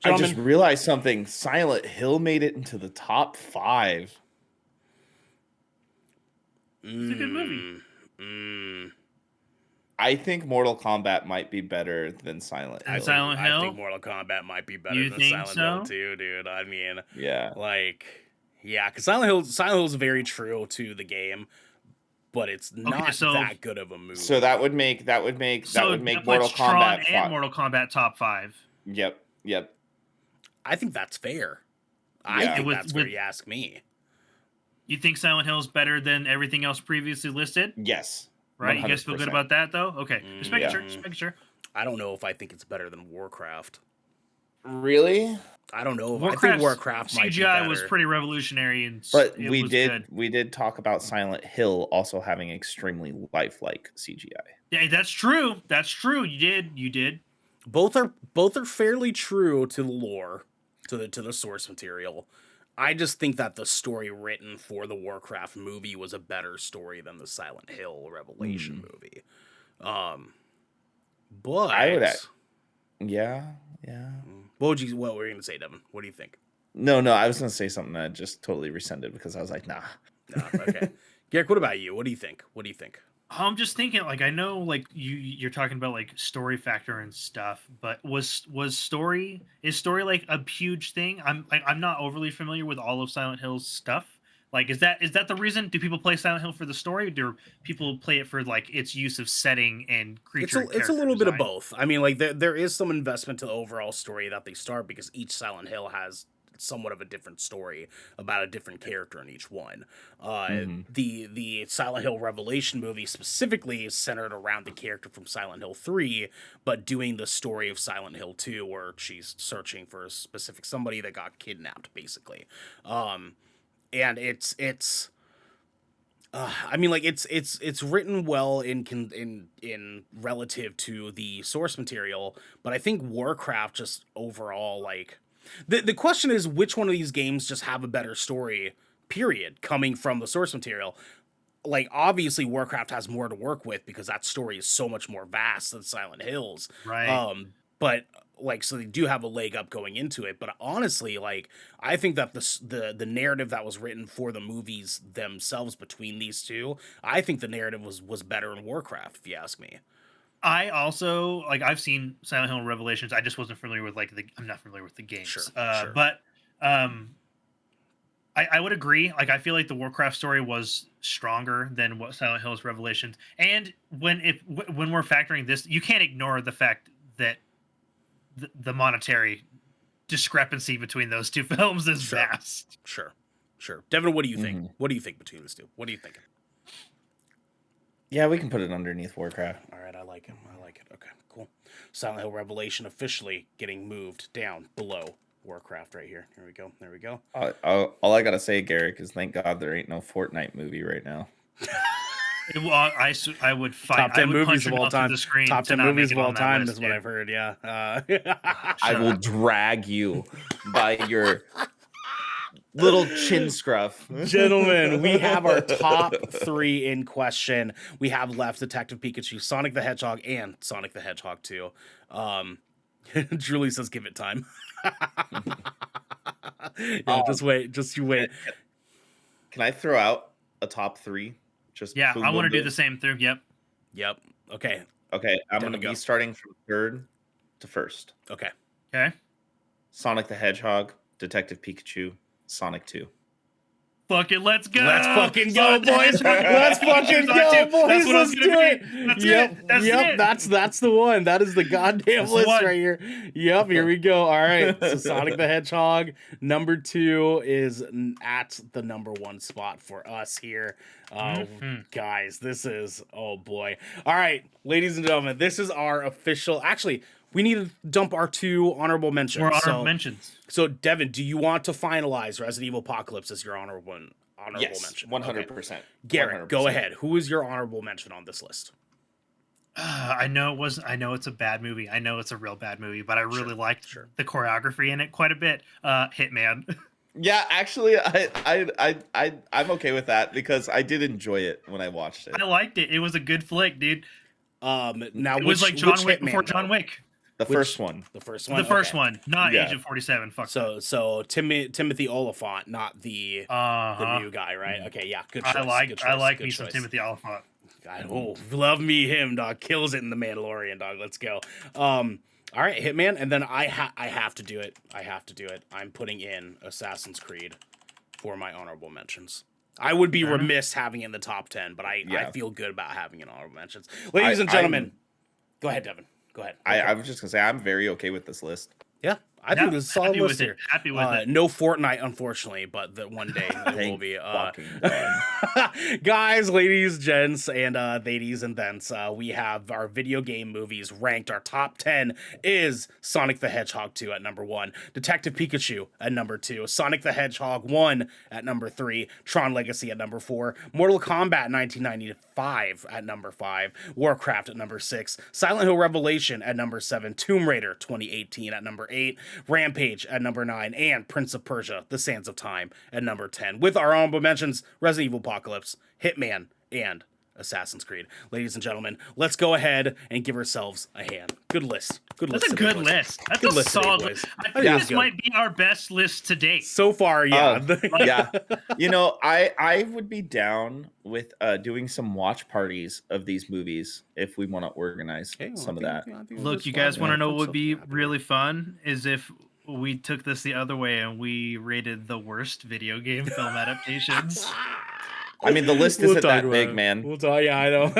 I just realized something. Silent Hill made it into the top 5. It's a good movie. I think Mortal Kombat might be better than Silent Hill. Silent Hill? I think Mortal Kombat might be better than Silent Hill too, dude. I mean, because Silent Hill is very true to the game, but it's not that good of a movie. So that would make Mortal Kombat Tron and Mortal Kombat top 5. Yep. I think that's fair. I think that's fair. You ask me. You think Silent Hill is better than everything else previously listed? Yes. Right? 100%. You guys feel good about that, though? Okay. Just making sure. I don't know if I think it's better than Warcraft. Really? I don't know. I think Warcraft might be better. CGI was pretty revolutionary, but we did talk about Silent Hill also having extremely lifelike CGI. Yeah, that's true. That's true. You did. Both are fairly true to the lore, to the source material. I just think that the story written for the Warcraft movie was a better story than the Silent Hill Revelation movie. But I would. Yeah. What were you gonna say, Devin? What do you think? No, I was gonna say something that I just totally rescinded because I was like, nah. Okay. Garrick, what about you? What do you think? I'm just thinking, like, I know, like, you're talking about like story factor and stuff, but is story like a huge thing? I'm not overly familiar with all of Silent Hill's stuff. Like, is that the reason? Do people play Silent Hill for the story, or do people play it for like its use of setting and creature? It's a little bit of both. I mean, like there is some investment to the overall story that they start, because each Silent Hill has somewhat of a different story about a different character in each one. The Silent Hill Revelation movie specifically is centered around the character from Silent Hill 3, but doing the story of Silent Hill 2, where she's searching for a specific somebody that got kidnapped, basically. And it's I mean, like, it's written well in relative to the source material, but I think Warcraft just overall, like, the question is, which one of these games just have a better story, period, coming from the source material? Like, obviously Warcraft has more to work with because that story is so much more vast than Silent Hill's. Right. But like, so they do have a leg up going into it. But honestly, like, I think that the narrative that was written for the movies themselves between these two, I think the narrative was better in Warcraft, if you ask me. I also, like, I've seen Silent Hill Revelations. I just wasn't familiar with I'm not familiar with the games. Sure. But I would agree. Like, I feel like the Warcraft story was stronger than what Silent Hill's Revelations. And when we're factoring this, you can't ignore the fact that the monetary discrepancy between those two films is vast. Sure. Devin, what do you think? What do you think between these two? What are you thinking? Yeah, we can put it underneath Warcraft. All right, I like it. Okay, cool. Silent Hill Revelation officially getting moved down below Warcraft right here. Here we go. All I gotta say, Garrick, is thank God there ain't no Fortnite movie right now. I would fight. Top 10 movies of all time. Top 10 movies of all time is what I've heard. Yeah. I will drag you by your little chin scruff. Gentlemen, we have our top 3 in question. We have left Detective Pikachu, Sonic the Hedgehog, and Sonic the Hedgehog 2. Julie says, give it time. Just wait. You wait. Can I throw out a top 3? I want to do the same thing. Yep. Okay. I'm going to be starting from 3rd to 1st. Okay. Sonic the Hedgehog, Detective Pikachu, Sonic 2. Fuck it, let's go. Let's fucking go, boys. Let's fucking go, boys. Let's do it. That's it. That's the one. That is the goddamn list right here. Yep, here we go. All right. So Sonic the Hedgehog, number 2 is at the number 1 spot for us here. Guys, this is, oh boy. All right, ladies and gentlemen, this is our official, actually, we need to dump our 2 honorable mentions. More honorable mentions. So, Devin, do you want to finalize Resident Evil Apocalypse as your honorable yes, mention? 100%. Okay. Garrick, 100%. go ahead. Who is your honorable mention on this list? I know it's a bad movie. I know it's a real bad movie, but I really liked the choreography in it quite a bit. Hitman. Yeah, actually, I'm okay with that because I did enjoy it when I watched it. I liked it. It was a good flick, dude. Now, it was like John Wick before John Wick. The first one. The first one. The first one, not Agent 47. Fuck. So Timothy Oliphant, not the new guy, right? Okay, yeah, good choice. I like me some Timothy Oliphant. Love me him, dog. Kills it in The Mandalorian, dog. Let's go. All right, Hitman, and then I have to do it. I'm putting in Assassin's Creed for my honorable mentions. I would be remiss having it in the top 10, but I feel good about having it in honorable mentions. Ladies and gentlemen, go ahead, Devin. Go ahead. I was just gonna say I'm very okay with this list. Yeah, I think this is a solid list here. Happy with it. No Fortnite, unfortunately, but one day it will be. Guys, ladies, gents, and ladies and thents, we have our video game movies ranked. Our top 10 is Sonic the Hedgehog 2 at number 1, Detective Pikachu at number 2, Sonic the Hedgehog 1 at number 3, Tron Legacy at number 4, Mortal Kombat 1995 at number 5, Warcraft at number 6, Silent Hill Revelation at number 7, Tomb Raider 2018 at number 8, Rampage at number 9, and Prince of Persia: The Sands of Time at number 10. With our honorable mentions, Resident Evil Apocalypse, Hitman, and Assassin's Creed. Ladies and gentlemen, let's go ahead and give ourselves a hand. Good list. That's a good list. That's a solid list. I think this might be our best list to date. So far, yeah. Yeah. You know, I would be down with doing some watch parties of these movies if we want to organize some of that. Look, you guys want to know what would be really fun is if we took this the other way and we rated the worst video game film adaptations. I mean, the list isn't that big, man. We'll talk. Yeah, I know.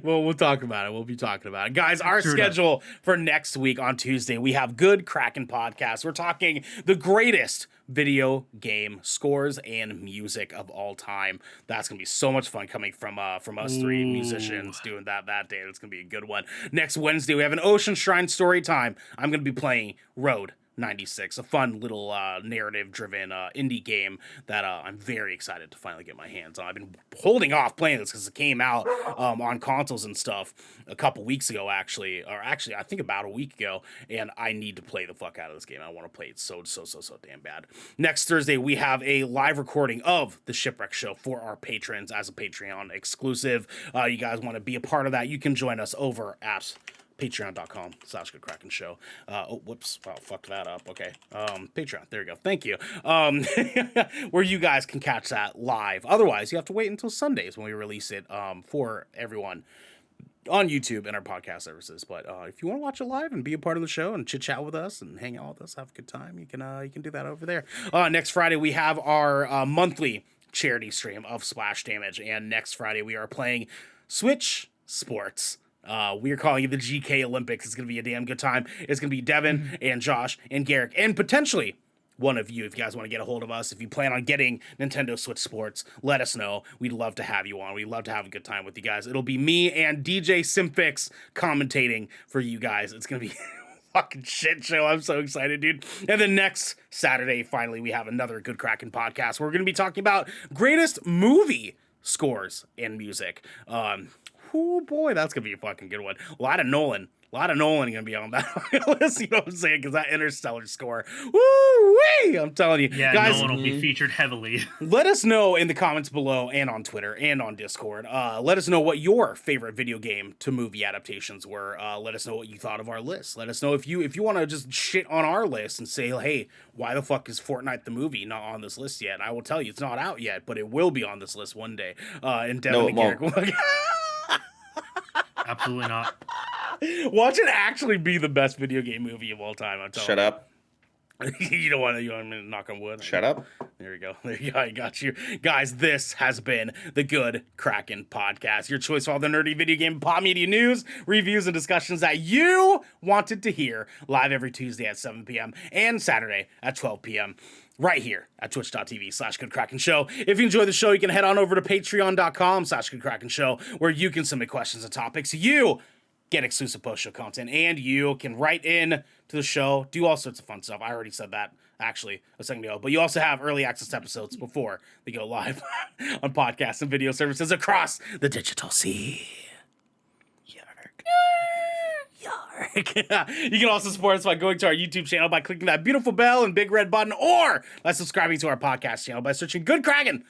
Well, we'll talk about it. We'll be talking about it, guys. Our schedule for next week on Tuesday, we have Good Kraken podcast. We're talking the greatest video game scores and music of all time. That's gonna be so much fun coming from us 3 musicians doing that day. That's gonna be a good one. Next Wednesday, we have an Ocean Shrine story time. I'm gonna be playing Road 96, a fun little narrative-driven indie game that I'm very excited to finally get my hands on. I've been holding off playing this because it came out on consoles and stuff a couple weeks ago, actually I think about a week ago, and I need to play the fuck out of this game. I want to play it so damn bad. Next Thursday, we have a live recording of the Shipwreck Show for our patrons as a Patreon exclusive. You guys want to be a part of that, you can join us over at patreon.com/goodkraken show. Whoops. Oh, fucked that up. Okay. Patreon. There you go. Thank you. Where you guys can catch that live. Otherwise, you have to wait until Sundays when we release it for everyone on YouTube and our podcast services. But if you want to watch it live and be a part of the show and chit chat with us and hang out with us, have a good time, you can do that over there. Next Friday, we have our monthly charity stream of Splash Damage. And next Friday, we are playing Switch Sports. We are calling it the GK Olympics. It's going to be a damn good time. It's going to be Devin and Josh and Garrick and potentially one of you if you guys want to get a hold of us. If you plan on getting Nintendo Switch Sports, let us know. We'd love to have you on. We'd love to have a good time with you guys. It'll be me and DJ Simfix commentating for you guys. It's going to be fucking shit show. I'm so excited, dude. And then next Saturday, finally, we have another Good Kraken podcast. We're going to be talking about greatest movie scores and music. Oh boy, that's gonna be a fucking good one. A lot of Nolan gonna be on that list. You know what I'm saying? Because that Interstellar score, woo-wee! I'm telling you, yeah, guys, Nolan will be featured heavily. Let us know in the comments below and on Twitter and on Discord. Let us know what your favorite video game to movie adaptations were. Let us know what you thought of our list. Let us know if you want to just shit on our list and say, hey, why the fuck is Fortnite the movie not on this list yet? I will tell you, it's not out yet, but it will be on this list one day. And Devin and Garrick. Absolutely not. Watch it actually be the best video game movie of all time. I'm telling Shut up. You don't want me to knock on wood? Shut up. There you go. There you go. I got you. Guys, this has been the Good Kraken Podcast. Your choice for all the nerdy video game pop media news, reviews, and discussions that you wanted to hear live every Tuesday at 7 p.m. and Saturday at 12 p.m. right here at twitch.tv/GoodKrakenShow. If you enjoy the show, you can head on over to patreon.com/GoodKrakenShow, where you can submit questions and topics. You get exclusive post-show content, and you can write in to the show, do all sorts of fun stuff. I already said that, actually, a second ago. But you also have early access to episodes before they go live on podcasts and video services across the digital sea. Yark. You can also support us by going to our YouTube channel by clicking that beautiful bell and big red button, or by subscribing to our podcast channel by searching Good Kraken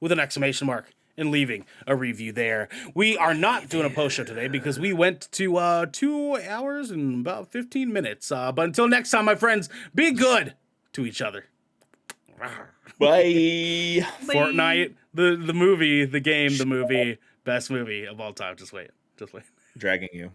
with an exclamation mark and leaving a review there. We are not doing a post show today because we went to 2 hours and about 15 minutes. But until next time, my friends, be good to each other. Bye. Fortnite, the movie, the game, the movie, best movie of all time. Just wait. Dragging you.